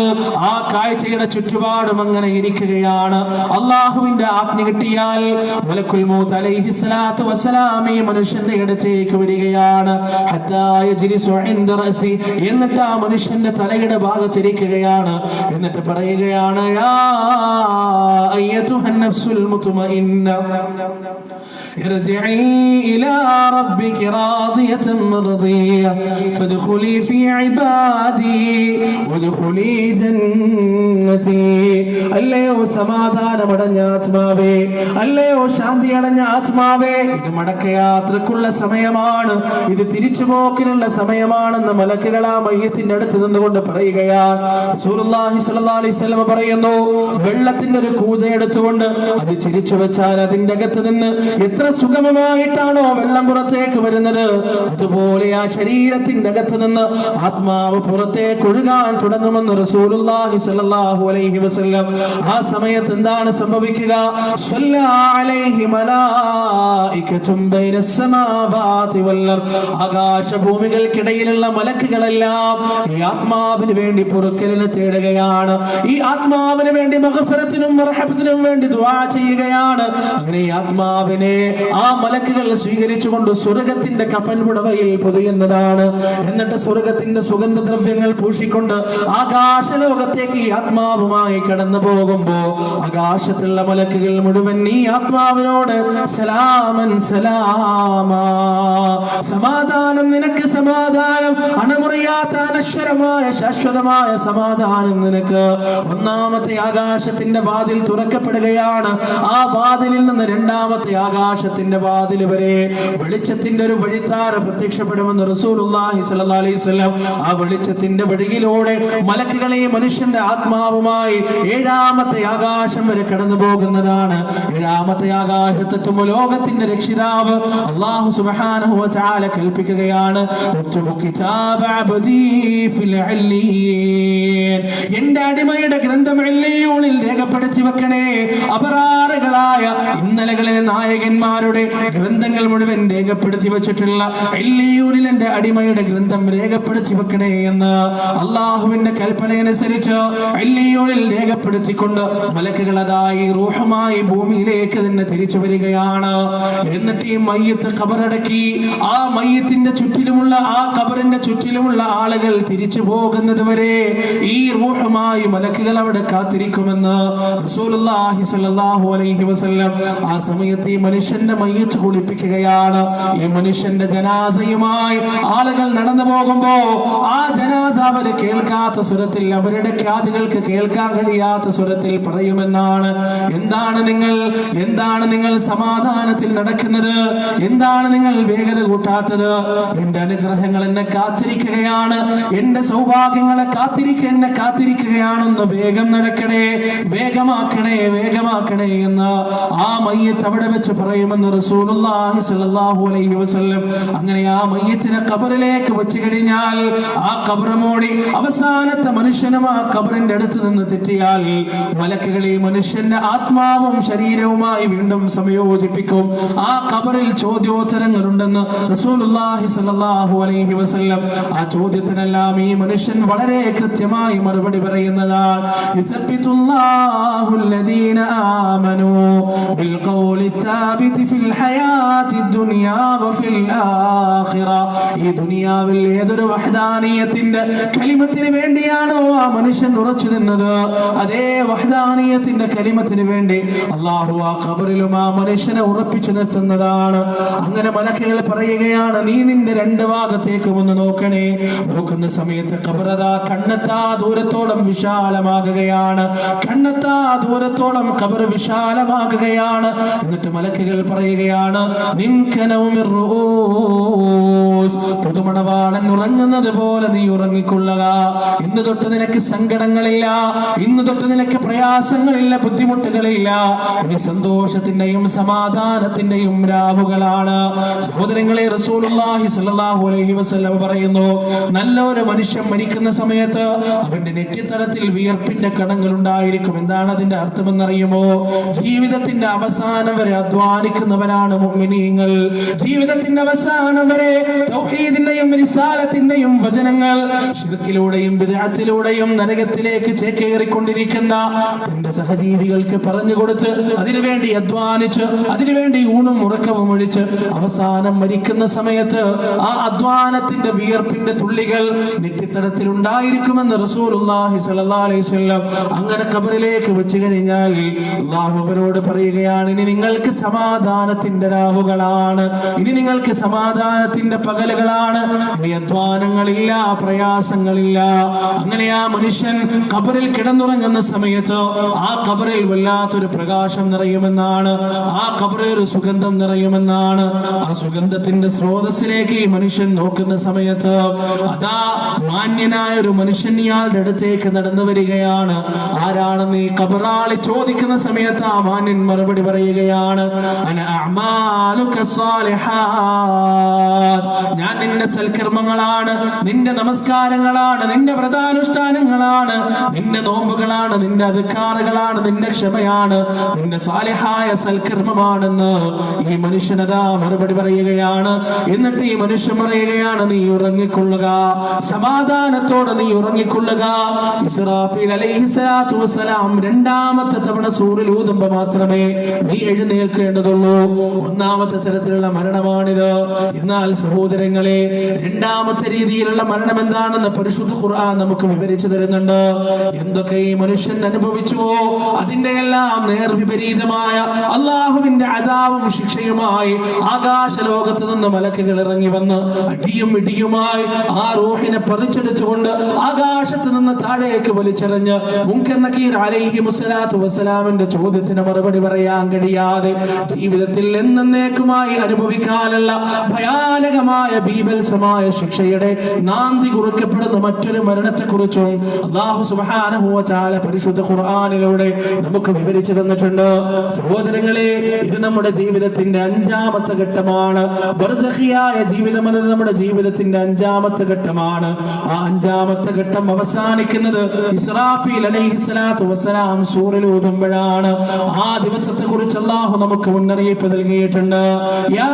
A: ആ കാഴ്ചയുടെ ചുറ്റുപാടും അങ്ങനെ ഇരിക്കുകയാണ്. അള്ളാഹുവിന്റെ ആജ്ഞ കിട്ടിയാൽ മലക്കുൽ മൗത്ത് അലൈഹിസ്സലാത്തു വസ്സലാം ഈ മനുഷ്യന്റെ അടുത്തേക്ക് വരികയാണ്. ഹത്താ യജ്ലിസു ഇൻദ റഅസി. എന്നിട്ട് ആ മനുഷ്യന്റെ തലയുടെ ഭാഗത്തിരിക്കുകയാണ്. എന്നിട്ട് പറയുകയാണ്, യാ അയ്യതുഹൻ നഫ്സുൽ മുത്മഇന്ന ارجعي إلى ربك راضية مرضية فادخلي في عبادي وادخلي جنتي. അല്ലയോ സമാധാനമടഞ്ഞ ആത്മാവേ, അല്ലയോ ശാന്തി അടഞ്ഞ ആത്മാവേ, ഇത് മടക്കയാത്രക്കുള്ള സമയമാണ്, ഇത് തിരിച്ചുപോക്കിനുള്ള സമയമാണെന്ന് മലക്കുകൾ ആ മയ്യത്തിന്റെ അടുത്ത് നിന്നുകൊണ്ട് പറയുകയാണ്. റസൂലുള്ളാഹി സ്വല്ലല്ലാഹു അലൈഹി വസല്ലം പറയുന്നു, വെള്ളത്തിന്റെ ഒരു കൂജ എടുത്തുകൊണ്ട് അത് ചിരിച്ചു വെച്ചാൽ അതിന്റെ അകത്ത് നിന്ന് എത്ര സുഗമമായിട്ടാണോ വെള്ളം പുറത്തേക്ക് വരുന്നത്, അതുപോലെ ആ ശരീരത്തിന്റെ അകത്ത് നിന്ന് ആത്മാവ് പുറത്തേക്ക് ഒഴുകാൻ തുടങ്ങുമെന്ന് റസൂലുള്ളാഹി സ്വല്ലല്ലാഹു അലൈഹി വസല്ലം. ആ സമയത്ത് എന്താണ് സംഭവിക്കുക? സ്വല്ലാ അലൈഹി മലായികത്തും ബൈനസ് സമാവാതി വൽ അർദ്. ആകാശഭൂമികൾക്കിടയിലുള്ള മലക്കുകളെല്ലാം ഈ ആത്മാവിന് വേണ്ടി പൊറുക്കലിനെ തേടുകയാണ്. ഈ ആത്മാവിന് വേണ്ടി മഗ്ഫിറത്തിനും റഹ്മത്തിനും വേണ്ടി ദുആ ചെയ്യുകയാണ്. അങ്ങനെ ഈ ആത്മാവിനെ ആ മലക്കുകൾ സ്വീകരിച്ചുകൊണ്ട് സ്വർഗ്ഗത്തിന്റെ കഫൻ പുടവയിൽ പൊതിയുന്നതാണ്. എന്നിട്ട് സ്വർഗ്ഗത്തിന്റെ സുഗന്ധദ്രവ്യങ്ങൾ പൂശിക്കൊണ്ട് ആകാശലോകത്തേക്ക് ഈ ആത്മാവുമായി കടന്നു പോകുമ്പോ ആകാശത്തുള്ള മലക്കുകൾ മുഴുവൻ ഈ ആത്മാവിനോട് സലാമൻ സലാമാ, സമാധാനം നിനക്ക് സമാധാനം, അണമുറിയാത്ത അനശ്വരമായ ശാശ്വതമായ സമാധാനം നിനക്ക്. ഒന്നാമത്തെ ആകാശത്തിന്റെ വാതിൽ തുറക്കപ്പെടുകയാണ്. ആ വാതിലിൽ നിന്ന് രണ്ടാമത്തെ ആകാശത്തിന്റെ വാതിൽ വരെ വെളിച്ചത്തിന്റെ ഒരു വഴിത്താര പ്രത്യക്ഷപ്പെടുമെന്ന് റസൂലുള്ളാഹി സ്വല്ലല്ലാഹു അലൈഹി വസല്ലം. ആ വെളിച്ചത്തിന്റെ വഴിയിലൂടെ മലക്കുകളെ മനുഷ്യന്റെ ആത്മാവുമായി ഏഴാമത്തെ ആകാശം വരെ കടന്നു പോകുന്നതാണ്. ഏഴാമത്തെ ആകാശത്തെത്തുമ്പോൾ ലോകത്തിന്റെ രക്ഷിതാവ് അല്ലാഹു സുബ്ഹാനഹു വ തആല കൽപ്പിക്കുകയാണ്, എന്റെ അടിമയുടെ ഗ്രന്ഥം ഇല്ലീയൂനിൽ രേഖപ്പെടുത്തി വെക്കണേ. അപരാറുകളായ ഇന്നലകളിലെ നായകന്മാരുടെ ഗ്രന്ഥങ്ങൾ മുഴുവൻ രേഖപ്പെടുത്തി വെച്ചിട്ടുള്ള ഇല്ലീയൂനിൽ എന്റെ അടിമയുടെ ഗ്രന്ഥം രേഖപ്പെടുത്തി വെക്കണേ എന്ന് അള്ളാഹുവിന്റെ കൽപ്പനയനുസരിച്ച് ഇല്ലീയൂനിൽ രേഖപ്പെടുത്തിക്കൊണ്ട് മലക്കുകൾ അതായി റൂഹുമായി ഭൂമിയിലേക്ക് തന്നെ തിരിച്ചു വരികയാണ്. എന്നിട്ട് ഈ മയ്യത്ത് ഖബറടക്കി ആ മയ്യത്തിന്റെ ചുറ്റിലുമുള്ള ആ ഖബറിന്റെ ചുറ്റിലുമുള്ള ആളുകൾ തിരിച്ചു പോകുന്നത് വരെ ഈ റൂഹുമായി മലക്കുകൾ അവിടെ കാത്തിരിക്കുമെന്ന് റസൂലുള്ളാഹി സ്വല്ലല്ലാഹു അലൈഹി വസല്ലം. ആ സമയത്ത് ഈ മനുഷ്യന്റെ മയ്യത്ത് കുളിപ്പിക്കുകയാണ്. ഈ മനുഷ്യന്റെ ജനാസയുമായി ആളുകൾ നടന്നു പോകുമ്പോ ആ ജനാസ അവര് കേൾക്കാത്ത സ്വരത്തിൽ, അവരുടെ കാതുകൾക്ക് കേൾക്കാൻ കഴിയാത്ത സ്വരത്തിൽ പറയുമെന്നാണ്, എന്താണ് നിങ്ങൾ സമാധാനത്തിൽ നടക്കുന്നത്? എന്താണ് നിങ്ങൾ വേഗത കൂട്ടാത്തത്? എന്റെ അനുഗ്രഹങ്ങൾ എന്നെ കാത്തിരിക്കുകയാണ്, എന്റെ സൗഭാഗ്യങ്ങളെ എന്നെ കാത്തിരിക്കുകയാണെന്ന് വേഗം നടക്കണേ, വേഗമാക്കണേ എന്ന് ആ മയ്യത്ത് അവിടെ വെച്ച് പറയുമെന്ന് റസൂലുള്ളാഹി സ്വല്ലല്ലാഹു അലൈഹി വസല്ലം. അങ്ങനെ ആ മയ്യത്തിനെ ഖബറിലേക്ക് വെച്ച് കഴിഞ്ഞാൽ ആ ഖബർ മൂടി അവസാനത്തെ മനുഷ്യനും ആ ഖബറിന്റെ അടുത്ത് നിന്ന് തെറ്റിയാൽ മലക്കുകൾ ഈ മനുഷ്യന്റെ ആത്മാവും ശരീരവുമായി വീണ്ടും സംയോജിപ്പിക്കും. ആ ഖബറിൽ ചോദ്യോത്തരങ്ങളുണ്ടെന്ന് റസൂലുള്ളാഹി സ്വല്ലല്ലാഹു അലൈഹി വസല്ലം. ആ ചോദ്യത്തിനെല്ലാം ഈ മനുഷ്യൻ വളരെ കൃത്യമായി മറുപടി പറയുന്നതാണ്. യുസബ്ബിതുല്ലാഹു അല്ലദീന ആമനൂ ബിൽ ഖൗലി സാബിതി ഫിൽ ഹയാത്തി ദുനിയാ വഫിൽ ആഖിറ. ഈ ദുനിയാവിൽ ഏതൊരു വഹ്ദാനിയത്തിന്റെ കലിമത്തിന് വേണ്ടിയാണോ ആ മനുഷ്യൻ ഉറച്ചു നിന്നത്, അതേ വഹ്ദാനിയത്തിന്റെ കലിമത്തിന് വേണ്ടി അല്ലാഹു ആ ഖബറിലും ആ മനുഷ്യനെ ഉറപ്പിച്ചു നിർത്തുന്നതാണ്. അങ്ങനെ മലക്കുകൾ പറയുകയാണ്, നീ നിന്റെ രണ്ട് ഭാഗത്തേക്ക് ഒന്ന് നോക്കണേ. നോക്കുന്ന സമയത്ത് ഖബറതാ കണ്ണെത്താ ദൂരത്തോളം വിശാലമാകുകയാണ്. ഖബർ വിശാലമാകുകയാണ്. എന്നിട്ട് മലക്കുകൾ പറയുകയാണ്, പുതുമണവാളൻ ഉറങ്ങുന്നത് പോലെ നീ ഉറങ്ങിക്കൊള്ളുക. ഇന്ന് തൊട്ട് നിനക്ക് സങ്കടങ്ങളില്ല, ഇന്ന് തൊട്ട് നിനക്ക് പ്രയാസങ്ങളില്ല, ബുദ്ധിമുട്ടുകളില്ല. ഇനി സന്തോഷത്തിന്റെയും സമാധാനത്തിന്റെയും രാവുകളാണ്. സഹോദരങ്ങളെ, റസൂലുള്ളാഹി സ്വല്ലല്ലാഹു അലൈഹി വസല്ലം പറയുന്നു, നല്ലൊരു മനുഷ്യൻ മരിക്കുന്ന സമയത്ത് അവന്റെ നെറ്റിത്തടത്തിൽ വിയർപ്പിന്റെ കണങ്ങൾ ഉണ്ടായിരിക്കും. എന്താണ് അതിന്റെ അർത്ഥമെന്നറിയുമോ? ജീവിതത്തിന്റെ അവസാനം വരെ അധ്വാനിക്കുന്നവരാണ് മുഅ്മിനീങ്ങൾ. ജീവിതത്തിന്റെ അവസാനം വരെ തൗഹീദിന്റെയും റിസാലത്തിന്റെയും വചനങ്ങൾ ശിർക്കിലൂടെയും ബിദ്അത്തിലൂടെയും നരകത്തിലേക്ക് ചേക്കേറിക്കൊണ്ടിരിക്കുന്ന തന്റെ സഹജീവികൾക്ക് പറഞ്ഞു കൊടുത്ത് അതിനുവേണ്ടി അധ്വാനിച്ച് അതിനുവേണ്ടി ഊണും ഉറക്കവും ഒഴിച്ച് അവസാനം മരിക്കുന്ന സമയത്ത് ആ അധ്വാനത്തിന്റെ വിയർപ്പിന്റെ തുള്ളികൾ നെറ്റിത്തടത്തിൽ ഉണ്ടായിരിക്കുമെന്ന് റസൂലുള്ളാഹി സ്വല്ലല്ലാഹു അലൈഹി വസല്ലം. അങ്ങനെ ഖബറിലേക്ക് വെച്ച് കഴിഞ്ഞാൽ അല്ലാഹു അവരോട് പറയുകയാണ്, ഇനി നിങ്ങൾക്ക് സമാധാനത്തിന്റെ രാവുകളാണ്, ഇനി നിങ്ങൾക്ക് സമാധാനത്തിന്റെ പകലുകളാണ്, ഇനി അധ്വാനങ്ങളില്ല, പ്രയാസങ്ങളില്ല. അങ്ങനെ ആ മനുഷ്യൻ ഖബറിൽ കിടന്നുറങ്ങുന്ന സമയത്ത് ആ ഖബറിൽ വല്ലാത്തൊരു പ്രകാശം നിറയുമെന്നാണ്, ആ ഖബറിൽ ഒരു സുഗന്ധം നിറയുമെന്നാണ്. ആ സുഗന്ധത്തിന്റെ സ്രോതസ്സിലേക്ക് ഈ മനുഷ്യൻ നോക്കുന്ന സമയത്ത് അതാ മാന്യനായ ഒരു മനുഷ്യൻ ഇയാളുടെ അടുത്തേക്ക് നടന്നു വരികയാണ്. ആരാണെന്ന് ഈ ഖബറാളി ചോദിക്കുന്ന സമയത്ത് ആ മാന്യൻ മറുപടി പറയുകയാണ്, അന അഅമാലുക സ്വാലിഹാത്ത്, ഞാൻ നിന്റെ സൽക്കർമ്മങ്ങളാണ്, നിന്റെ നമസ്കാരങ്ങളാണ്, നിന്റെ വ്രതാനുഷ്ഠാനങ്ങളാണ്, നിന്റെ നോമ്പുകളാണ്, നിന്റെ അദ്കാറുകളാണ്, നിന്റെ ക്ഷമയാണ്, നിന്റെ സാലിഹായ സൽക്കർമ്മമാണെന്ന് ഈ മനുഷ്യനതാ മറുപടി പറയുകയാണ്. എന്നിട്ട് ഈ മനുഷ്യൻ പറയുകയാണ്, നീ ഉറങ്ങിക്കൊള്ളുക, സമാധാനത്തോടെ നീ ഉറങ്ങിക്കൊള്ളുക. ഇസ്രാഫീൽ അലൈഹിസ്സലാത്തു വസ്സലാം രണ്ടാമത്തെ തവണ സൂറിൽ ഊതുമ്പോ മാത്രമേ നീ എഴുന്നേൽക്കേണ്ടതുള്ളൂ. ഒന്നാമത്തെ തരത്തിലുള്ള മരണമാണിത്. എന്നാൽ സഹോദരങ്ങളെ, രണ്ടാമത്തെ രീതിയിലുള്ള മരണം എന്താണെന്ന് പരിശുദ്ധ ഖുർആൻ നമുക്ക് വിവരിച്ചു വരുന്നുണ്ട്. എന്തൊക്കെ ഈ മനുഷ്യൻ അനുഭവിച്ചുവോ അതിന്റെ എല്ലാം നേർവിപരീതമായ അള്ളാഹുവിന്റെ അദാബും ശിക്ഷയുമായി ആകാശ ലോകത്ത് നിന്ന് മലക്കുകൾ ഇറങ്ങി വന്ന് അടിയും ഇടിയുമായി ആ റൂഹിനെ പറിച്ചെടുത്തുകൊണ്ട് ആകാശത്ത് നിന്ന് താഴേക്ക് വലിച്ചെറിഞ്ഞ് മുൻകർ നക്കീർ അലൈഹിമുസ്സലാത്തു വസ്സലാമിന്റെ ചോദ്യത്തിന് മറുപടി പറയാൻ കഴിയാതെ ജീവിതത്തിൽ എന്നേക്കുമായി അനുഭവിക്കാനുള്ള ഭയാനകമായ ബീഭത്സമായ ശിക്ഷയുടെ നാന്തി കുറിക്കപ്പെടുന്ന മറ്റൊരു മരണത്തെക്കുറിച്ചും അല്ലാഹു സുബ്ഹാനഹു വ തആല പരിശുദ്ധ ഖുർആനിലൂടെ നമുക്ക് വിവരിച്ചു തന്നിട്ടുണ്ട്. സഹോദരങ്ങളെ, ഇത് നമ്മുടെ ജീവിതത്തിന്റെ 5ാമത്തെ ഘട്ടമാണ്. ബർസഖിയായ ജീവിതം എന്നത് നമ്മുടെ ജീവിതത്തിന്റെ 5ാമത്തെ ഘട്ടമാണ്. ആ 5ാമത്തെ ഘട്ടം അവസാനിക്കുന്നത് ഇസ്രാഫീൽ അലൈഹിസ്സലാത്തു വസ്സലാം സൂറിൽ ഊതുമ്പോഴാണ്. ആ ദിവസത്തെ കുറിച്ച് അല്ലാഹു നമുക്ക് മുന്നറിയിപ്പ് നൽകിയിട്ടുണ്ട്. യാ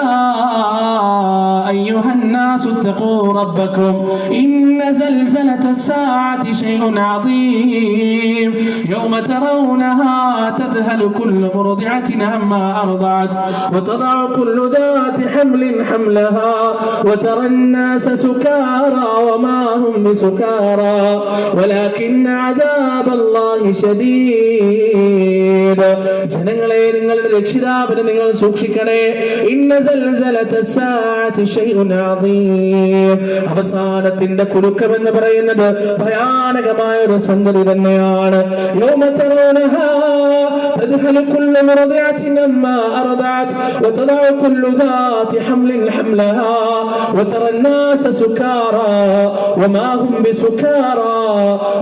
A: അയ്യുഹന്നാസു തഖൂ റബ്ബക്കും ഇന്ന സൽസലത്തസ്സാഅതി ശൈഉൻ അദീം യൗമ തറൗനഹാ തദ്ഹലു കുല്ലു മുർദിഅത്തിൻ അമ്മാ അർദഅത് വതദഉ കുല്ലു ദാതി ഹംലിൻ ഹംലഹാ വതറന്നാസ സുകാരാ വമാ ഹും ബിസുകാരാ വലാകിന്ന അദാബല്ലാഹി ശദീദ്. ജനങ്ങളെ, നിങ്ങളുടെ രക്ഷിതാവിനെ നിങ്ങൾ സൂക്ഷിക്കണേ. ഇന്ന സൽസലത്തസ്സാഅതി ശൈഉൻ അദീം. അവസാനത്തിന്റെ കുലുക്കം എന്ന് പറയുന്നത് ഭയാനകമായ ഒരു സംഗതി തന്നെയാണ്. യൗമ തറൗനഹാ തദ്ഹലു കുല്ലു മുർദിഅത്തിൻ അമ്മാ അർദഅത് വതദഉ കുല്ലു ദാതി ഹംലിൻ ഹംലഹാ വതറന്നാസ സുകാരാ വമാ ഹും ബിസുകാരാ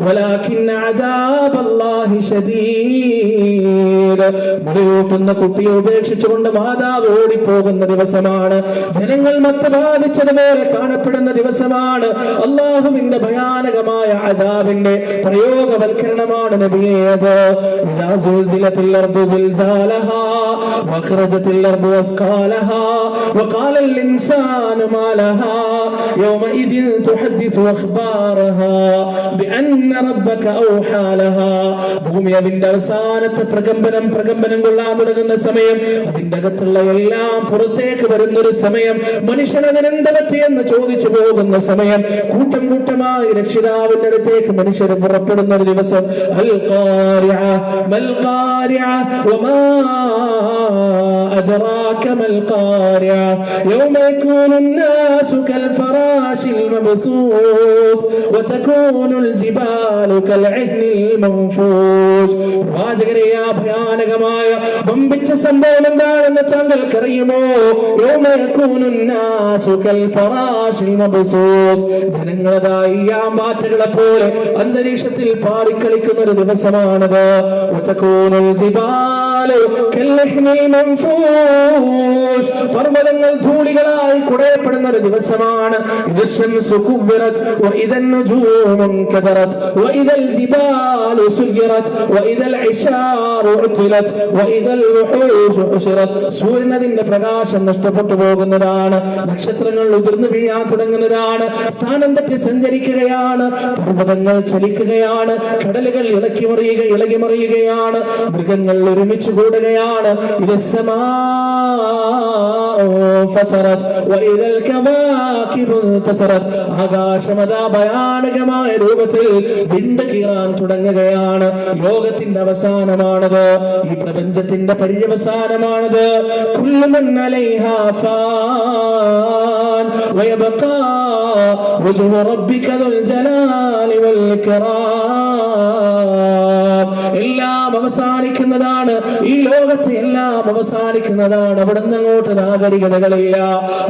A: വലാകിന്ന അദാബല്ലാഹി ശദീദ്. മുലയൂട്ടുന്ന കുട്ടിയെ ഉപേക്ഷിച്ചുകൊണ്ട് മാതാവ് ഓടിപ്പോകുന്ന ദിവസമാണ്. ജനങ്ങൾ മത്ത് ബാധിച്ചതുപോലെ കാണപ്പെടുന്ന ദിവസമാണ്. അല്ലാഹുവിന്റെ ഭയാനകമായ അദാബിന്റെ പ്രയോഗവൽക്കരണമാണ് നബിയേ അത്. ഇദാ സുൽസിലത്തിൽ അർദു സിൽസാലഹാ വഖറജത്തിൽ അർദു അസ്ഖാലഹാ വഖാലൽ ഇൻസാനു മാ ലഹാ യൗമഇദിൻ തുഹദ്ദിസു അഖ്ബാറഹാ ബിഅന്ന റബ്ബക ഔഹാ ലഹാ. ഭൂമി അതിന്റെ അവസാനത്തെ പ്രകമ്പനം കൊള്ളാൻ തുടങ്ങുന്ന സമയം, അതിന്റെ അകത്തുള്ള എല്ലാം പുറത്തേക്ക് വരുന്നൊരു സമയം, മനുഷ്യൻ അതിനെന്ത് പറ്റിയെന്ന് ചോദിച്ചു പോകുന്ന സമയം, കൂട്ടം കൂട്ടമായി രക്ഷിതാവിന്റെ അടുത്തേക്ക് മനുഷ്യർ പുറപ്പെടുന്ന ഒരു ദിവസം. അൽ ഖാരിഅ മൽ ഖാരിഅ വമാ അദ്റാക മൽ ഖാരിഅ യൗമ യകൂനു الناس كالفراش المبثوث وتكون الجبال كالعهن المنفوش. പ്രവാചകരെ, ആ ഭയാനകമായ വമ്പിച്ച സംഭവം എന്താണെന്ന് താങ്കൾക്കറിയുമോ? യൗമ യകൂനു الناس كالفراش المبثوث. ജനങ്ങളതായി യാമ്പാറ്റകളെ പോലെ അന്തരീക്ഷത്തിൽ പാറിക്കളിക്കുന്ന ഒരു ദിവസമാണത്. وتكون الجبال كالعهن المنفوش. പർവ്വതങ്ങൾ ധൂളികളായി കുടയപ്പെടുന്ന ഒരു ദിവസമാണ്. ഇദാ ശംസു കുവ്വിറത് വഇദൻ നുജൂമു കദറത് വഇദൽ ജിബാലു സുയ്യിറത് വഇദൽ ഇശാറു ഉതിലത് വഇദൽ വുഹൂഷു ഹുശിറത്. സൂര്യൻ അതിന്റെ പ്രകാശം നഷ്ടപ്പെട്ടു പോകുന്നതാണ്. നക്ഷത്രങ്ങൾ ഉതിർന്നു വീഴാൻ തുടങ്ങുന്നതാണ്. സ്ഥാനം തെറ്റി സഞ്ചരിക്കുകയാണ്. പർവ്വതങ്ങൾ ചലിക്കുകയാണ്. കടലുകൾ ഇളകി മറിയുകയാണ്. മൃഗങ്ങൾ ഒരുമിച്ച് കൂടുകയാണ്. ആകാശമതാ ഭയാനകമായ രൂപത്തിൽ വിണ്ട് കീറാൻ തുടങ്ങുകയാണ്. ലോകത്തിന്റെ അവസാനമാണത്. ഈ പ്രപഞ്ചത്തിന്റെ പര്യവസാനമാണത്. കുല്ലു മൻ അലൈഹാ ഫാൻ വയബ്ഖാ വജ്ഹു റബ്ബിക ദുൽ ജലാലി വൽ ഇക്റാം. എല്ലാം അവസാനിക്കുന്നതാണ്. ഈ ലോകത്ത് എല്ലാം അവസാനിക്കുന്നതാണ്. അവിടുന്ന് അങ്ങോട്ട് നാഗരികതകളില്ല.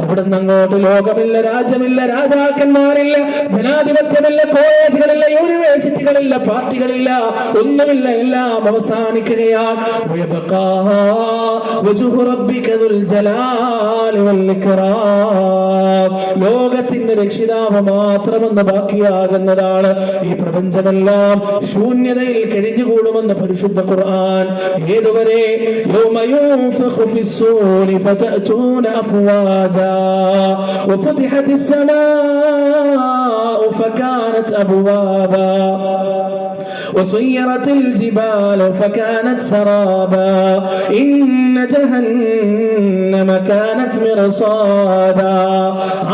A: അവിടുന്ന് അങ്ങോട്ട് ലോകമില്ല, രാജ്യമില്ല, രാജാക്കന്മാരില്ല, ജനാധിപത്യമില്ല, കോളേജുകളില്ല, യൂണിവേഴ്സിറ്റികളില്ല, പാർട്ടികളില്ല, ഒന്നുമില്ല. എല്ലാം അവസാനിക്കുകയാണ്. ലോകത്തിന്റെ രക്ഷിതാവ് മാത്രമെന്ന് ബാക്കിയാകുന്നതാണ്. ഈ പ്രപഞ്ചമെല്ലാം ശൂന്യതയിൽ കഴിഞ്ഞുകൂടുമെന്ന് പരിശുദ്ധ ഖുർആൻ. ഏതുവരെ? യൗമ യുൻഫഖു ഫിസ്സൂരി ഫതഅതൂന അഫ്വാജാ വഫുതിഹത്തിസ് സമാഉ ഫകാനത് അബ്വാബാ വസുയ്യറത്തിൽ ജിബാലു ഫകാനത് സറാബാ ഇന്ന ജഹന്നമ കാനത് മിർസാദാ.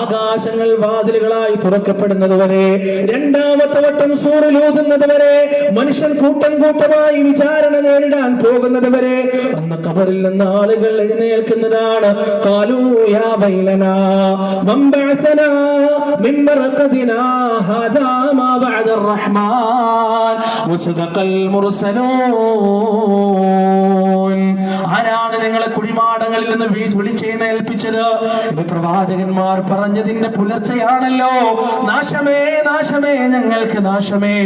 A: ആകാശങ്ങൾ വാതിലുകളായി തുറക്കപ്പെടുന്നത് വരെ, രണ്ടാമത്തെ വട്ടം സൂറിൽ ഊതുന്നത് വരെ, മനുഷ്യൻ കൂട്ടം കൂട്ടമായി വിചാരണ നേരിടാൻ പോകുന്നത് വരെ, അന്ന് ഖബറിൽ നിന്ന് ആളുകൾ എഴുന്നേൽക്കുന്നതാണ്. ഖാലൂ യാ വൈലനാ മൻ ബഅസനാ മിൻ മർഖദിനാ ഹാദാ മാ ബഅദ അർ-റഹ്മാൻ വസദഖൽ മുർസലൂൻ. ആരാണ് നിങ്ങളെ കുഴിമാടങ്ങളിൽ നിന്ന് വിളിച്ചെഴുന്നേൽപ്പിച്ചത്? ഇത് പ്രവാചകന്മാർ പറഞ്ഞതിന്റെ പുലർച്ചയാണല്ലോ. നാശമേ നാശമേ ഞങ്ങൾക്ക് നാശമേ.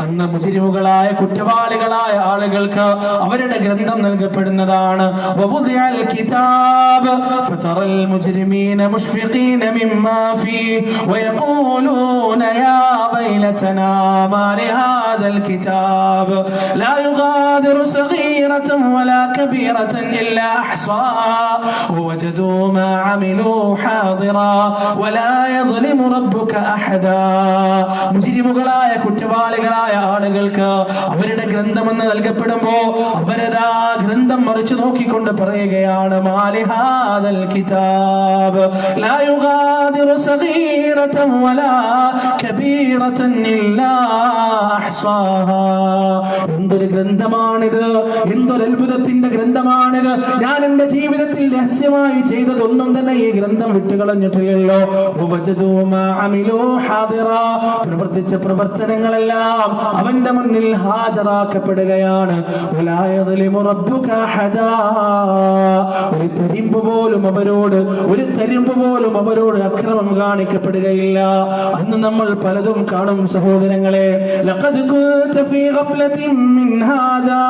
A: അന്ന് മുജ്രിമുകളായ കുറ്റവാളികളായ ആളുകൾക്ക് അവരുടെ ഗ്രന്ഥം നൽകപ്പെടുന്നതാണ്. വവുദിഅൽ കിതാബ് ഫതറൽ മുജ്രിമീന മുഷ്ഫിഖീന മിമ്മാ ഫീഹി വയഖൂലൂന യാ വൈലതനാ മാ ലിഹാദൽ കിതാബ് ലാ യുഗാദിറു സഗീറതൻ വലാ കബീറതൻ ഇല്ലാ അഹ്സാഹാ വവജദൂ മാ അമിലൂ ഹാദിറാ വലാ യദ്ലിമു റബ്ബുക അഹദാ. മുജ്രിമുകളായ കുറ്റവാളികളായ ആളുകൾക്ക് അവരുടെ ഗ്രന്ഥമെന്ന് നൽകപ്പെടുമ്പോ അവരതാ ഗ്രന്ഥം മറിച്ചു നോക്കിക്കൊണ്ട് പറയുകയാണ്, മാലിഹാദൽ കിതാബ് ലാ യുഗാദിറു സഗീറതൻ വലാ കബീറതൻ ഇല്ലാ അഹ്സാഹാ. എന്തൊരു ഗ്രന്ഥമാണിത്, എന്തൊരു അത്ഭുതത്തിന്റെ ഗ്രന്ഥമാണിത്. ഞാൻ എന്റെ ജീവിതത്തിൽ രഹസ്യമായി ചെയ്തതൊന്നും തന്നെ ഈ ഗ്രന്ഥം വിട്ടുകളഞ്ഞിട്ടില്ലല്ലോ. പ്രവർത്തിച്ച പ്രവർത്തനങ്ങളെല്ലാം അവന്റെ മുന്നിൽ ഹാജരാക്കപ്പെടുകയാണ്. ഒരു തരിമ്പ് പോലും അവരോട് അക്രമം കാണിക്കപ്പെടുകയില്ല. അന്ന് നമ്മൾ പലതും കാണും സഹോദരങ്ങളെ. ലഖദ് കുൻത ഫീ ഗഫ്ലത്തിൻ മിൻ ഹാദാ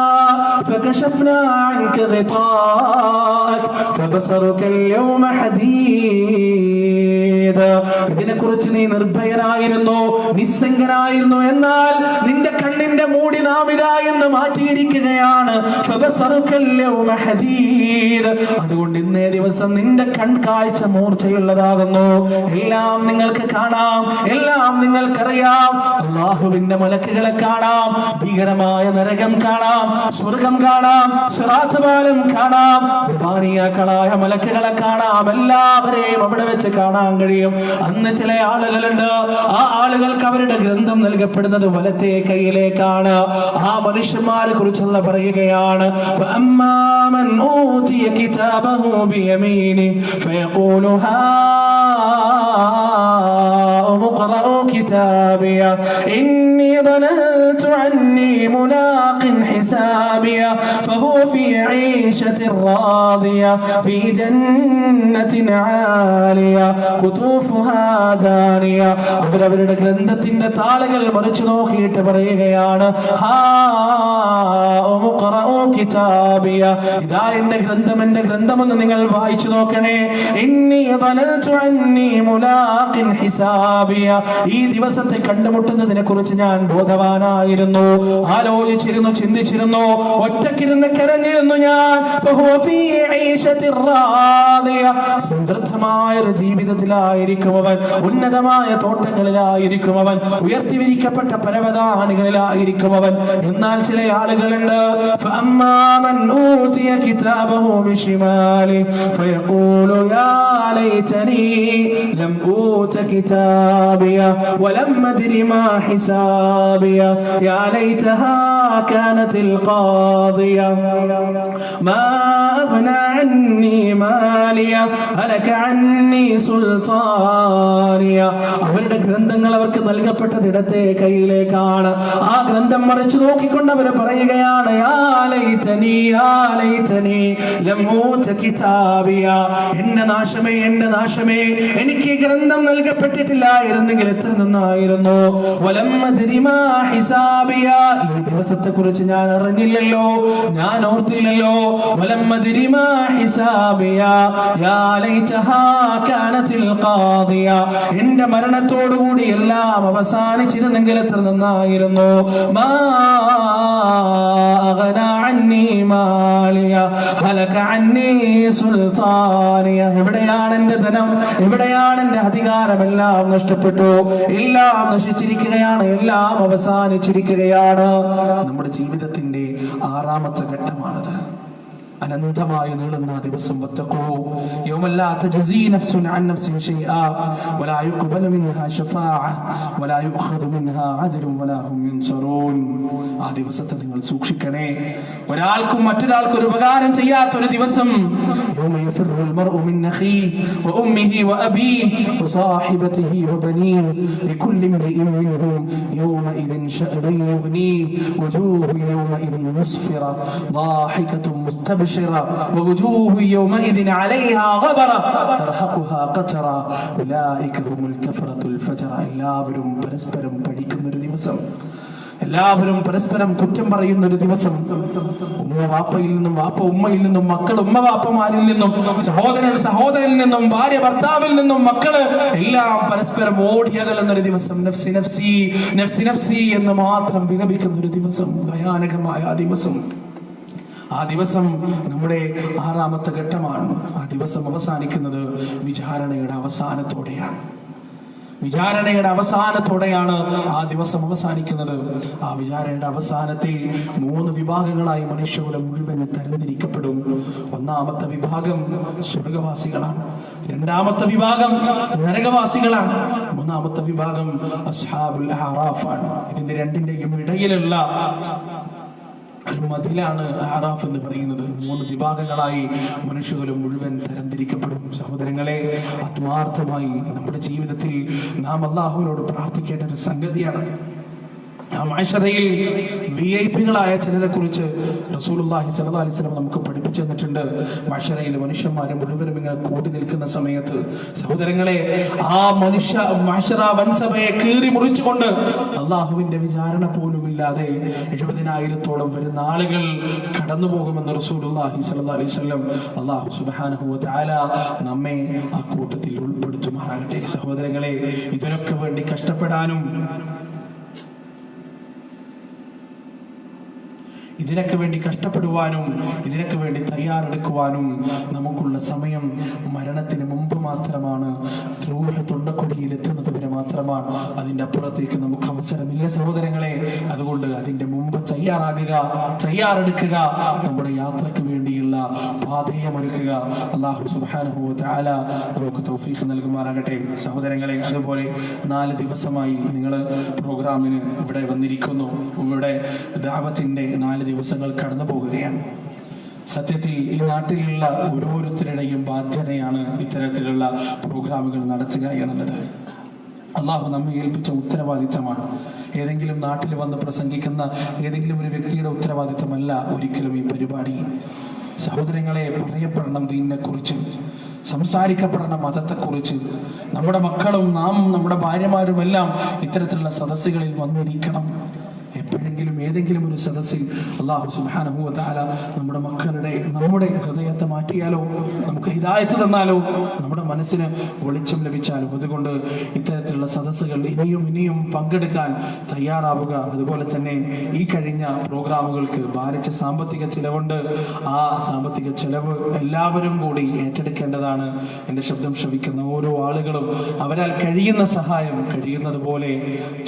A: ഫകശഫ്നാ അൻക ഗിതാഅക ഫബസറുക അൽയൗമ ഹദീദ്. ഇതിനെക്കുറിച്ച് നീ നിർഭയനായിരുന്നു, നിസ്സംഗനായിരുന്നു. എന്നാൽ നിന്റെ കണ്ണിന്റെ മൂടി നാം ഇതാ എന്ന് മാറ്റിയിരിക്കുകയാണ്. ഫബസറുക അൽയൗമ ഹദീദ്. അതുകൊണ്ട് ഇന്നേ ദിവസം നിന്റെ കൺകാഴ്ച മൂർച്ചയുള്ളതാകുന്നു. എല്ലാം നിങ്ങൾക്ക് കാണാം, എല്ലാം നിങ്ങൾക്കറിയാം. അല്ലാഹുവിന്റെ മലക്കുകളെ കാണാം, ഭീകരമായ നരകം കാണാം, സ്വർഗം കാണാം, സിറാത്ത് പാലം കാണാം, സുബ്ഹാനിയാക്കളായ മലക്കുകളെ കാണാം. എല്ലാവരെയും അവിടെ വെച്ച് കാണാൻ കഴിയും. അന്ന് ചില ആളുകളുണ്ട്, ആ ആളുകൾക്ക് അവരുടെ ഗ്രന്ഥം നൽകപ്പെടുന്നത് വലത്തെ കൈയിലേക്കാണ്. ആ മനുഷ്യന്മാരെ കുറിച്ചുള്ള പറയുകയാണ്, ഫഅമ്മാ മൻ ഊതിയ കിതാബഹു ബിയമീനി ഫയഖൂലു ഹാഉം ഇഖ്റഊ കിതാബിയ ഇന്നി ظننت عني ملاق حسابيا فهو في عيشة راضية في جنة عالية قطوفها دانية. അവരവരുടെ ഗ്രന്ഥത്തിന്റെ താളുകൾ മറിച്ചു നോക്കിയിട്ട് പറയുകയാണ്, ഹാഉം ഇഖ്റഊ കിതാബിയ, ഇതാ എന്റെ ഗ്രന്ഥമെന്ന് നിങ്ങൾ വായിച്ചു നോക്കണേ. ഇന്നി ظننت عني ملاق حسابيا, ഈ ദിവസത്തെ കണ്ടുമുട്ടുന്നതിനെ കുറിച്ച് ഞാൻ ബോധവാനായിരുന്നു, ആലോചിച്ചിരുന്നു, ചിന്തിച്ചിരുന്നു, ഒറ്റക്കിരുന്ന് കരഞ്ഞിരുന്നു ഞാൻ. സമൃദ്ധമായ ഒരു ജീവിതത്തിലായിരിക്കും അവൻ, ഉന്നതമായ തോട്ടങ്ങളിലായിരിക്കും അവൻ, ഉയർത്തിവിരിക്കപ്പെട്ട പരവതാനികളിലായിരിക്കും അവൻ. എന്നാൽ ചില ആളുകളുണ്ട്, ലം ഊത കിതാബിയ വലം അദ്രി മാ ഹിസാബിയ യാ ലൈതഹാ കാനത്തിൽ ഖാദിയ മാ അഗ്നാ അന്നി മാലിയ ഹലക അന്നി സുൽത്താനിയ. അവരുടെ ഗ്രന്ഥങ്ങൾ അവർക്ക് നൽകപ്പെട്ടത് ഇടത്തെ കൈയിലേക്കാണ്. ആ ഗ്രന്ഥം മറിച്ചു നോക്കിക്കൊണ്ട് അവർ പറയുകയാണ്, യാ ലൈതനി യാ ലൈതനി ലം ഊത കിതാബിയ, എന്റെ നാശമേ, എന്റെ നാശമേ, എനിക്ക് ഗ്രന്ഥം നൽകപ്പെട്ടിട്ടില്ലായിരുന്നെങ്കിൽ എത്ര നന്നായിരുന്നു. വലം അദ്രി മാ ഹിസാബിയ, ഈ ദിവസത്തെ കുറിച്ച് ഞാൻ അറിഞ്ഞില്ലല്ലോ, ഞാൻ ഓർത്തില്ലല്ലോ. വലം അദ്രി മാ ഹിസാബിയ യാ ലൈതഹാ കാനത്തിൽ ഖാദിയ, എന്റെ മരണത്തോടുകൂടി എല്ലാം അവസാനിച്ചിരുന്നെങ്കിൽ എത്ര നന്നായിരുന്നു. മാ അഗ്നാ അന്നി മാലിയ ഹലക അന്നി സുൽത്താനിയ. എവിടെയാണ് എന്റെ ധനം, എവിടെയാണ് എന്റെ അധികാരം? എല്ലാം നഷ്ടപ്പെട്ടു, എല്ലാം നശിച്ചിരിക്കുകയാണ്, എല്ലാം അവസാനിച്ചിരിക്കുകയാണ്. നമ്മുടെ ജീവിതത്തിന്റെ 6ാമത്തെ ഘട്ടമാണത്. അനന്തമായി നീളുന്ന ദിവസം. വത്തഖൂ യൗമ ലാ തജ്സീ നഫ്സുൻ അൻ നഫ്സിൻ ശൈആ വലാ യുഖ്ബലു മിൻഹാ ശഫാഅ വലാ യുഖദു മിൻഹാ അദ്ലുൻ വലാ ഹും യുൻസറൂൻ. ആ ദിവസത്തെ നിങ്ങൾ സൂക്ഷിക്കണേ. ഒരാൾക്കും മറ്റൊരാൾക്കും ഒരു ഉപകാരം ചെയ്യാത്ത ഒരു ദിവസം. യൗമ യഫിറുൽ മർഉ മിൻ അഖീഹി വ ഉമ്മിഹി വ അബീഹി വ സാഹിബതിഹി വ ബനീഹി ലികുല്ലി ഇംറിഇൻ മിൻഹും യൗമഇദിൻ ശഅനുൻ യുഗ്നീഹി വജൂഹു യൗമഇദിൻ മുസ്ഫിറ ضاحكة مستبشرة ووجوه يومئذ عليها غبرة ترهقها قترة أولئك هم الكفرة الفجرة. എല്ലാവരും പരസ്പരം പഠിക്കുന്ന ഒരു ദിവസം, എല്ലാവരും പരസ്പരം കുറ്റം പറയുന്ന ഒരു ദിവസം. ഉമ്മ വാപ്പയിൽ നിന്നും, വാപ്പ ഉമ്മയിൽ നിന്നും, മക്കൾ ഉമ്മ വാപ്പമാരിൽ നിന്നും, സഹോദരൻ സഹോദരനിൽ നിന്നും, ഭാര്യ ഭർത്താവിൽ നിന്നും, മക്കള് എല്ലാം പരസ്പരം ഓടിയകലുന്ന ഒരു ദിവസം. നഫ്സി നഫ്സി നഫ്സി നഫ്സി എന്ന് മാത്രം വിലപിക്കുന്ന ഒരു ദിവസം. ഭയാനകമായ ആ ദിവസം. ആ ദിവസം നമ്മുടെ 6ാമത്തെ ഘട്ടമാണ്. ആ ദിവസം അവസാനിക്കുന്നത് വിചാരണയുടെ അവസാനത്തോടെയാണ്. വിചാരണയുടെ അവസാനത്തോടെയാണ് ആ ദിവസം അവസാനിക്കുന്നത്. ആ വിചാരണയുടെ അവസാനത്തിൽ 3 വിഭാഗങ്ങളായി മനുഷ്യകുലം മുഴുവൻ തരംതിരിക്കപ്പെടും. 1ാമത്തെ വിഭാഗം സ്വർഗവാസികളാണ്, 2ാമത്തെ വിഭാഗം നരകവാസികളാണ്, 3ാമത്തെ വിഭാഗം അസ്ഹാബുൽ അഅറാഫ് ആണ്. ഇതിന്റെ രണ്ടിന്റെയും ഇടയിലുള്ള ഒരു മതിലാണ് അഅറാഫ് എന്ന് പറയുന്നത്. 3 വിഭാഗങ്ങളായി മനുഷ്യകുലം മുഴുവൻ തരംതിരിക്കപ്പെടും. സഹോദരങ്ങളെ, ആത്മാർത്ഥമായി നമ്മുടെ ജീവിതത്തിൽ നാം അല്ലാഹുവിനോട് പ്രാർത്ഥിക്കേണ്ട ഒരു സംഗതിയാണ്. മഅ്ശറയിൽ വിഐപികളായ ചിലരെ കുറിച്ച് റസൂലുള്ളാഹി സ്വല്ലല്ലാഹു അലൈഹി വസല്ലം നമുക്ക് പഠിപ്പിച്ചു തന്നിട്ടുണ്ട്. മഅ്ശറയിൽ മനുഷ്യന്മാരെ മുഴുവനും ഇങ്ങനെ കൂടി നിൽക്കുന്ന സമയത്ത് സഹോദരങ്ങളെ, ആ മഅ്ശറ വൻസഭയെ കീറി മുറിച്ചുകൊണ്ട് അള്ളാഹുവിന്റെ വിചാരണ പോലുമില്ലാതെ 70,000-ഓളം വരുന്ന ആളുകൾ കടന്നു പോകുമെന്ന് റസൂലുള്ളാഹി സ്വല്ലല്ലാഹു അലൈഹി വസല്ലം. അല്ലാഹു സുബ്ഹാനഹു വ തആല നമ്മെ ആ കൂട്ടത്തിൽ ഉൾപ്പെടുത്തുമാറാകട്ടെ. സഹോദരങ്ങളെ, ഇതിനൊക്കെ വേണ്ടി കഷ്ടപ്പെടാനും ഇതിനൊക്കെ വേണ്ടി കഷ്ടപ്പെടുവാനും ഇതിനൊക്കെ വേണ്ടി തയ്യാറെടുക്കുവാനും നമുക്കുള്ള സമയം മരണത്തിന് മുമ്പ് മാത്രമാണ്. റൂഹ് തൊണ്ടക്കൊടിയിൽ എത്തുന്നത് വരെ മാത്രമാണ്. അതിൻ്റെ അപ്പുറത്തേക്ക് നമുക്ക് അവസരമില്ല സഹോദരങ്ങളെ. അതുകൊണ്ട് അതിൻ്റെ മുമ്പ് തയ്യാറെടുക്കുക, നമ്മുടെ യാത്രയ്ക്ക് വേണ്ടിയുള്ള പാഥേയമൊരുക്കുക. അല്ലാഹു സുബ്ഹാനഹു വ തആല നമുക്ക് തൗഫീഖ് നൽകുമാറാകട്ടെ. സഹോദരങ്ങളെ, അതുപോലെ 4 ദിവസമായി നിങ്ങൾ പ്രോഗ്രാമിന് ഇവിടെ വന്നിരിക്കുന്നു. ഇവിടെ ദഅവത്തിന്റെ 4 ദിവസങ്ങൾ കടന്നു പോകുകയാണ്. സത്യത്തിൽ ഈ നാട്ടിലുള്ള ഓരോരുത്തരുടെയും ബാധ്യതയാണ് ഇത്തരത്തിലുള്ള പ്രോഗ്രാമുകൾ നടത്തുക എന്നുള്ളത്. അള്ളാഹു നമ്മെ ഏൽപ്പിച്ച ഉത്തരവാദിത്തമാണ്. ഏതെങ്കിലും നാട്ടിൽ വന്ന് പ്രസംഗിക്കുന്ന ഏതെങ്കിലും ഒരു വ്യക്തിയുടെ ഉത്തരവാദിത്തമല്ല ഒരിക്കലും ഈ പരിപാടി. സഹോദരങ്ങളെ, പറയപ്പെടണം ദീനിനെക്കുറിച്ച്, സംസാരിക്കപ്പെടണം മതത്തെക്കുറിച്ച്. നമ്മുടെ മക്കളും നാം നമ്മുടെ ഭാര്യമാരുമെല്ലാം ഇത്തരത്തിലുള്ള സദസ്സുകളിൽ വന്നിരിക്കണം. എപ്പോഴെങ്കിലും ഏതെങ്കിലും ഒരു സദസ്സിൽ അല്ലാഹു സുബ്ഹാനഹു വ തആല നമ്മുടെ ഹൃദയത്തെ മാറ്റിയാലോ, നമുക്ക് ഹിദായത്ത് തന്നാലോ, നമ്മുടെ മനസ്സിന് വെളിച്ചം ലഭിച്ചാലോ. അതുകൊണ്ട് ഇത്തരത്തിലുള്ള സദസ്സുകൾ ഇനിയും പങ്കെടുക്കാൻ തയ്യാറാവുക. അതുപോലെ തന്നെ ഈ കഴിഞ്ഞ പ്രോഗ്രാമുകൾക്ക് ഭാരിച്ച സാമ്പത്തിക ചിലവുണ്ട്. ആ സാമ്പത്തിക ചിലവ് എല്ലാവരും കൂടി ഏറ്റെടുക്കേണ്ടതാണ്. എൻ്റെ ശബ്ദം ശ്രവിക്കുന്ന ഓരോ ആളുകളും അവരാൽ കഴിയുന്ന സഹായം കഴിയുന്നതുപോലെ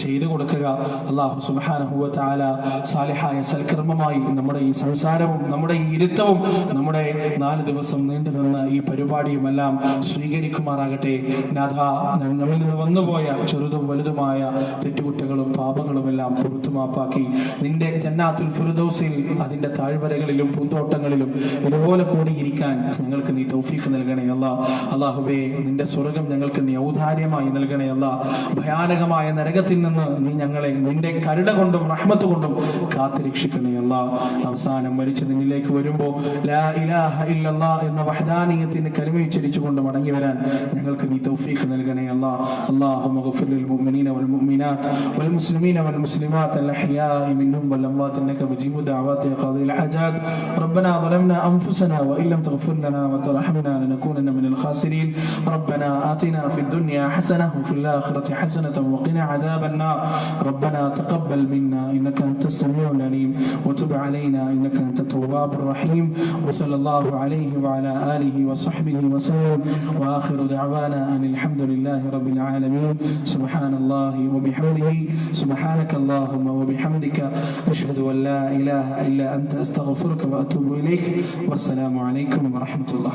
A: ചെയ്തു കൊടുക്കുക. അല്ലാഹു സുബ്ഹാനഹു വ തആല സാലിഹായ സൽക്കർമ്മമായി നമ്മുടെ ഈ സംസാരവും നമ്മുടെ ഈ ഇരുത്തവും നമ്മുടെ 4 ദിവസം നീണ്ടു നിന്ന ഈ പരിപാടിയുമെല്ലാം സ്വീകരിക്കുമാറാകട്ടെ. നാഥ, നമ്മിൽ നിന്ന് വന്നുപോയ ചെറുതും വലുതുമായ തെറ്റുകുറ്റങ്ങളും പാപങ്ങളുമെല്ലാം പുറത്തുമാപ്പാക്കി നിന്റെ ജന്നാത്തുൽ ഫിർദൗസിൽ അതിന്റെ താഴ്വരകളിലും പൂന്തോട്ടങ്ങളിലും ഇതുപോലെ കൂടിയിരിക്കാൻ ഞങ്ങൾക്ക് നീ തൗഫീഖ് നൽകണേ അല്ലാ. അല്ലാഹുവേ, നിന്റെ സ്വർഗം ഞങ്ങൾക്ക് നീ ഔദാര്യമായി നൽകണേ അല്ലാ. ഭയാനകമായ നരകത്തിൽ നിന്ന് നീ ഞങ്ങളെ നിന്റെ കരുണ കൊണ്ടും റഹ്മത്ത് കൊണ്ടും കാത്തുരക്ഷിക്കണേ അല്ലാ. അവസാനം മരിച്ച് നിന്നിലേക്ക് വരുമ്പോൾ ലാ ഇലാഹ ഇല്ലല്ലാഹ് എന്ന വഹ്ദാനിയത്തിന്റെ കലിമ ഉച്ചരിച്ചുകൊണ്ട് മടങ്ങി വരാൻ ഞങ്ങൾക്ക് നീ തൗഫീഖ് നൽകണേ അല്ലാ. അല്ലാഹുമ്മ ഗഫിർ ലിൽ മുഅ്മിനീന വൽ മുഅ്മിനാത്ത് വൽ മുസ്ലിമീന വൽ മുസ്ലിമാത്ത് അൽ അഹ്യാഇ മിൻഹും വൽ അംവാത്ത് ഇന്നക മുജീബു ദഅവാതി ഖാദിൽ ഹജാത്. റബ്ബനാ ളലംനാ അൻഫുസനാ വ ഇല്ലം തഗ്ഫിർ ലനാ വ തർഹംനാ ലനകൂനന്ന മിനൽ ഖാസിരീൻ. റബ്ബനാ ആതിനാ ഫിദ് ദുനിയാ ഹസനഹ വ ഫിൽ ആഖിറതി ഹസനത വ ഖിനാ അദാബൻ നാർ. റബ്ബനാ തഖബ്ബൽ മിന്നാ
B: إنك أنت السميع العليم وتب علينا إنك أنت التواب الرحيم وصلى الله عليه وعلى آله وصحبه وسلم وآخر دعوانا أن الحمد لله رب العالمين سبحان الله وبحمده سبحانك اللهم وبحمدك أشهد أن لا إله إلا أنت أستغفرك وأتوب إليك والسلام عليكم ورحمة الله.